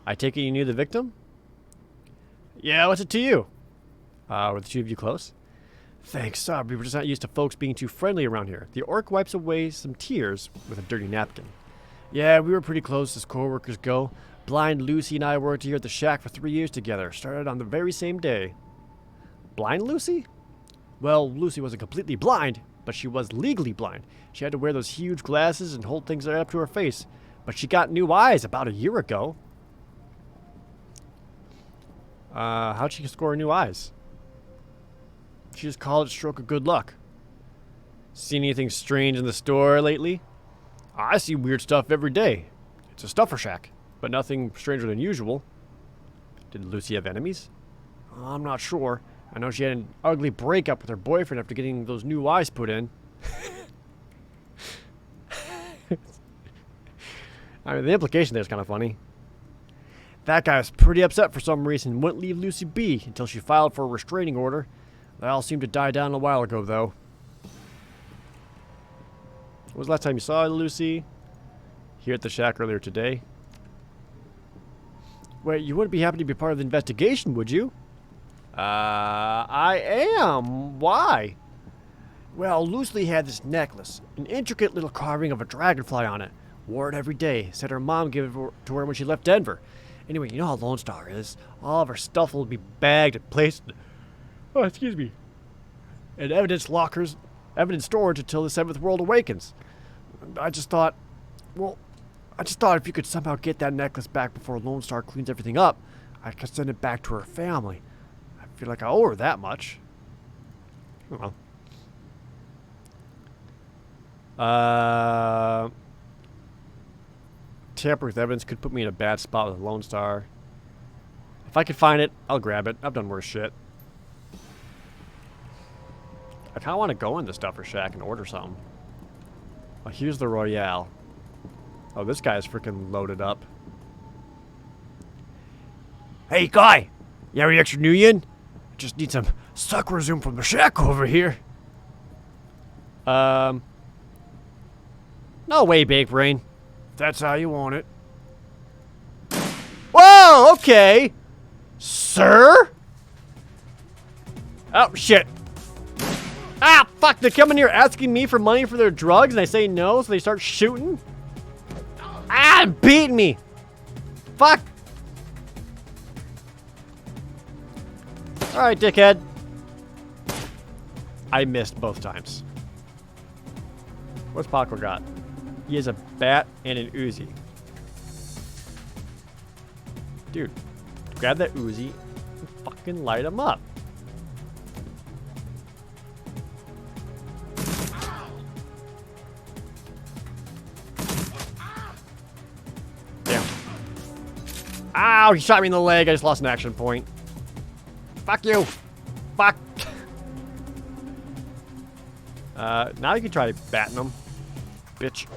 I take it you knew the victim? Yeah, what's it to you? Were the two of you close? Thanks, sorry, we were just not used to folks being too friendly around here. The orc wipes away some tears with a dirty napkin. Yeah, we were pretty close as co-workers go. Blind Lucy and I worked here at the shack for 3 years together. Started on the very same day. Blind Lucy? Well, Lucy wasn't completely blind, but she was legally blind. She had to wear those huge glasses and hold things right up to her face. But she got new eyes about a year ago. How'd she score new eyes? She just called it stroke of good luck. Seen anything strange in the store lately? I see weird stuff every day. It's a stuffer shack, but nothing stranger than usual. Did Lucy have enemies? I'm not sure. I know she had an ugly breakup with her boyfriend after getting those new eyes put in. I mean, the implication there is kind of funny. That guy was pretty upset for some reason and wouldn't leave Lucy be until she filed for a restraining order. That all seemed to die down a while ago, though. When was the last time you saw Lucy? Here at the shack earlier today. Wait, you wouldn't be happy to be part of the investigation, would you? I am. Why? Well, Lucy had this necklace. An intricate little carving of a dragonfly on it. Wore it every day. Said her mom gave it to her when she left Denver. Anyway, you know how Lone Star is. All of her stuff will be bagged and placed... Oh, excuse me. In evidence lockers, evidence storage until the Seventh World awakens. I just thought if you could somehow get that necklace back before Lone Star cleans everything up, I could send it back to her family. I feel like I owe her that much. Well. Tamper with evidence could put me in a bad spot with Lone Star. If I could find it, I'll grab it. I've done worse shit. I kind of want to go in the stuffer shack and order something. Oh, here's the Royale. Oh, this guy is freaking loaded up. Hey, guy! You have any extra new yin? I just need some suck resume from the shack over here. No way, Big Brain. If that's how you want it. Whoa, okay. Sir? Oh, shit. Ah, fuck, they come in here asking me for money for their drugs, and I say no, so they start shooting? Ah, beating me! Fuck! Alright, dickhead. I missed both times. What's Paco got? He has a bat and an Uzi. Dude, grab that Uzi and fucking light him up. Ow, he shot me in the leg. I just lost an action point. Fuck you. Fuck. Now you can try batting him. Bitch.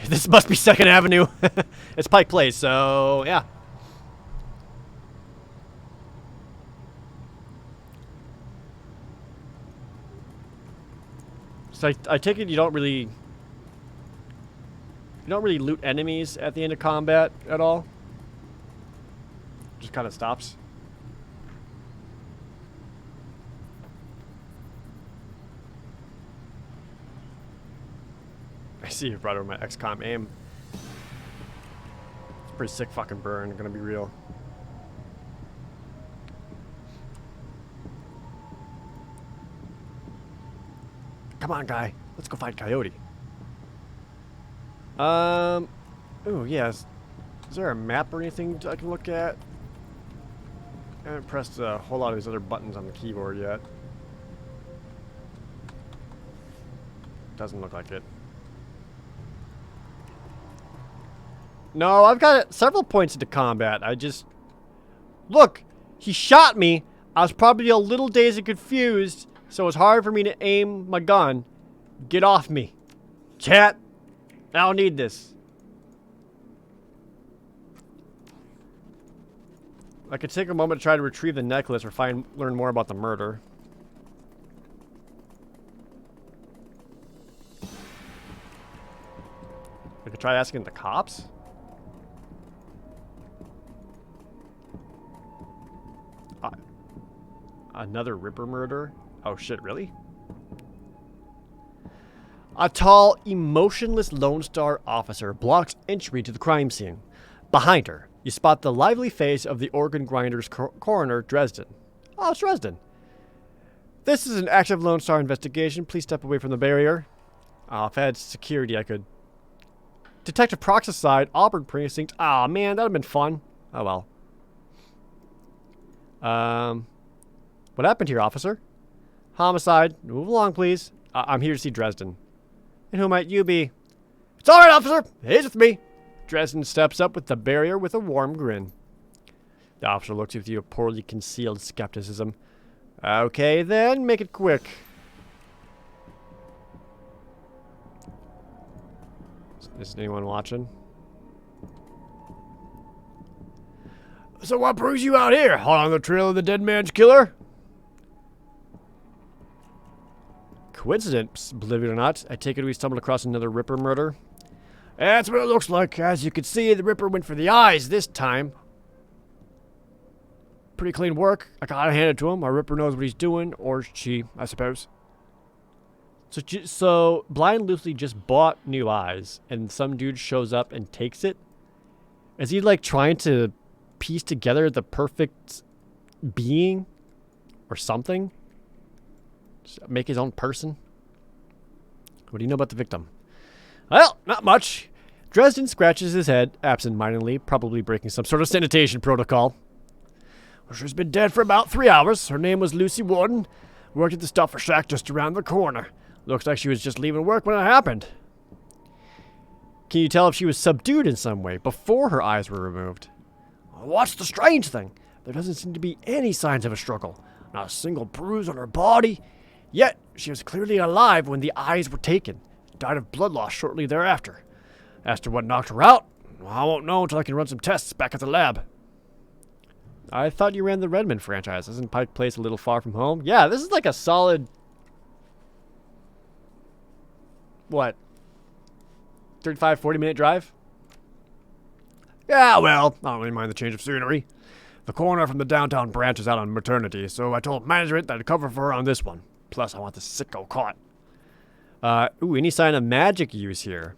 This must be 2nd Avenue. It's Pike Place, so yeah. So I take it you don't really loot enemies at the end of combat at all? Just kind of stops. I see you brought over my XCOM aim. It's a pretty sick fucking burn, I'm gonna be real. Come on, guy. Let's go find Coyote. Oh, yes. Is there a map or anything I can look at? I haven't pressed a whole lot of these other buttons on the keyboard yet. Doesn't look like it. No, I've got several points into combat. I just... Look! He shot me! I was probably a little dazed and confused, so it's hard for me to aim my gun. Get off me. Chat! I don't need this. I could take a moment to try to retrieve the necklace or learn more about the murder. I could try asking the cops? Another Ripper murder? Oh shit, really? A tall, emotionless Lone Star officer blocks entry to the crime scene. Behind her, you spot the lively face of the organ grinder's coroner, Dresden. Oh, it's Dresden. This is an active Lone Star investigation. Please step away from the barrier. Oh, if I had security, I could... Detective Proxicide, Auburn Precinct. Oh, man, that would have been fun. Oh, well. What happened here, officer? Homicide. Move along, please. I'm here to see Dresden. And who might you be? It's all right, officer. He's with me. Dresden steps up with the barrier with a warm grin. The officer looks with you with poorly concealed skepticism. Okay, then. Make it quick. Is anyone watching? So what brings you out here? Hot on the trail of the dead man's killer? Coincidence, believe it or not. I take it we stumbled across another Ripper murder. That's what it looks like. As you can see, the Ripper went for the eyes this time. Pretty clean work. I gotta hand it to him. Our Ripper knows what he's doing. Or she, I suppose. So Blind Lucy just bought new eyes, and some dude shows up and takes it? Is he, like, trying to piece together the perfect being? Or something? Just make his own person? What do you know about the victim? Well, not much. Dresden scratches his head absent-mindedly, probably breaking some sort of sanitation protocol. Well, she's been dead for about 3 hours. Her name was Lucy Warden. Worked at the stuffer shack just around the corner. Looks like she was just leaving work when it happened. Can you tell if she was subdued in some way before her eyes were removed? What's the strange thing? There doesn't seem to be any signs of a struggle. Not a single bruise on her body. Yet, she was clearly alive when the eyes were taken. Died of blood loss shortly thereafter. Asked her what knocked her out. Well, I won't know until I can run some tests back at the lab. I thought you ran the Redmond franchise. Isn't Pike Place a little far from home? Yeah, this is like a solid... What? 35, 40-minute drive? Yeah, well, I don't really mind the change of scenery. The coroner from the downtown branch is out on maternity, so I told management that I'd cover for her on this one. Plus, I want this sicko caught. Any sign of magic use here?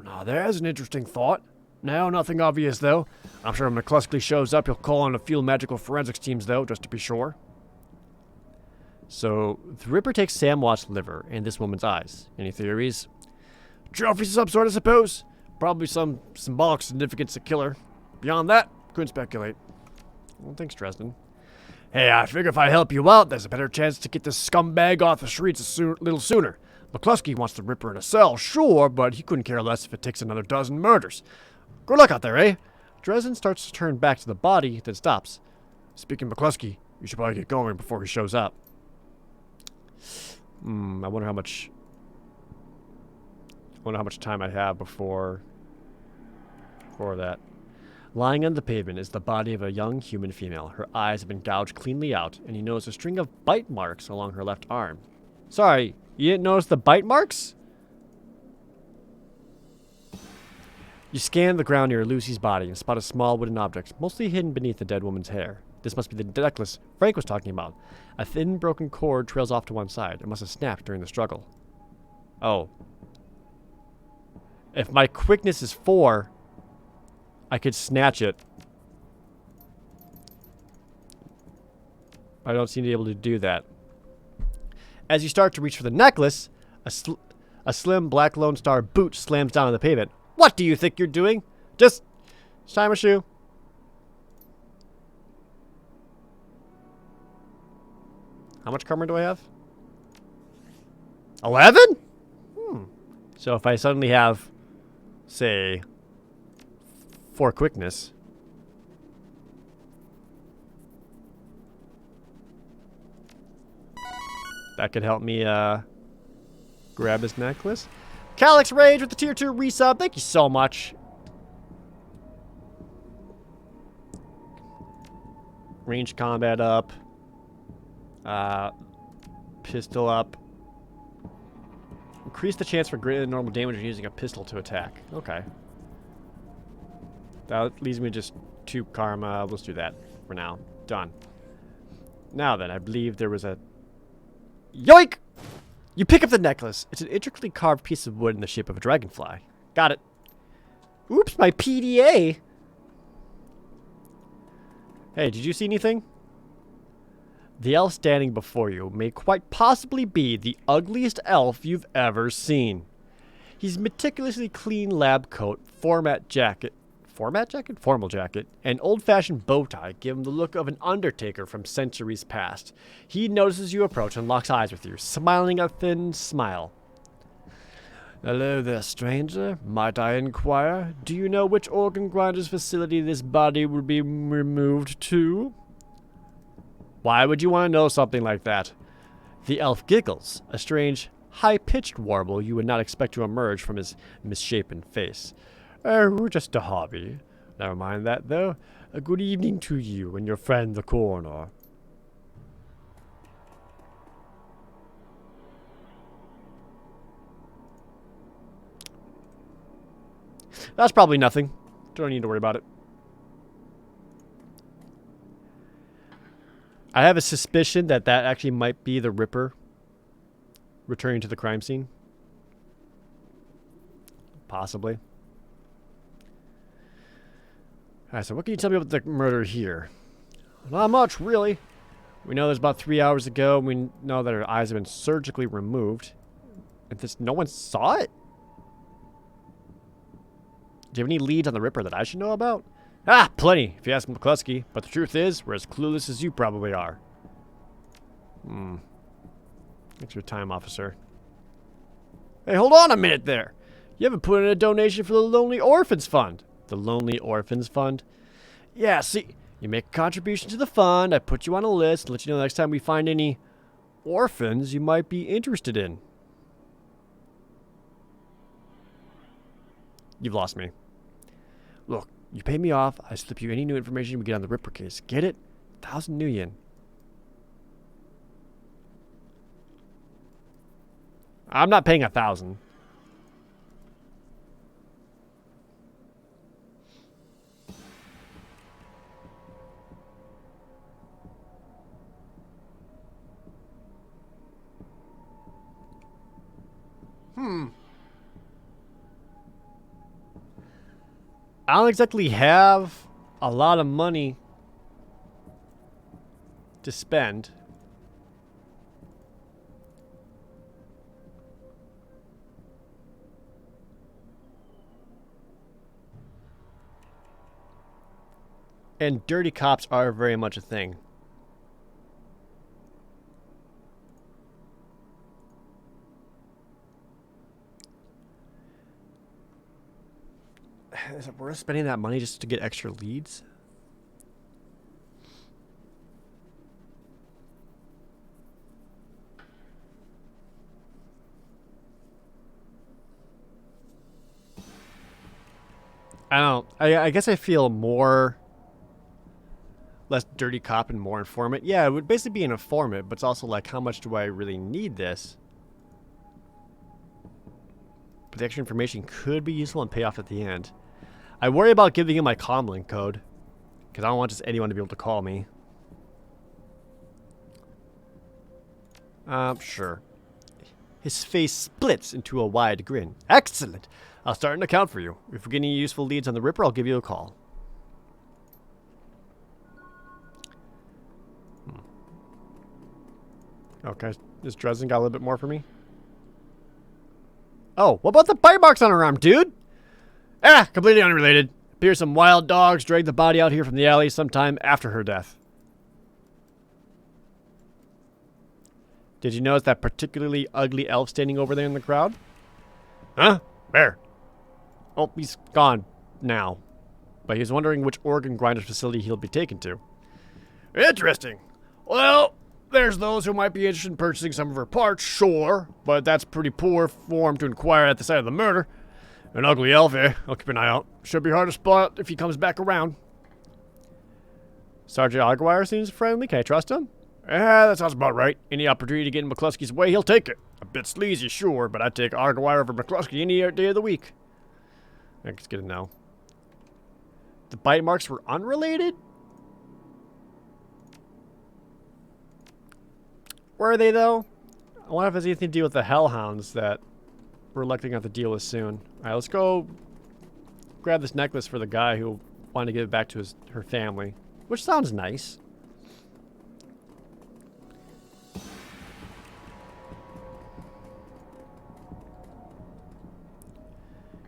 Now, there's an interesting thought. No, nothing obvious, though. I'm sure when McCluskey shows up, he'll call on a few magical forensics teams, though, just to be sure. So, the Ripper takes Sam Watt's liver and this woman's eyes. Any theories? Trophies of some sort, I suppose. Probably some symbolic significance to killer. Beyond that, couldn't speculate. Well, thanks, Dresden. Hey, I figure if I help you out, there's a better chance to get this scumbag off the streets a little sooner. McCluskey wants the Ripper in a cell, sure, but he couldn't care less if it takes another dozen murders. Good luck out there, eh? Dresden starts to turn back to the body, then stops. Speaking of McCluskey, you should probably get going before he shows up. I wonder how much time I have before that. Lying on the pavement is the body of a young human female. Her eyes have been gouged cleanly out, and you notice a string of bite marks along her left arm. Sorry, you didn't notice the bite marks? You scan the ground near Lucy's body and spot a small wooden object, mostly hidden beneath the dead woman's hair. This must be the necklace Frank was talking about. A thin, broken cord trails off to one side. It must have snapped during the struggle. Oh. If my quickness is 4, I could snatch it. I don't seem to be able to do that. As you start to reach for the necklace, a slim black Lone Star boot slams down on the pavement. What do you think you're doing? Just tie my shoe. How much karma do I have? 11? So if I suddenly have, say, 4 quickness. That could help me grab his necklace. Calyx Rage with the tier 2 resub. Thank you so much. range combat up. Pistol up. Increase the chance for greater than normal damage when using a pistol to attack. Okay. That leaves me just 2 karma. Let's do that for now. Done. Now then, I believe there was a... Yoink! You pick up the necklace. It's an intricately carved piece of wood in the shape of a dragonfly. Got it. Oops, my PDA! Hey, did you see anything? The elf standing before you may quite possibly be the ugliest elf you've ever seen. His meticulously clean lab coat, formal jacket, and old-fashioned bow tie give him the look of an undertaker from centuries past. He notices you approach and locks eyes with you, smiling a thin smile. Hello there, stranger. Might I inquire, do you know which organ grinder's facility this body will be removed to? Why would you want to know something like that? The elf giggles, a strange, high-pitched warble you would not expect to emerge from his misshapen face. Oh, just a hobby. Never mind that, though. A good evening to you and your friend the coroner. That's probably nothing. Don't need to worry about it. I have a suspicion that that actually might be the Ripper returning to the crime scene. Possibly. Alright, so what can you tell me about the murder here? Not much, really. We know there's about 3 hours ago. We know that her eyes have been surgically removed. And this, no one saw it? Do you have any leads on the Ripper that I should know about? Ah, plenty, if you ask McCluskey. But the truth is, we're as clueless as you probably are. Thanks for your time, officer. Hey, hold on a minute there. You haven't put in a donation for the Lonely Orphans Fund. The Lonely Orphans Fund? Yeah, see, you make a contribution to the fund, I put you on a list, let you know next time we find any orphans you might be interested in. You've lost me. Look, you pay me off, I slip you any new information we get on the Ripper case. Get it? 1,000 new yen. I'm not paying 1,000. I don't exactly have a lot of money to spend. And dirty cops are very much a thing. Is it worth spending that money just to get extra leads? I don't know. I guess I feel more... less dirty cop and more informant. Yeah, it would basically be an informant, but it's also like, how much do I really need this? But the extra information could be useful and pay off at the end. I worry about giving him my comlink code, because I don't want just anyone to be able to call me. Sure. His face splits into a wide grin. Excellent! I'll start an account for you. If we get any useful leads on the Ripper, I'll give you a call. Okay, this Dresden got a little bit more for me. Oh, what about the bite marks on her arm, dude? Ah, completely unrelated. Appears some wild dogs dragged the body out here from the alley sometime after her death. Did you notice that particularly ugly elf standing over there in the crowd? Huh? Where? Oh, he's gone now. But he's wondering which organ grinder's facility he'll be taken to. Interesting. Well, there's those who might be interested in purchasing some of her parts, sure. But that's pretty poor form to inquire at the site of the murder. An ugly elf, eh? I'll keep an eye out. Should be hard to spot if he comes back around. Sergeant Aguirre seems friendly. Can I trust him? That sounds about right. Any opportunity to get in McCluskey's way, he'll take it. A bit sleazy, sure, but I'd take Aguirre over McCluskey any day of the week. That's good to know. The bite marks were unrelated? Were they, though? I wonder if it has anything to do with the hellhounds that we're likely going to have to deal with soon. Alright, let's go grab this necklace for the guy who wanted to give it back to her family. Which sounds nice.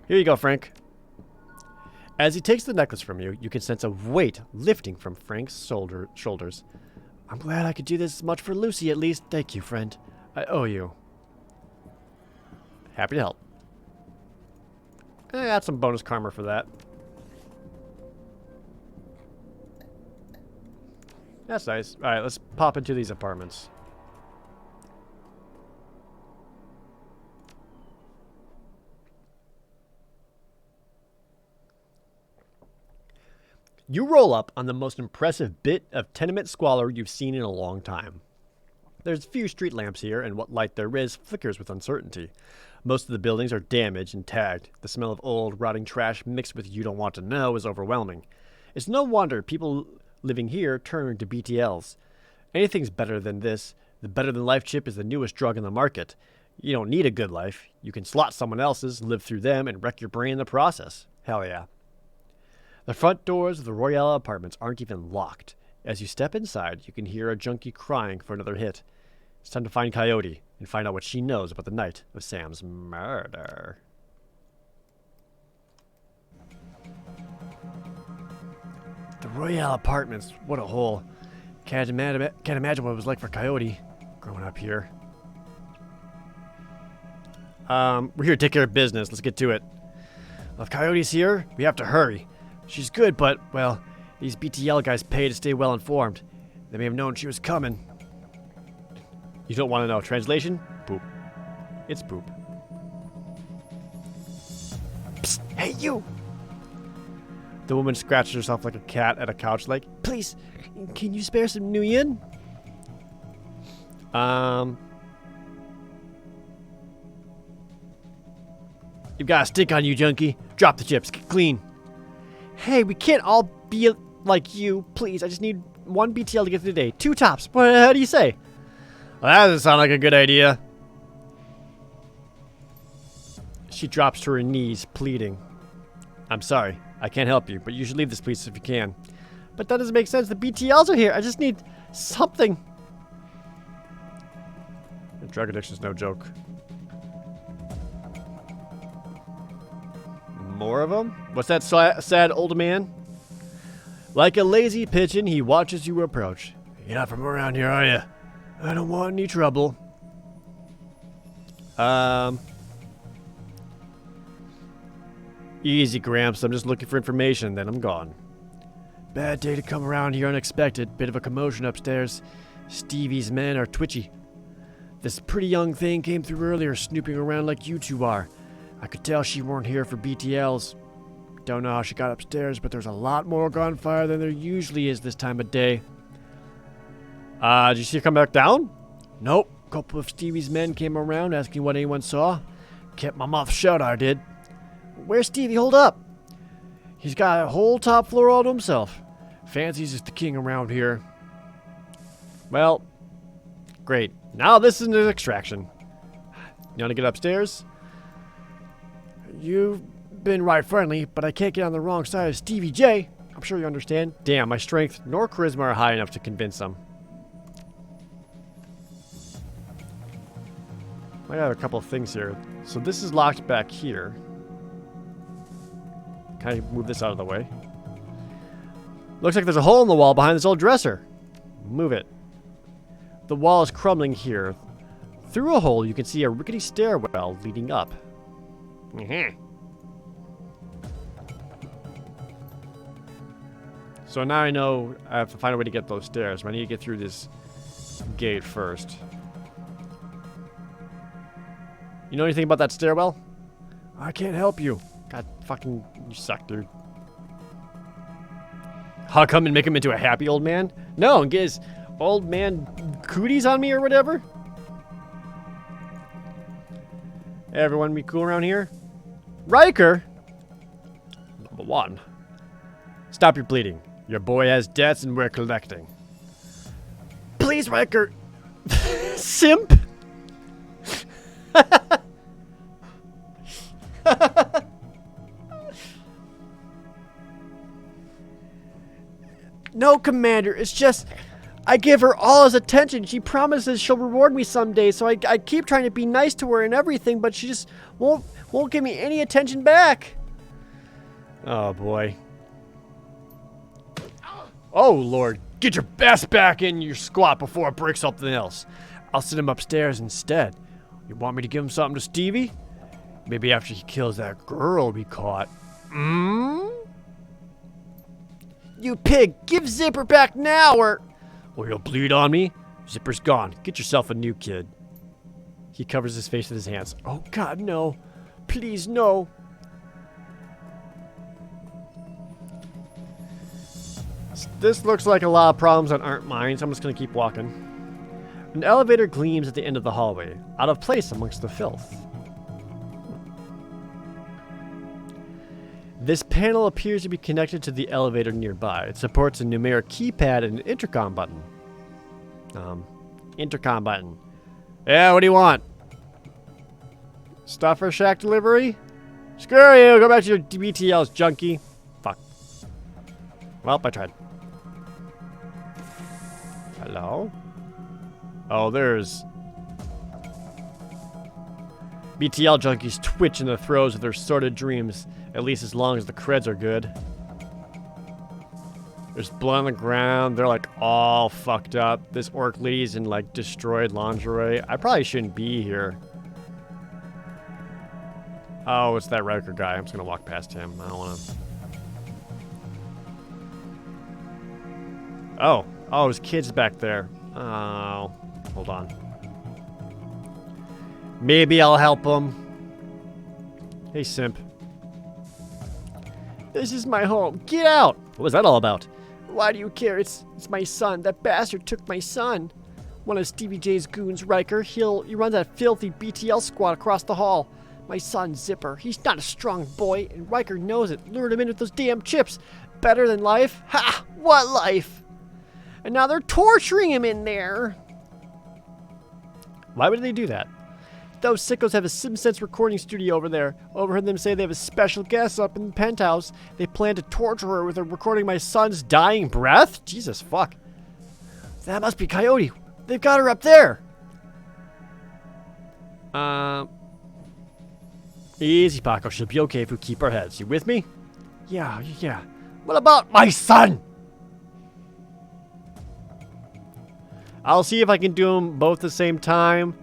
Here you go, Frank. As he takes the necklace from you, you can sense a weight lifting from Frank's shoulders. I'm glad I could do this much for Lucy, at least. Thank you, friend. I owe you. Happy to help. I got some bonus karma for that. That's nice. Alright, let's pop into these apartments. You roll up on the most impressive bit of tenement squalor you've seen in a long time. There's few street lamps here, and what light there is flickers with uncertainty. Most of the buildings are damaged and tagged. The smell of old, rotting trash mixed with you don't want to know is overwhelming. It's no wonder people living here turn to BTLs. Anything's better than this. The better-than-life chip is the newest drug in the market. You don't need a good life. You can slot someone else's, live through them, and wreck your brain in the process. Hell yeah. The front doors of the Royale Apartments aren't even locked. As you step inside, you can hear a junkie crying for another hit. It's time to find Coyote and find out what she knows about the night of Sam's murder. The Royale Apartments, what a hole. Can't imagine what it was like for Coyote growing up here. We're here to take care of business. Let's get to it. Well, if Coyote's here, we have to hurry. She's good, but, well, these BTL guys pay to stay well informed. They may have known she was coming. You don't want to know. Translation? Poop. It's poop. Psst, hey, you! The woman scratches herself like a cat at a couch like, please, can you spare some new yen? You've got a stick on you, junkie. Drop the chips. Get clean. Hey, we can't all be like you. Please, I just need one BTL to get through the day. 2 tops. How do you say? Well, that doesn't sound like a good idea. She drops to her knees, pleading. I'm sorry. I can't help you, but you should leave this place if you can. But that doesn't make sense. The BTLs are here. I just need something. Drug addiction's no joke. More of them? What's that sad old man? Like a lazy pigeon, he watches you approach. You're not from around here, are you? I don't want any trouble. Easy, Gramps. I'm just looking for information, then I'm gone. Bad day to come around here unexpected. Bit of a commotion upstairs. Stevie's men are twitchy. This pretty young thing came through earlier, snooping around like you two are. I could tell she weren't here for BTLs. Don't know how she got upstairs, but there's a lot more gunfire than there usually is this time of day. Did you see her come back down? Nope. A couple of Stevie's men came around asking what anyone saw. Kept my mouth shut, I did. Where's Stevie? Hold up. He's got a whole top floor all to himself. Fancies is the king around here. Well, great. Now this is an extraction. You want to get upstairs? You've been right friendly, but I can't get on the wrong side of Stevie J. I'm sure you understand. Damn, my strength nor charisma are high enough to convince him. I got a couple of things here. So this is locked back here. Can I move this out of the way? Looks like there's a hole in the wall behind this old dresser. Move it. The wall is crumbling here. Through a hole, you can see a rickety stairwell leading up. So now I know I have to find a way to get those stairs, but I need to get through this gate first. You know anything about that stairwell? I can't help you. God fucking, you suck, dude. How come and make him into a happy old man? No, and get his old man cooties on me or whatever? Hey, everyone be cool around here? Riker? Number 1. Stop your bleeding. Your boy has debts and we're collecting. Please, Riker. Simp? No, Commander, it's just I give her all his attention. She promises she'll reward me someday, so I keep trying to be nice to her and everything, but she just won't give me any attention back. Oh, boy. Oh, Lord. Get your ass back in your squat before I break something else. I'll send him upstairs instead. You want me to give him something to Stevie? Maybe after he kills that girl we caught. You pig, give Zipper back now or you'll bleed on me. Zipper's gone. Get yourself a new kid. He covers his face with his hands. Oh, God, no. Please, no. This looks like a lot of problems that aren't mine, so I'm just going to keep walking. An elevator gleams at the end of the hallway, out of place amongst the filth. This panel appears to be connected to the elevator nearby. It supports a numeric keypad and an intercom button. Intercom button. Yeah, what do you want? Stuff for shack delivery? Screw you, go back to your BTLs, junkie. Fuck. Well, I tried. Hello? Oh, there's... BTL junkies twitch in the throes of their sordid dreams, at least as long as the creds are good. There's blood on the ground. They're like all fucked up. This orc lady's in like destroyed lingerie. I probably shouldn't be here. Oh, it's that Riker guy. I'm just gonna walk past him. I don't wanna... Oh, his kid's back there. Oh, hold on. Maybe I'll help him. Hey, simp. This is my home. Get out! What was that all about? Why do you care? It's my son. That bastard took my son. One of Stevie J's goons, Riker. He runs that filthy BTL squad across the hall. My son, Zipper. He's not a strong boy, and Riker knows it. Lured him in with those damn chips. Better than life? Ha! What life? And now they're torturing him in there. Why would they do that? Those sickos have a SimSense recording studio over there. Overheard them say they have a special guest up in the penthouse. They plan to torture her with recording my son's dying breath? Jesus, fuck. That must be Coyote. They've got her up there. Easy, Paco. She'll be okay if we keep our heads. You with me? Yeah. What about my son? I'll see if I can do them both at the same time.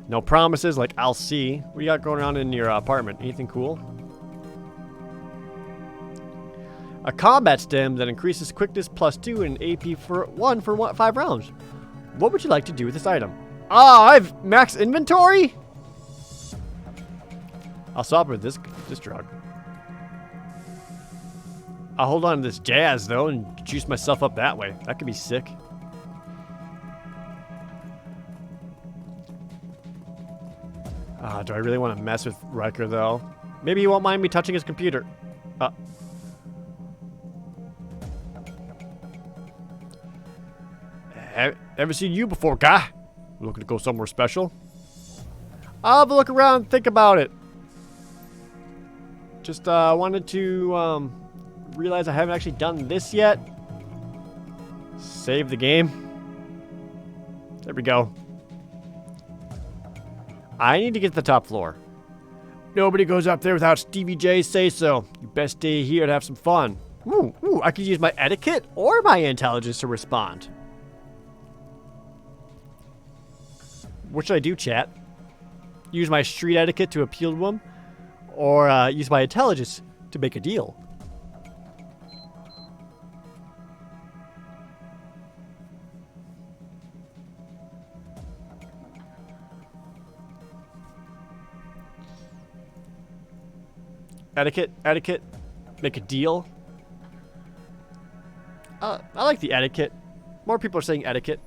No promises, like I'll see. What do you got going on in your apartment? Anything cool? A combat stem that increases quickness +2 and AP for 5 rounds. What would you like to do with this item? Ah, I have max inventory? I'll swap with this drug. I'll hold on to this jazz, though, and juice myself up that way. That could be sick. Do I really want to mess with Riker, though? Maybe he won't mind me touching his computer. Ever seen you before, guy? Looking to go somewhere special? I'll have a look around and think about it. Just wanted to realize I haven't actually done this yet. Save the game. There we go. I need to get to the top floor. Nobody goes up there without Stevie J say so. You best stay here and have some fun. Ooh, I could use my etiquette or my intelligence to respond. What should I do, chat? Use my street etiquette to appeal to him? Or use my intelligence to make a deal? Etiquette, make a deal. I like the etiquette. More people are saying etiquette.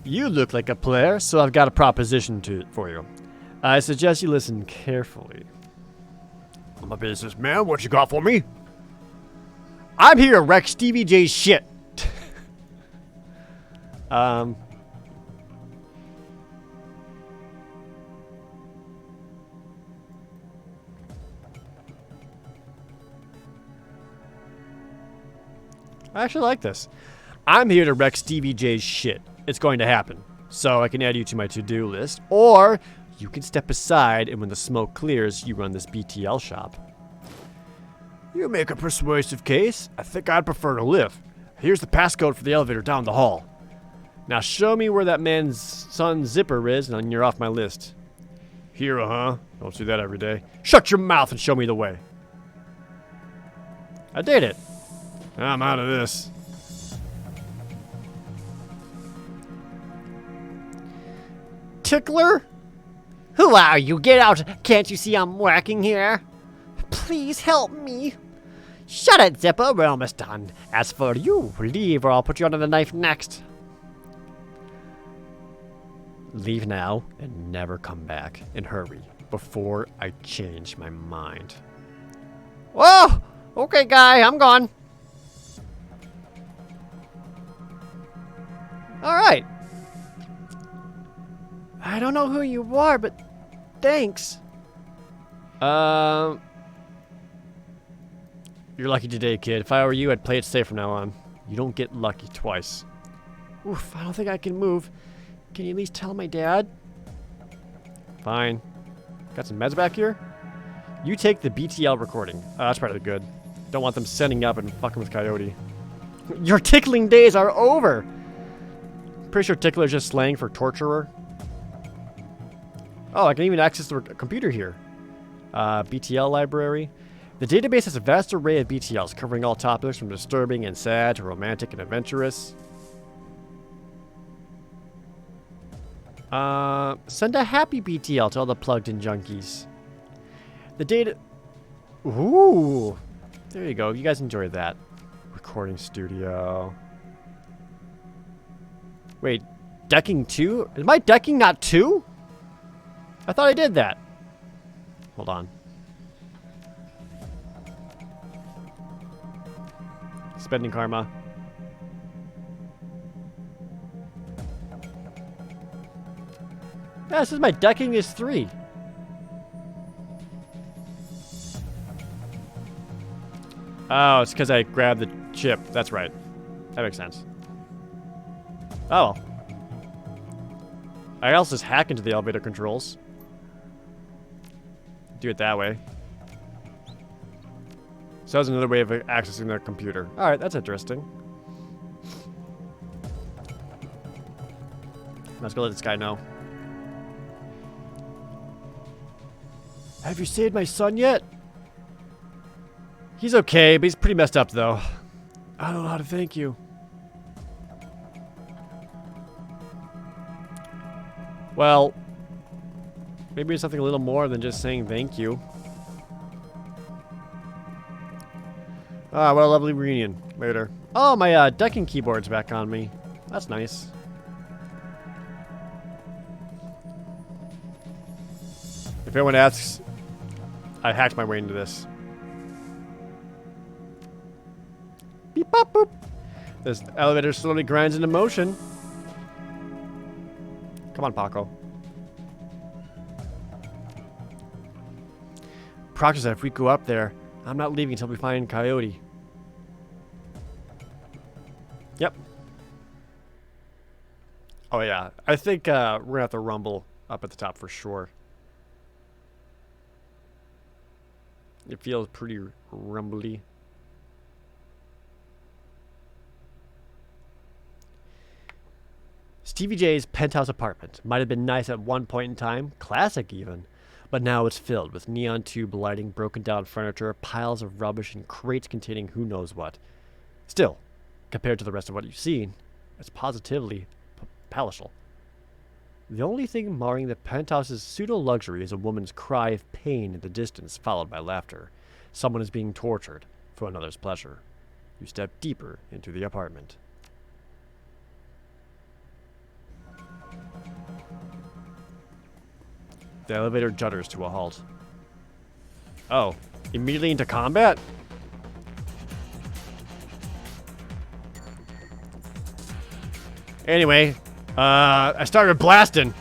You look like a player, so I've got a proposition for you. I suggest you listen carefully. I'm a businessman. What you got for me? I'm here to wreck Stevie J's shit. I actually like this. I'm here to wreck Stevie J's shit. It's going to happen. So I can add you to my to-do list, or you can step aside and when the smoke clears, you run this BTL shop. You make a persuasive case. I think I'd prefer to live. Here's the passcode for the elevator down the hall. Now show me where that man's son's zipper is, and you're off my list. Hero, huh? Don't see that every day. Shut your mouth and show me the way. I did it. I'm out of this. Tickler? Who are you? Get out! Can't you see I'm working here? Please help me. Shut it, Zipper. We're almost done. As for you, leave or I'll put you under the knife next. Leave now and never come back. And hurry, before I change my mind. Whoa! Okay, guy, I'm gone. Alright. I don't know who you are, but thanks. You're lucky today, kid. If I were you, I'd play it safe from now on. You don't get lucky twice. Oof, I don't think I can move. Can you at least tell my dad? Fine. Got some meds back here? You take the BTL recording. That's probably good. Don't want them sending up and fucking with Coyote. Your tickling days are over! Pretty sure tickler is just slang for torturer. Oh, I can even access the computer here. BTL library. The database has a vast array of BTLs covering all topics from disturbing and sad to romantic and adventurous. Send a happy BTL to all the plugged-in junkies. The data... Ooh! There you go. You guys enjoy that. Recording studio. Wait, decking 2? Is my decking not 2? I thought I did that. Hold on. Spending karma. Yeah, this is my decking is 3. Oh, it's because I grabbed the chip. That's right. That makes sense. Oh. I also just hack into the elevator controls. Do it that way. So that's another way of accessing their computer. Alright, that's interesting. Let's go let this guy know. Have you saved my son yet? He's okay, but he's pretty messed up though. I don't know how to thank you. Well, maybe it's something a little more than just saying thank you. Ah, what a lovely reunion. Later. Oh, my decking keyboard's back on me. That's nice. If anyone asks, I hacked my way into this. Beep, bop, boop. This elevator slowly grinds into motion. Come on, Paco. Proctor said if we go up there, I'm not leaving until we find Coyote. Yep. Oh yeah, I think we're gonna have to rumble up at the top for sure. It feels pretty rumbly. Stevie J's penthouse apartment might have been nice at one point in time, classic even, but now it's filled with neon tube lighting, broken down furniture, piles of rubbish, and crates containing who knows what. Still, compared to the rest of what you've seen, it's positively palatial. The only thing marring the penthouse's pseudo-luxury is a woman's cry of pain in the distance, followed by laughter. Someone is being tortured for another's pleasure. You step deeper into the apartment. The elevator judders to a halt. Oh, immediately into combat? Anyway, I started blasting.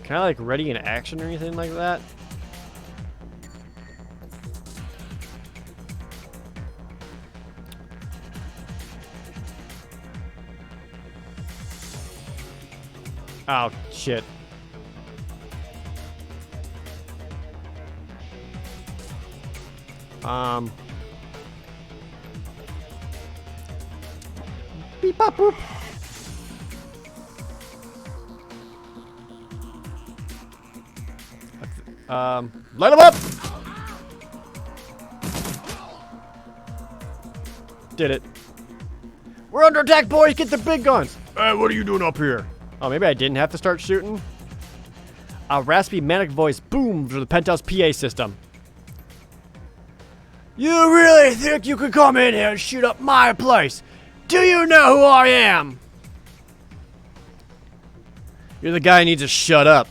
Can I like ready in action or anything like that? Oh, shit. Beep bop boop. Light him up! Did it. We're under attack, boys! Get the big guns! Hey, what are you doing up here? Oh, maybe I didn't have to start shooting? A raspy, manic voice boomed through the penthouse PA system. You really think you could come in here and shoot up my place? Do you know who I am? You're the guy who needs to shut up.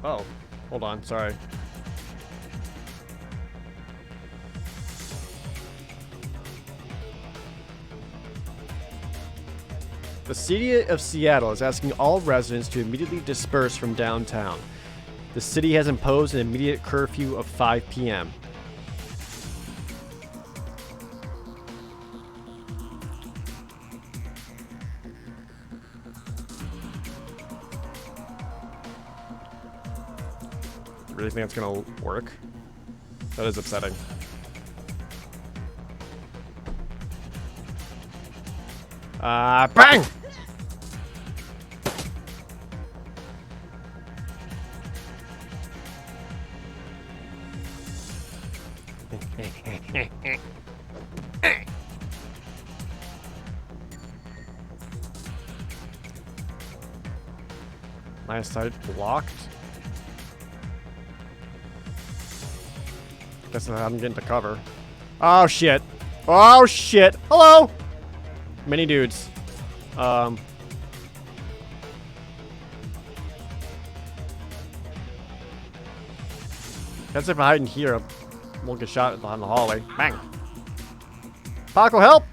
Oh, hold on, sorry. The city of Seattle is asking all residents to immediately disperse from downtown. The city has imposed an immediate curfew of 5 p.m. Really think that's gonna work? That is upsetting. Bang! My side blocked. Guess I'm getting to cover. Oh shit! Oh shit! Hello! Many dudes. Guess if I hide in here, I won't get shot behind the hallway. Bang! Paco, help!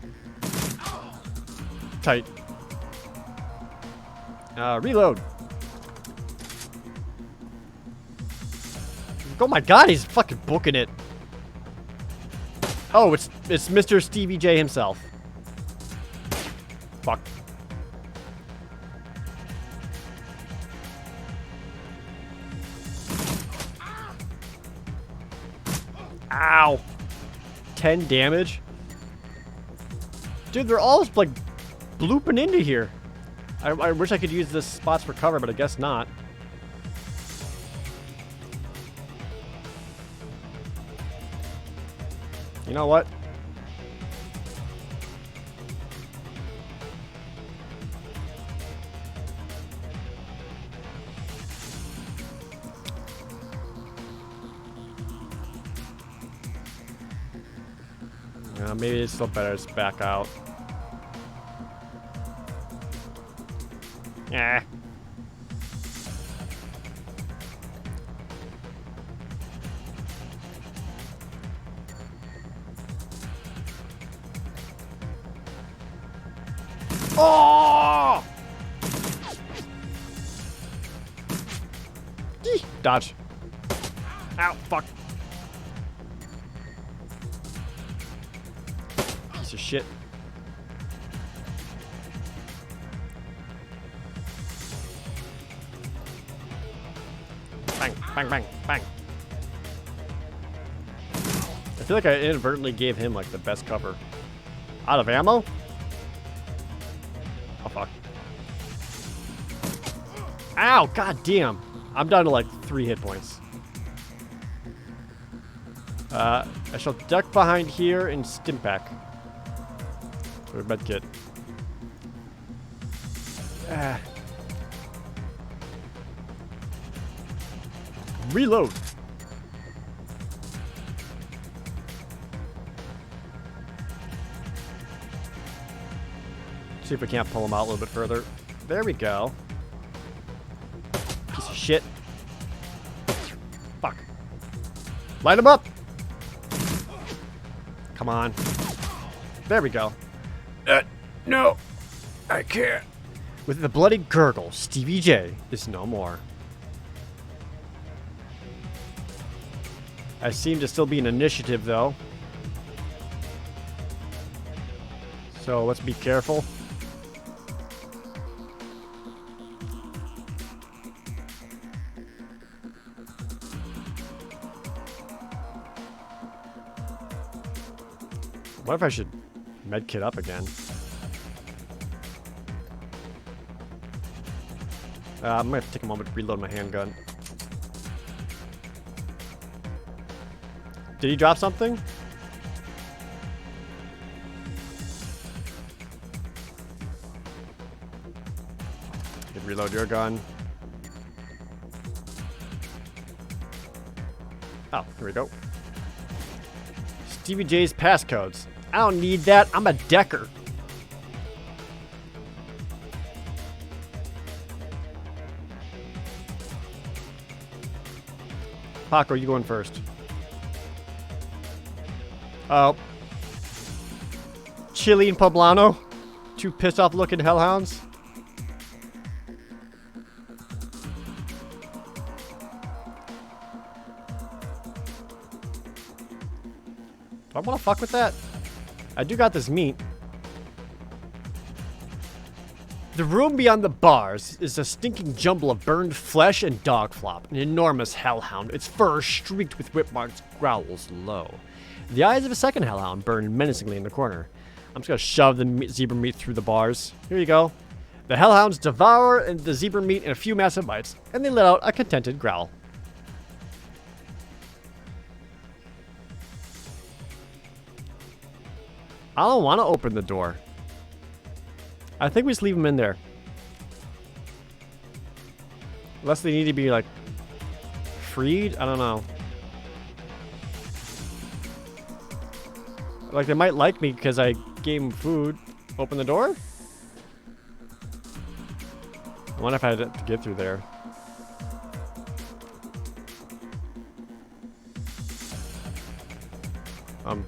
Tight. Reload. Oh my god, he's fucking booking it. Oh, it's Mr. Stevie J himself. Fuck. Ow. 10 damage? Dude, they're all like blooping into here. I wish I could use this spots for cover, but I guess not. You know what? Maybe it's still better to back out. Yeah. Oh! Eeh, dodge. Ow, fuck. Piece of shit. Bang, bang, bang, bang. I feel like I inadvertently gave him like the best cover. Out of ammo? Oh fuck. Ow, god damn. I'm down to like 3 hit points. I shall duck behind here and stimp back. Or med kit. Reload. See if we can't pull him out a little bit further. There we go. Piece of shit. Fuck. Light him up. Come on. There we go. No, I can't. With the bloody gurgle, Stevie J is no more. I seem to still be an initiative, though. So let's be careful. What if I should medkit up again? I'm gonna have to take a moment to reload my handgun. Did he drop something? You can reload your gun. Oh, here we go. Stevie J's passcodes. I don't need that. I'm a decker. Paco, you going first. Oh. Chili and Poblano. Two pissed off looking hellhounds. Do I want to fuck with that? I do got this meat. The room beyond the bars is a stinking jumble of burned flesh and dog flop. An enormous hellhound, its fur streaked with whip marks, growls low. The eyes of a second hellhound burn menacingly in the corner. I'm just gonna shove the zebra meat through the bars. Here you go. The hellhounds devour the zebra meat in a few massive bites, and they let out a contented growl. I don't want to open the door. I think we just leave them in there. Unless they need to be, like, freed? I don't know. Like, they might like me because I gave them food. Open the door? I wonder if I had to get through there.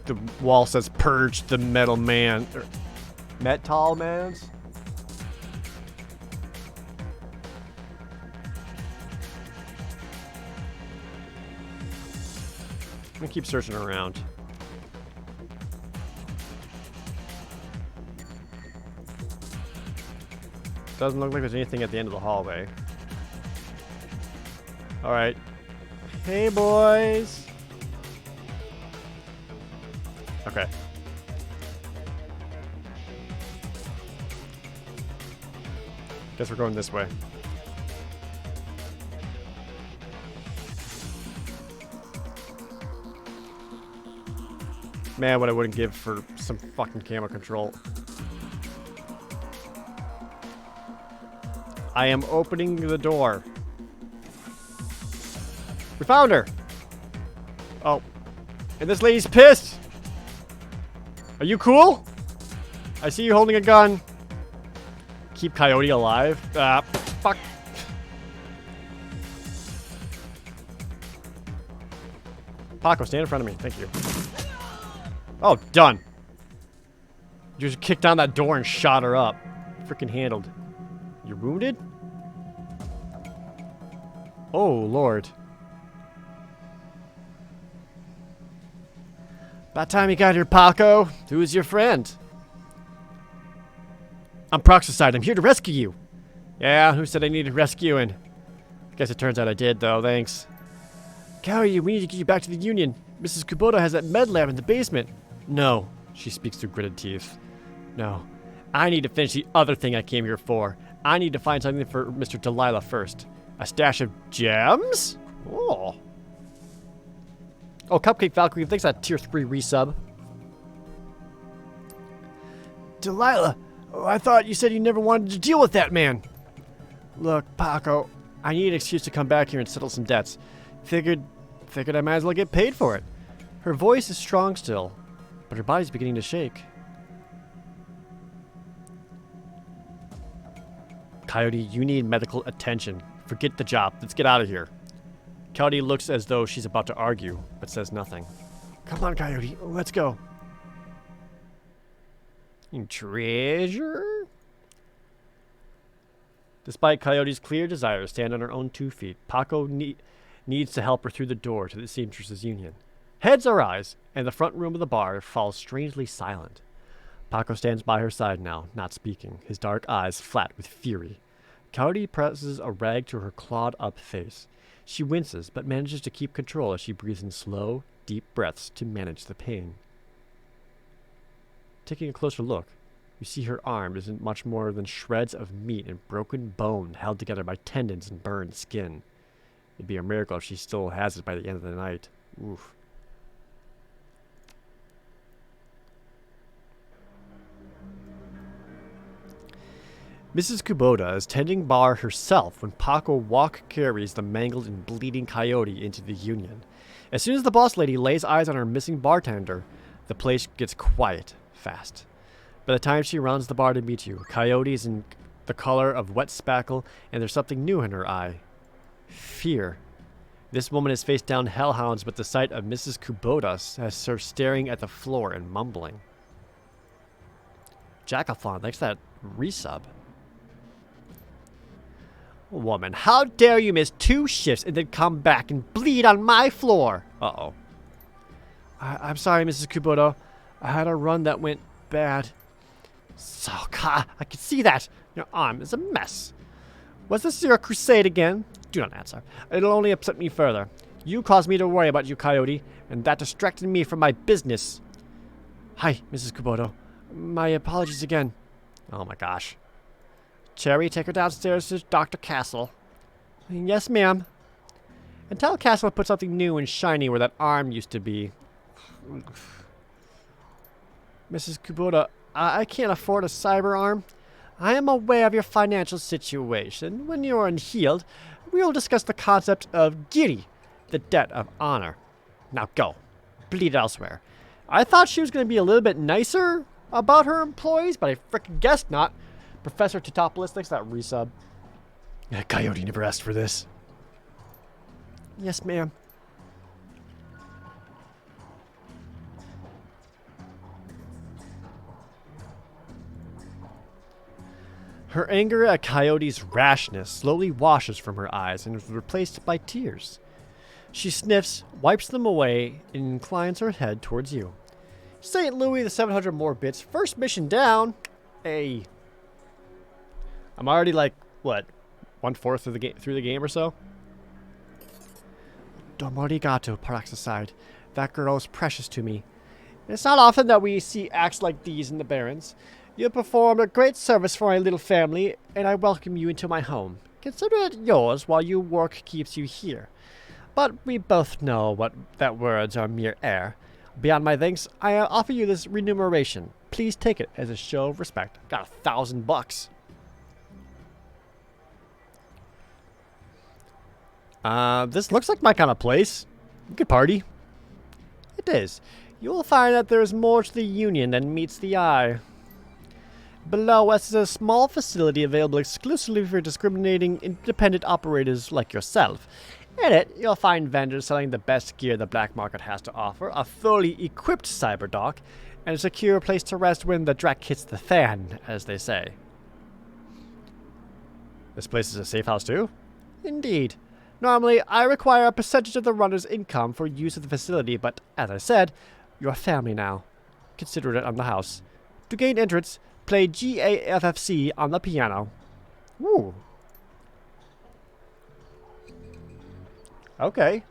The wall says purge the metal man. Metal mans? I'm gonna keep searching around. Doesn't look like there's anything at the end of the hallway. Alright. Hey, boys. Okay. Guess we're going this way. Man, what I wouldn't give for some fucking camera control. I am opening the door. We found her! Oh. And this lady's pissed! Are you cool? I see you holding a gun. Keep Coyote alive. Ah, fuck. Paco, stand in front of me. Thank you. Oh, done. You just kicked down that door and shot her up. Freaking handled. You're wounded? Oh, Lord. About time you got here, Paco. Who's your friend? I'm Proxicide. I'm here to rescue you. Yeah, who said I needed rescuing? Guess it turns out I did, though. Thanks. Coyote, we need to get you back to the Union. Mrs. Kubota has that med lab in the basement. No. She speaks through gritted teeth. No. I need to finish the other thing I came here for. I need to find something for Mr. Delilah first. A stash of gems? Oh. Oh, Cupcake Valkyrie, thanks for that tier 3 resub. Delilah, oh, I thought you said you never wanted to deal with that man. Look, Paco, I need an excuse to come back here and settle some debts. Figured I might as well get paid for it. Her voice is strong still, but her body's beginning to shake. Coyote, you need medical attention. Forget the job. Let's get out of here. Coyote looks as though she's about to argue, but says nothing. Come on, Coyote, let's go. Treasure? Despite Coyote's clear desire to stand on her own 2 feet, Paco needs to help her through the door to the Seamstresses Union. Heads or eyes, and the front room of the bar falls strangely silent. Paco stands by her side now, not speaking, his dark eyes flat with fury. Coyote presses a rag to her clawed-up face. She winces, but manages to keep control as she breathes in slow, deep breaths to manage the pain. Taking a closer look, you see her arm isn't much more than shreds of meat and broken bone held together by tendons and burned skin. It'd be a miracle if she still has it by the end of the night. Oof. Mrs. Kubota is tending bar herself when Paco carries the mangled and bleeding Coyote into the Union. As soon as the boss lady lays eyes on her missing bartender, the place gets quiet fast. By the time she rounds the bar to meet you, Coyote is in the color of wet spackle, and there's something new in her eye. Fear. This woman has faced down hellhounds, but the sight of Mrs. Kubota has her staring at the floor and mumbling. Jackalthon, thanks for that resub. Woman, how dare you miss 2 shifts and then come back and bleed on my floor? Uh-oh. I'm sorry, Mrs. Kubota. I had a run that went bad. So, God, I can see that. Your arm is a mess. Was this your crusade again? Do not answer. It'll only upset me further. You caused me to worry about you, Coyote, and that distracted me from my business. Hi, Mrs. Kubota. My apologies again. Oh my gosh. Cherry, take her downstairs to Dr. Castle. Yes, ma'am. And tell Castle to put something new and shiny where that arm used to be. Mrs. Kubota, I can't afford a cyber arm. I am aware of your financial situation. When you are healed, we will discuss the concept of giri, the debt of honor. Now go. Bleed elsewhere. I thought she was going to be a little bit nicer about her employees, but I frickin' guessed not. Professor Totopoulos, thanks for that resub. Coyote never asked for this. Yes, ma'am. Her anger at Coyote's rashness slowly washes from her eyes and is replaced by tears. She sniffs, wipes them away, and inclines her head towards you. St. Louis, the 700 more bits. First mission down. Hey. I'm already like, what, 1/4 through the game or so? Domo arigato, peroxide. That girl is precious to me. It's not often that we see acts like these in the Barrens. You performed a great service for my little family, and I welcome you into my home. Consider it yours while your work keeps you here. But we both know that words are mere air. Beyond my thanks, I offer you this remuneration. Please take it as a show of respect. Got $1,000. This looks like my kind of place. Good party. It is. You will find that there is more to the Union than meets the eye. Below us is a small facility available exclusively for discriminating independent operators like yourself. In it, you'll find vendors selling the best gear the black market has to offer, a fully equipped cyberdock, and a secure place to rest when the drac hits the fan, as they say. This place is a safe house too? Indeed. Normally, I require a percentage of the runner's income for use of the facility, but as I said, you're family now. Consider it on the house. To gain entrance, play GAFFC on the piano. Ooh. Okay.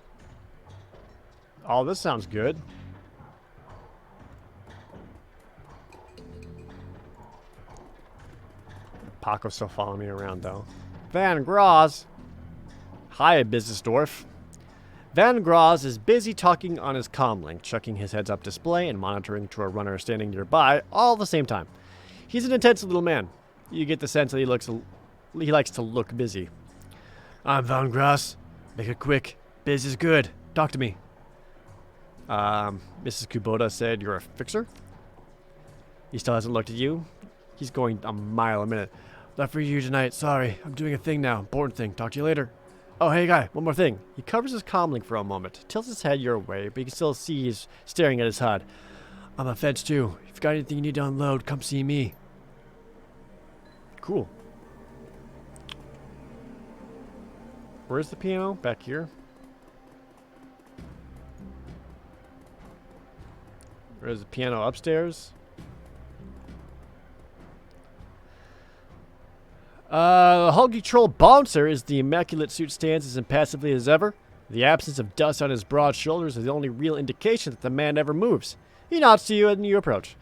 Oh, this sounds good. Paco's still following me around, though. Van Graz. Hi, business dwarf. Van Graz is busy talking on his comlink, checking his heads-up display and monitoring to a runner standing nearby all at the same time. He's an intense little man. You get the sense that he likes to look busy. I'm Van Graz. Make it quick. Biz is good. Talk to me. Mrs. Kubota said you're a fixer? He still hasn't looked at you? He's going a mile a minute. Not for you tonight. Sorry. I'm doing a thing now. Important thing. Talk to you later. Oh, hey guy, one more thing. He covers his comlink for a moment, tilts his head your way, but you can still see he's staring at his HUD. I'm a fence too. If you've got anything you need to unload, come see me. Cool. Where's the piano? Back here? Where's the piano? Upstairs? The hulky troll bouncer is the immaculate suit stands as impassively as ever. The absence of dust on his broad shoulders is the only real indication that the man ever moves. He nods to you and you approach.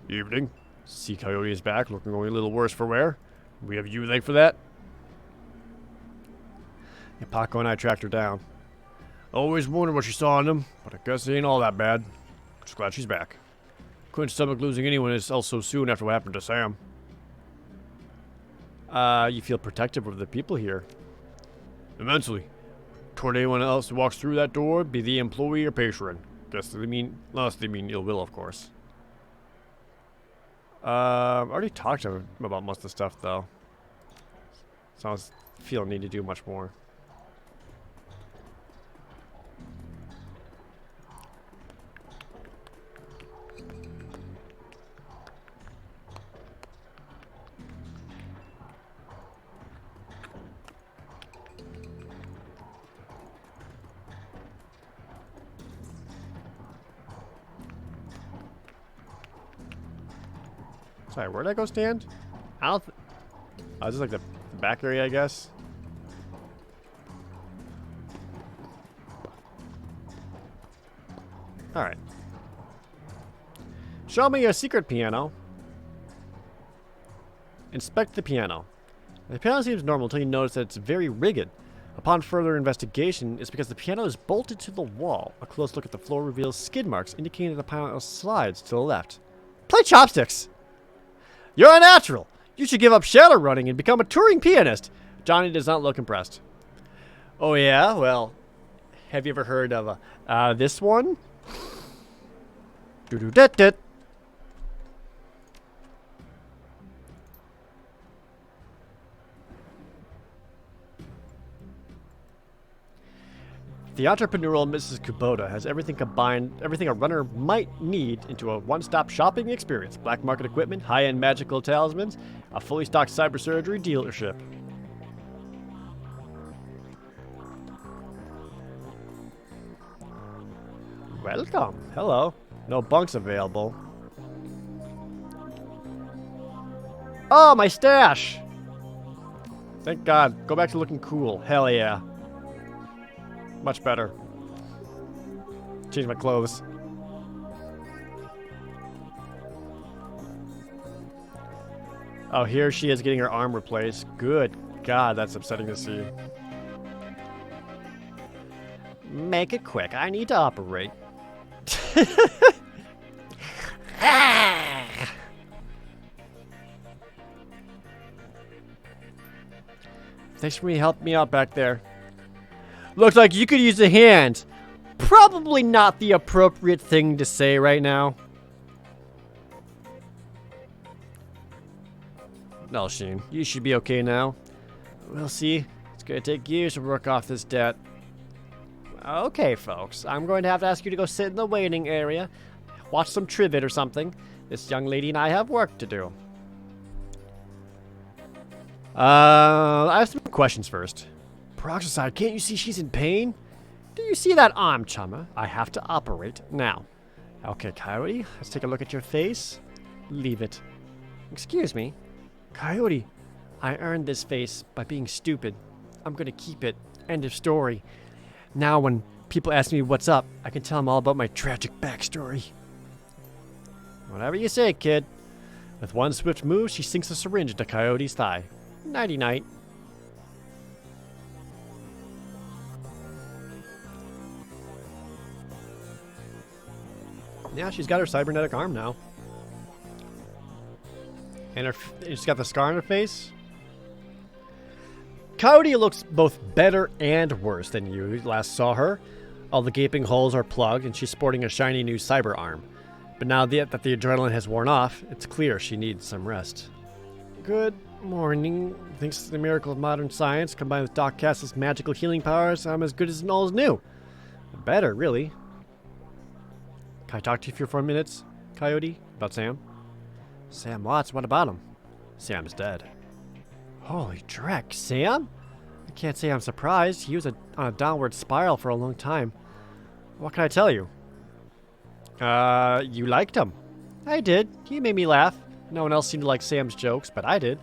Evening. See Coyote is back, looking only a little worse for wear. We have you to thank for that. And Paco and I tracked her down. Always wondered what she saw in him, but I guess it ain't all that bad. Just glad she's back. Couldn't stomach losing anyone else so soon after what happened to Sam. You feel protective of the people here. Immensely. Toward anyone else who walks through that door, be the employee or patron. Unless they mean ill will, of course. I already talked to him about most of the stuff, though. So I feel need to do much more. Sorry, where'd I go stand? I don't. Oh, this is like the back area, I guess. All right. Show me your secret piano. Inspect the piano. The piano seems normal until you notice that it's very rigged. Upon further investigation, it's because the piano is bolted to the wall. A close look at the floor reveals skid marks indicating that the piano slides to the left. Play chopsticks! You're unnatural! You should give up Shadowrunning and become a touring pianist! Johnny does not look impressed. Oh yeah? Well, have you ever heard of this one? Do-do-dit-dit. The entrepreneurial Mrs. Kubota has everything combined, everything a runner might need into a one-stop shopping experience. Black market equipment, high-end magical talismans, a fully stocked cyber surgery dealership. Welcome. Hello. No bunks available. Oh, my stash! Thank God. Go back to looking cool. Hell yeah. Much better. Change my clothes. Oh, here she is getting her arm replaced. Good God, that's upsetting to see. Make it quick. I need to operate. Thanks for helping me out back there. Looks like you could use a hand. Probably not the appropriate thing to say right now. No, Sheen, you should be okay now. We'll see. It's gonna take years to work off this debt. Okay, folks. I'm going to have to ask you to go sit in the waiting area. Watch some Trivet or something. This young lady and I have work to do. I have some questions first. Peroxide, can't you see she's in pain? Do you see that arm, chummer? I have to operate now. Okay, Coyote, let's take a look at your face. Leave it. Excuse me. Coyote, I earned this face by being stupid. I'm gonna keep it. End of story. Now when people ask me what's up, I can tell them all about my tragic backstory. Whatever you say, kid. With one swift move, she sinks a syringe into Coyote's thigh. Nighty-night. Yeah, she's got her cybernetic arm now. And she's got the scar on her face. Coyote looks both better and worse than you last saw her. All the gaping holes are plugged, and she's sporting a shiny new cyber arm. But now that the adrenaline has worn off, it's clear she needs some rest. Good morning. Thanks to the miracle of modern science, combined with Doc Castle's magical healing powers, I'm as good as old as new. Better, really. Can I talk to you for 4 minutes, Coyote? About Sam? Sam Watts? What about him? Sam's dead. Holy dreck, Sam? I can't say I'm surprised. He was on a downward spiral for a long time. What can I tell you? You liked him. I did. He made me laugh. No one else seemed to like Sam's jokes, but I did.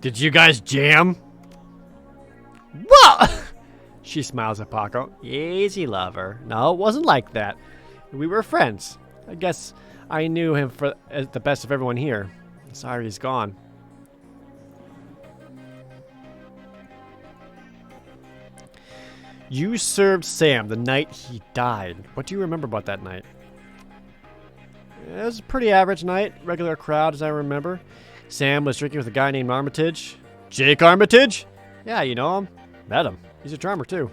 Did you guys jam? Whoa! She smiles at Paco. Easy, lover. No, it wasn't like that. We were friends. I guess I knew him as the best of everyone here. Sorry he's gone. You served Sam the night he died. What do you remember about that night? It was a pretty average night. Regular crowd, as I remember. Sam was drinking with a guy named Armitage. Jake Armitage? Yeah, you know him. Met him. He's a charmer, too.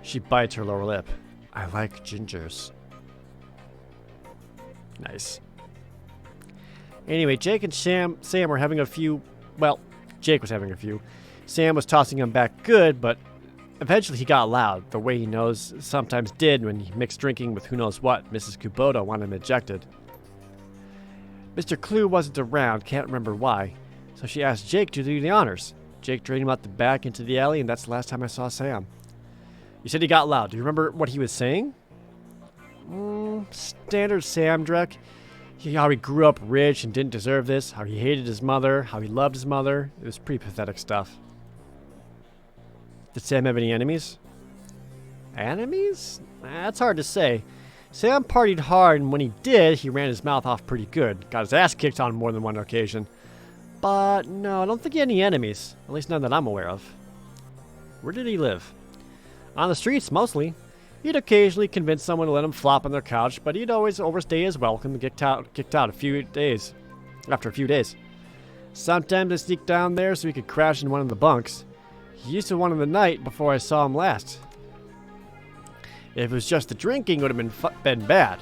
She bites her lower lip. I like gingers. Nice. Anyway, Jake and Sam were having a few... Well, Jake was having a few. Sam was tossing him back good, but eventually he got loud, the way he knows sometimes did when he mixed drinking with who knows what. Mrs. Kubota wanted him ejected. Mr. Clue wasn't around, can't remember why, so she asked Jake to do the honors. Jake drained him out the back into the alley, and that's the last time I saw Sam. You said he got loud. Do you remember what he was saying? Standard Sam Drek. How he grew up rich and didn't deserve this, how he hated his mother, how he loved his mother. It was pretty pathetic stuff. Did Sam have any enemies? Enemies? That's hard to say. Sam partied hard, and when he did, he ran his mouth off pretty good. Got his ass kicked on more than one occasion. But no, I don't think he had any enemies. At least none that I'm aware of. Where did he live? On the streets, mostly. He'd occasionally convince someone to let him flop on their couch, but he'd always overstay his welcome and get kicked out after a few days. Sometimes I sneaked down there so he could crash in one of the bunks. He used to one in the night before I saw him last. If it was just the drinking, it would have been bad.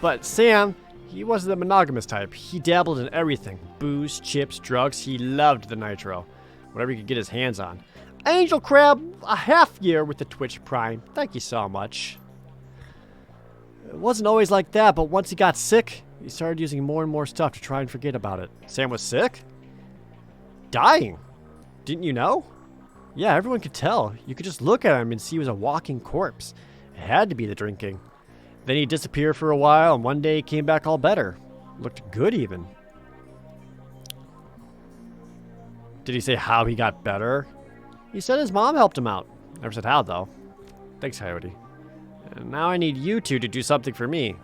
But Sam, he wasn't the monogamous type. He dabbled in everything. Booze, chips, drugs. He loved the nitro. Whatever he could get his hands on. Angel Crab, a half year with the Twitch Prime. Thank you so much. It wasn't always like that, but once he got sick, he started using more and more stuff to try and forget about it. Sam was sick? Dying? Didn't you know? Yeah, everyone could tell. You could just look at him and see he was a walking corpse. It had to be the drinking. Then he disappeared for a while, and one day he came back all better. Looked good, even. Did he say how he got better? He said his mom helped him out. Never said how, though. Thanks, Coyote. And now I need you two to do something for me.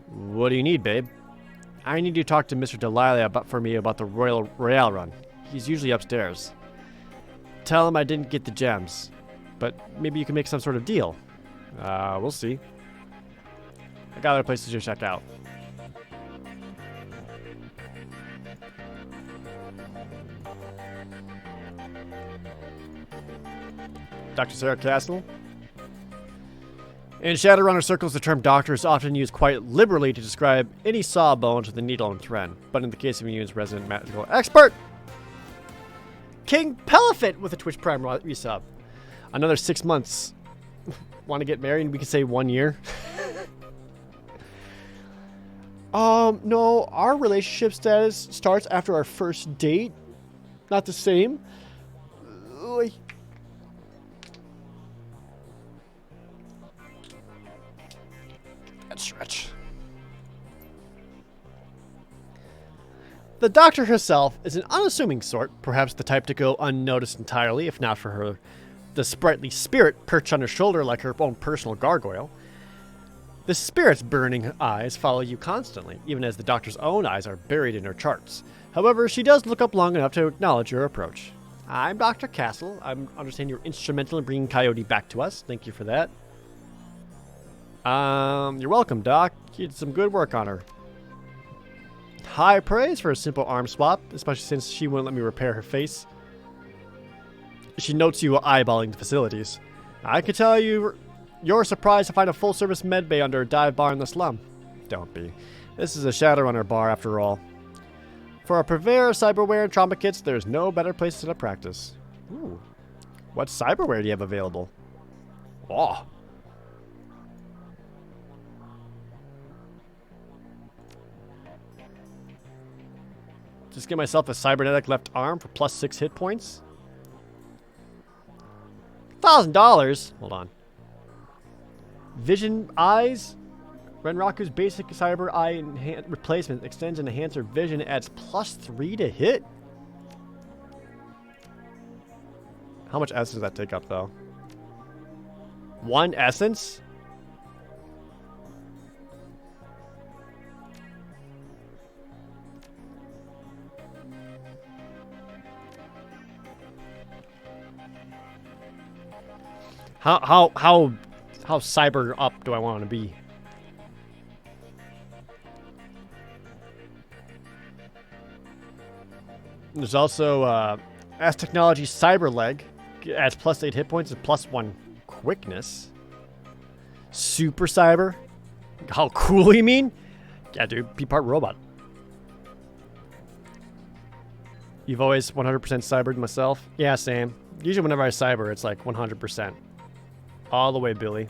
What do you need, babe? I need you to talk to Mr. Delilah about the Royale run. He's usually upstairs. Tell him I didn't get the gems. But maybe you can make some sort of deal. We'll see. I got other places to check out. Dr. Sarah Castle. In Shadowrunner circles, the term doctor is often used quite liberally to describe any sawbones with a needle and thread. But in the case of Union's resident magical expert, King Pelifit with a Twitch Prime resub. Another 6 months. Want to get married? We could say 1 year. No, our relationship status starts after our first date. Not the same. That stretch. The doctor herself is an unassuming sort, perhaps the type to go unnoticed entirely, if not for the sprightly spirit perched on her shoulder like her own personal gargoyle. The spirit's burning eyes follow you constantly, even as the doctor's own eyes are buried in her charts. However, she does look up long enough to acknowledge your approach. I'm Dr. Castle. I understand you're instrumental in bringing Coyote back to us. Thank you for that. You're welcome, Doc. You did some good work on her. High praise for a simple arm swap, especially since she wouldn't let me repair her face. She notes you eyeballing the facilities. I can tell you're surprised to find a full-service med bay under a dive bar in the slum. Don't be. This is a Shadowrunner bar, after all. For a purveyor of cyberware and trauma kits, there's no better place to set up practice. Ooh. What cyberware do you have available? Oh. Just get myself a cybernetic left arm for plus 6 hit points. $1,000? Hold on. Vision eyes? Renraku's basic cyber eye replacement extends and enhances vision, adds plus 3 to hit. How much essence does that take up, though? 1 essence? How cyber up do I want to be? There's also as technology cyber leg adds plus 8 hit points and plus 1 quickness. Super cyber? How cool you mean? Yeah, dude, be part robot. You've always 100% cybered myself? Yeah, same. Usually whenever I cyber, it's like 100%. All the way, Billy.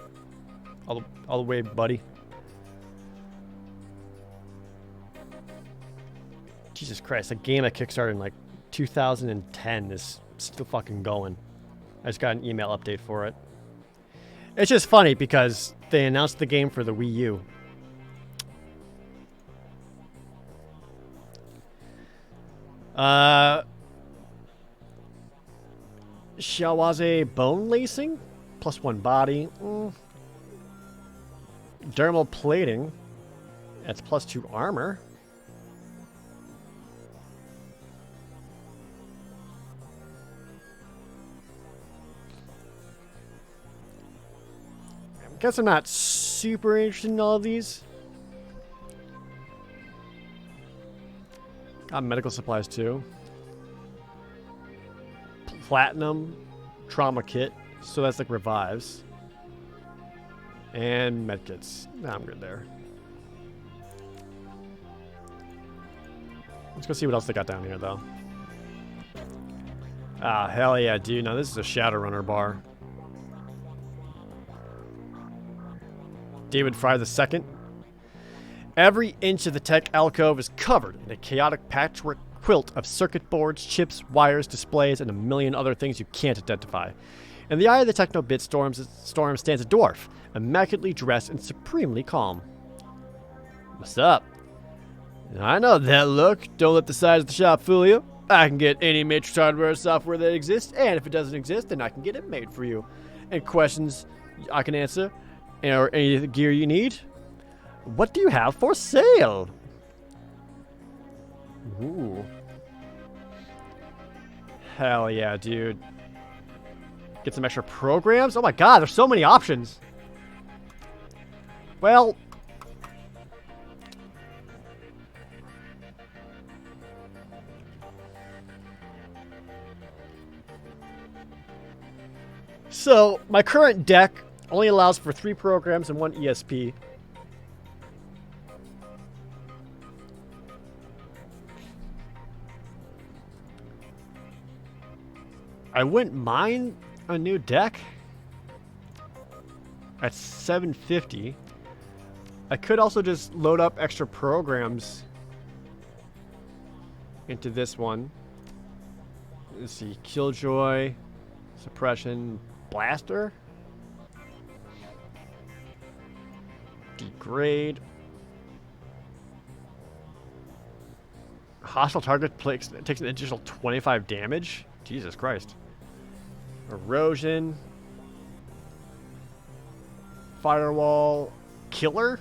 All the way, buddy. Jesus Christ, a game I kickstarted in like 2010 is still fucking going. I just got an email update for it. It's just funny because they announced the game for the Wii U. Shawaze bone lacing? Plus 1 body. Dermal plating. That's plus 2 armor. I guess I'm not super interested in all of these. Got medical supplies too. Platinum trauma kit. So that's like revives. And medkits. Nah, I'm good there. Let's go see what else they got down here though. Ah, hell yeah, dude. Now this is a Shadowrunner bar. David Fry II. Every inch of the tech alcove is covered in a chaotic patchwork quilt of circuit boards, chips, wires, displays, and a million other things you can't identify. In the eye of the techno-bit storm stands a dwarf, immaculately dressed and supremely calm. What's up? I know that look. Don't let the size of the shop fool you. I can get any Matrix hardware or software that exists, and if it doesn't exist, then I can get it made for you. And questions I can answer, or any gear you need. What do you have for sale? Ooh. Hell yeah, dude. Get some extra programs? Oh my god, there's so many options. Well... So, my current deck only allows for 3 programs and 1 ESP. I wouldn't mind a new deck at $750. I could also just load up extra programs into this one. Let's see, Killjoy, Suppression, Blaster, Degrade. Hostile target takes an additional 25 damage. Jesus Christ. Erosion. Firewall. Killer.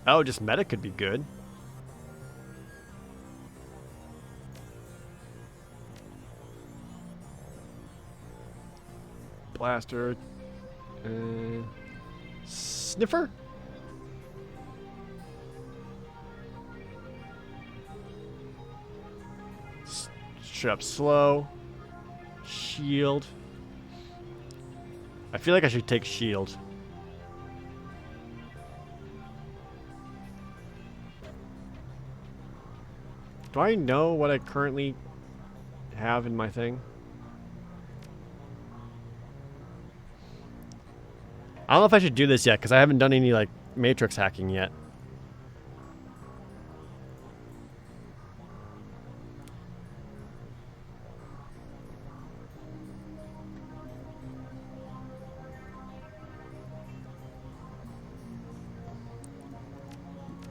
Oh, just meta could be good. Blaster. Sniffer? straight up slow. Shield. I feel like I should take shield. Do I know what I currently have in my thing? I don't know if I should do this yet because I haven't done any like matrix hacking yet.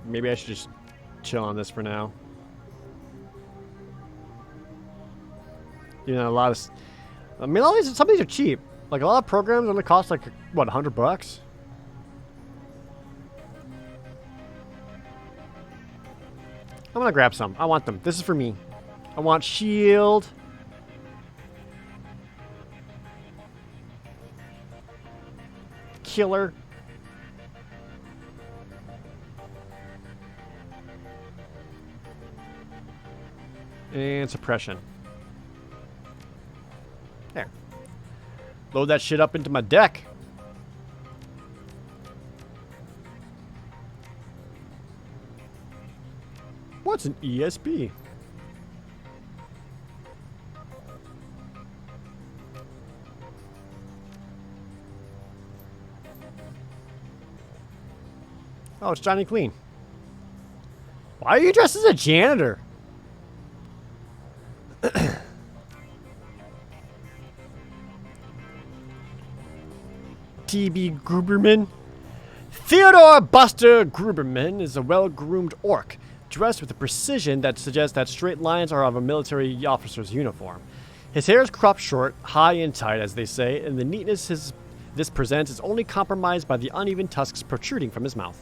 Maybe I should just chill on this for now. You know, all these, some of these are cheap. Like, a lot of programs only cost, like, what, $100? I'm gonna grab some. I want them. This is for me. I want shield. Killer. And suppression. There. Load that shit up into my deck. What's an ESP? Oh, it's Johnny Clean. Why are you dressed as a janitor? T.B. Gruberman. Theodore Buster Gruberman is a well-groomed orc, dressed with a precision that suggests that straight lines are of a military officer's uniform. His hair is cropped short, high and tight, as they say, and the neatness this presents is only compromised by the uneven tusks protruding from his mouth.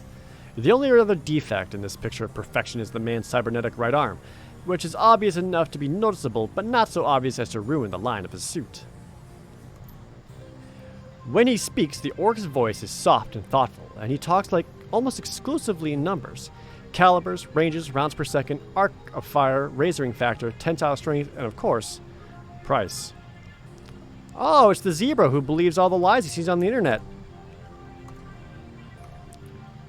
The only other defect in this picture of perfection is the man's cybernetic right arm, which is obvious enough to be noticeable, but not so obvious as to ruin the line of his suit. When he speaks, the orc's voice is soft and thoughtful, and he talks like almost exclusively in numbers. Calibers, ranges, rounds per second, arc of fire, razoring factor, tensile strength, and of course, price. Oh, it's the zebra who believes all the lies he sees on the internet.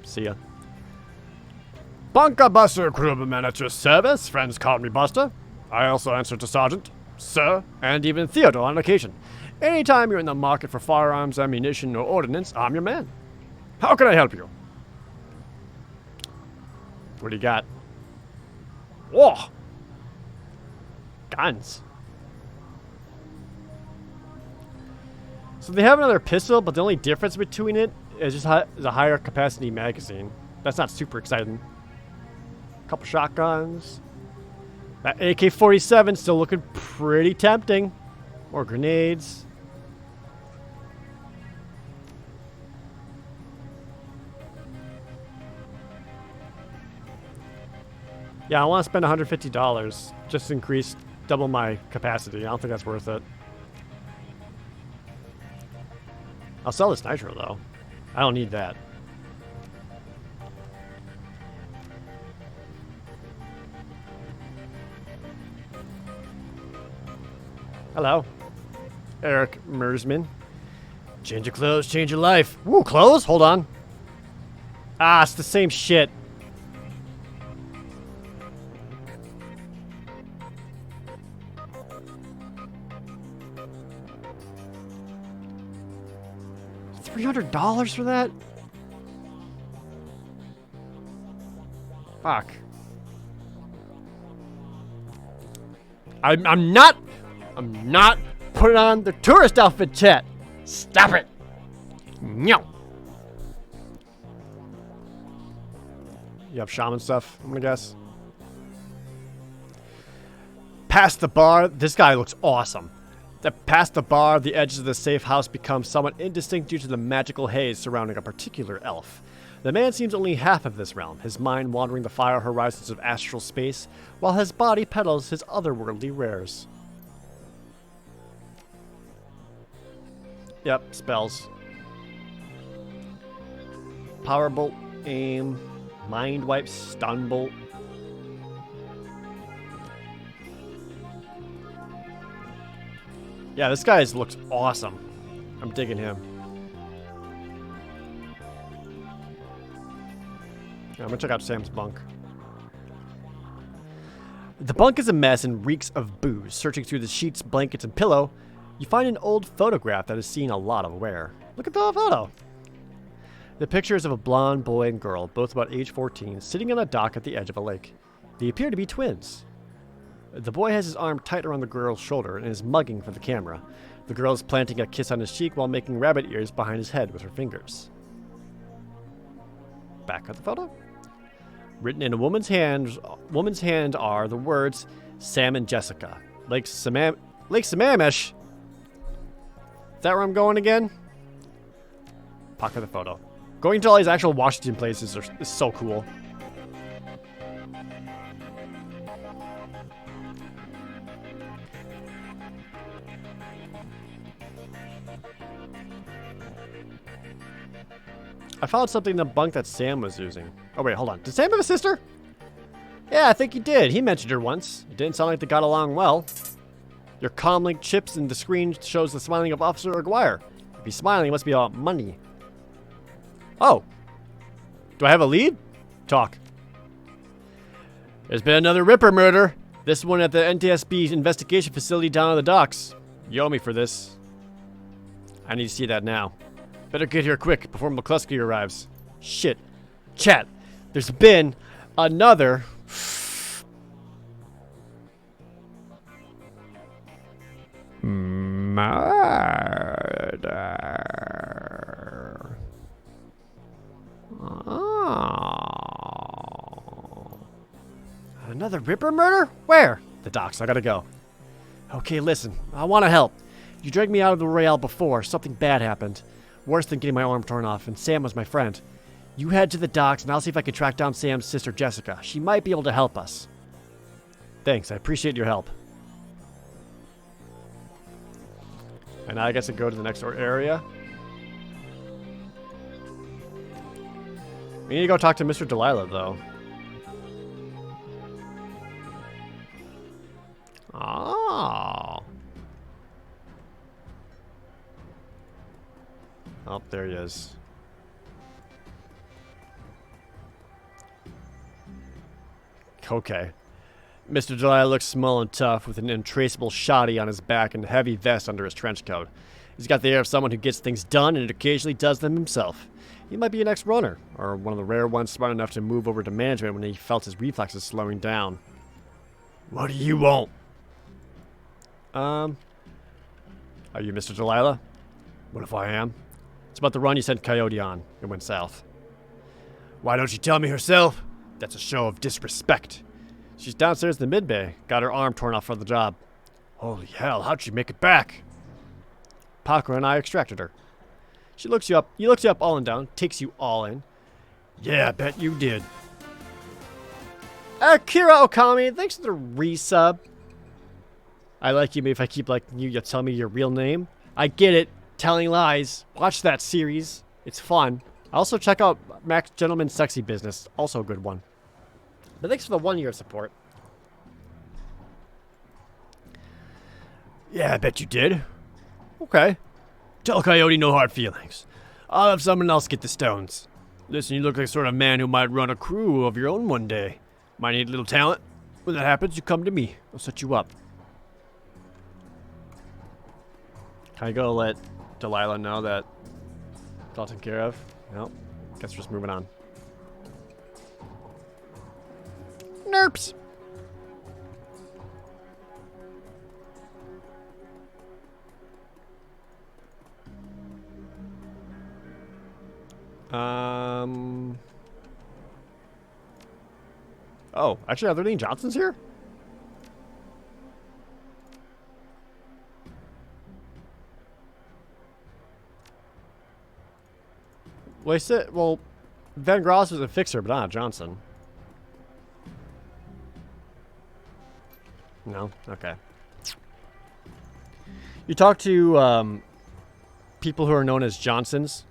See ya. Bunker Buster Gruberman at your service. Friends call me Buster. I also answer to Sergeant, Sir, and even Theodore on occasion. Anytime you're in the market for firearms, ammunition, or ordnance, I'm your man. How can I help you? What do you got? Whoa! Guns. So they have another pistol, but the only difference between it is just is a higher capacity magazine. That's not super exciting. Couple shotguns. That AK-47 still looking pretty tempting. More grenades. Yeah, I want to spend $150 just to increase double my capacity. I don't think that's worth it. I'll sell this nitro though. I don't need that. Hello. Eric Mersman. Change your clothes, change your life. Woo, clothes? Hold on. Ah, it's the same shit. $300 for that? Fuck. I'm not putting on the tourist outfit, chat. Stop it. No. You have shaman stuff, I'm gonna guess. Past the bar, this guy looks awesome. Past the bar, the edges of the safe house become somewhat indistinct due to the magical haze surrounding a particular elf. The man seems only half of this realm, his mind wandering the fire horizons of astral space, while his body peddles his otherworldly wares. Yep, spells. Power bolt, aim, mind wipe, stun bolt. Yeah, this guy looks awesome. I'm digging him. Yeah, I'm gonna check out Sam's bunk. The bunk is a mess and reeks of booze. Searching through the sheets, blankets, and pillow, you find an old photograph that has seen a lot of wear. Look at the photo. The picture is of a blonde boy and girl, both about age 14, sitting on a dock at the edge of a lake. They appear to be twins. The boy has his arm tight around the girl's shoulder and is mugging for the camera. The girl is planting a kiss on his cheek while making rabbit ears behind his head with her fingers. Back at the photo. Written in a woman's hand are the words Sam and Jessica. Lake Sammamish. Is that where I'm going again? Pocket the photo. Going to all these actual Washington places is so cool. I found something in the bunk that Sam was using. Oh wait, hold on. Did Sam have a sister? Yeah, I think he did. He mentioned her once. It didn't sound like they got along well. Your comm link chips in the screen shows the smiling of Officer Aguirre. If he's smiling, it must be about money. Oh. Do I have a lead? Talk. There's been another Ripper murder. This one at the NTSB investigation facility down on the docks. You owe me for this. I need to see that now. Better get here quick before McCluskey arrives. Shit. Chat. There's been another... murder. Oh. Another Ripper murder? Where? The docks. I gotta go. Okay, listen. I want to help. You dragged me out of the Royale before. Something bad happened. Worse than getting my arm torn off, and Sam was my friend. You head to the docks, and I'll see if I can track down Sam's sister, Jessica. She might be able to help us. Thanks, I appreciate your help. And now I guess I go to the next area. We need to go talk to Mr. Delilah, though. Oh. Oh, there he is. Okay. Mr. Delilah looks small and tough with an untraceable shoddy on his back and a heavy vest under his trench coat. He's got the air of someone who gets things done and occasionally does them himself. He might be an ex-runner, or one of the rare ones smart enough to move over to management when he felt his reflexes slowing down. What do you want? Are you Mr. Delilah? What if I am? It's about the run you sent Coyote on. It went south. Why don't you tell me herself? That's a show of disrespect. She's downstairs in the mid-bay. Got her arm torn off for the job. Holy hell, how'd she make it back? Paco and I extracted her. She looks you up. He looks you up all and down. Takes you all in. Yeah, I bet you did. Akira Okami, thanks for the resub. I like you, maybe if I keep like you tell me your real name. I get it. Telling lies. Watch that series. It's fun. Also check out Max Gentleman's Sexy Business. Also a good one. But thanks for the 1 year of support. Yeah, I bet you did. Okay. Tell Coyote no hard feelings. I'll have someone else get the stones. Listen, you look like the sort of man who might run a crew of your own one day. Might need a little talent. When that happens, you come to me. I'll set you up. Can I go let Delilah know that it's all taken care of? Nope. Guess we're just moving on. Nerps. Oh, actually, are there any Johnsons here? Well, I said, well, Van Gross was a fixer, but not a Johnson. No? Okay. You talk to people who are known as Johnsons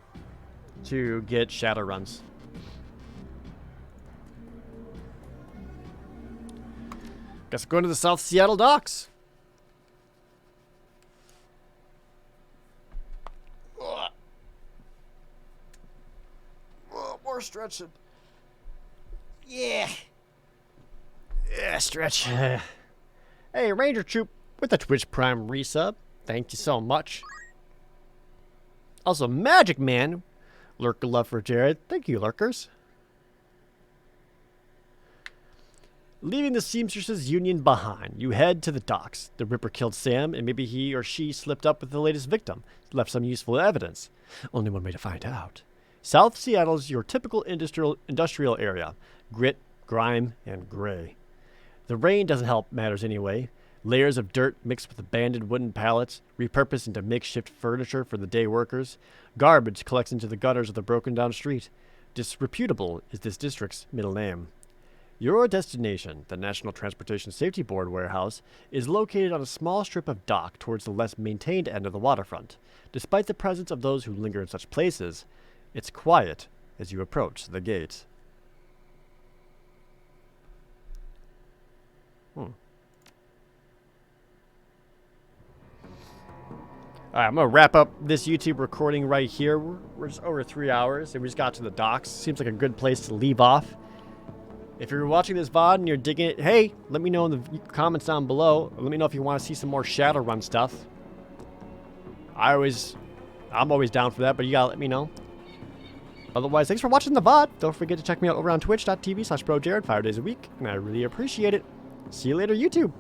to get Shadowruns. Guess we're going to the South Seattle docks. more stretching. Yeah. Yeah, stretch. Hey, Ranger Troop with the Twitch Prime resub. Thank you so much. Also, Magic Man, lurker love for Jared. Thank you, lurkers. Leaving the Seamstresses Union behind, you head to the docks. The Ripper killed Sam, and maybe he or she slipped up with the latest victim, left some useful evidence. Only one way to find out. South Seattle's your typical industrial area. Grit, grime, and gray. The rain doesn't help matters anyway. Layers of dirt mixed with abandoned wooden pallets, repurposed into makeshift furniture for the day workers. Garbage collects into the gutters of the broken down street. Disreputable is this district's middle name. Your destination, the National Transportation Safety Board warehouse, is located on a small strip of dock towards the less maintained end of the waterfront. Despite the presence of those who linger in such places, it's quiet as you approach the gate. Alright, I'm going to wrap up this YouTube recording right here. We're just over 3 hours, and we just got to the docks. Seems like a good place to leave off. If you're watching this VOD and you're digging it, hey, let me know in the comments down below. Let me know if you want to see some more Shadowrun stuff. I'm always down for that, but you gotta let me know. Otherwise, thanks for watching the VOD. Don't forget to check me out over on twitch.tv/ProJared 5 days a week, and I really appreciate it. See you later, YouTube.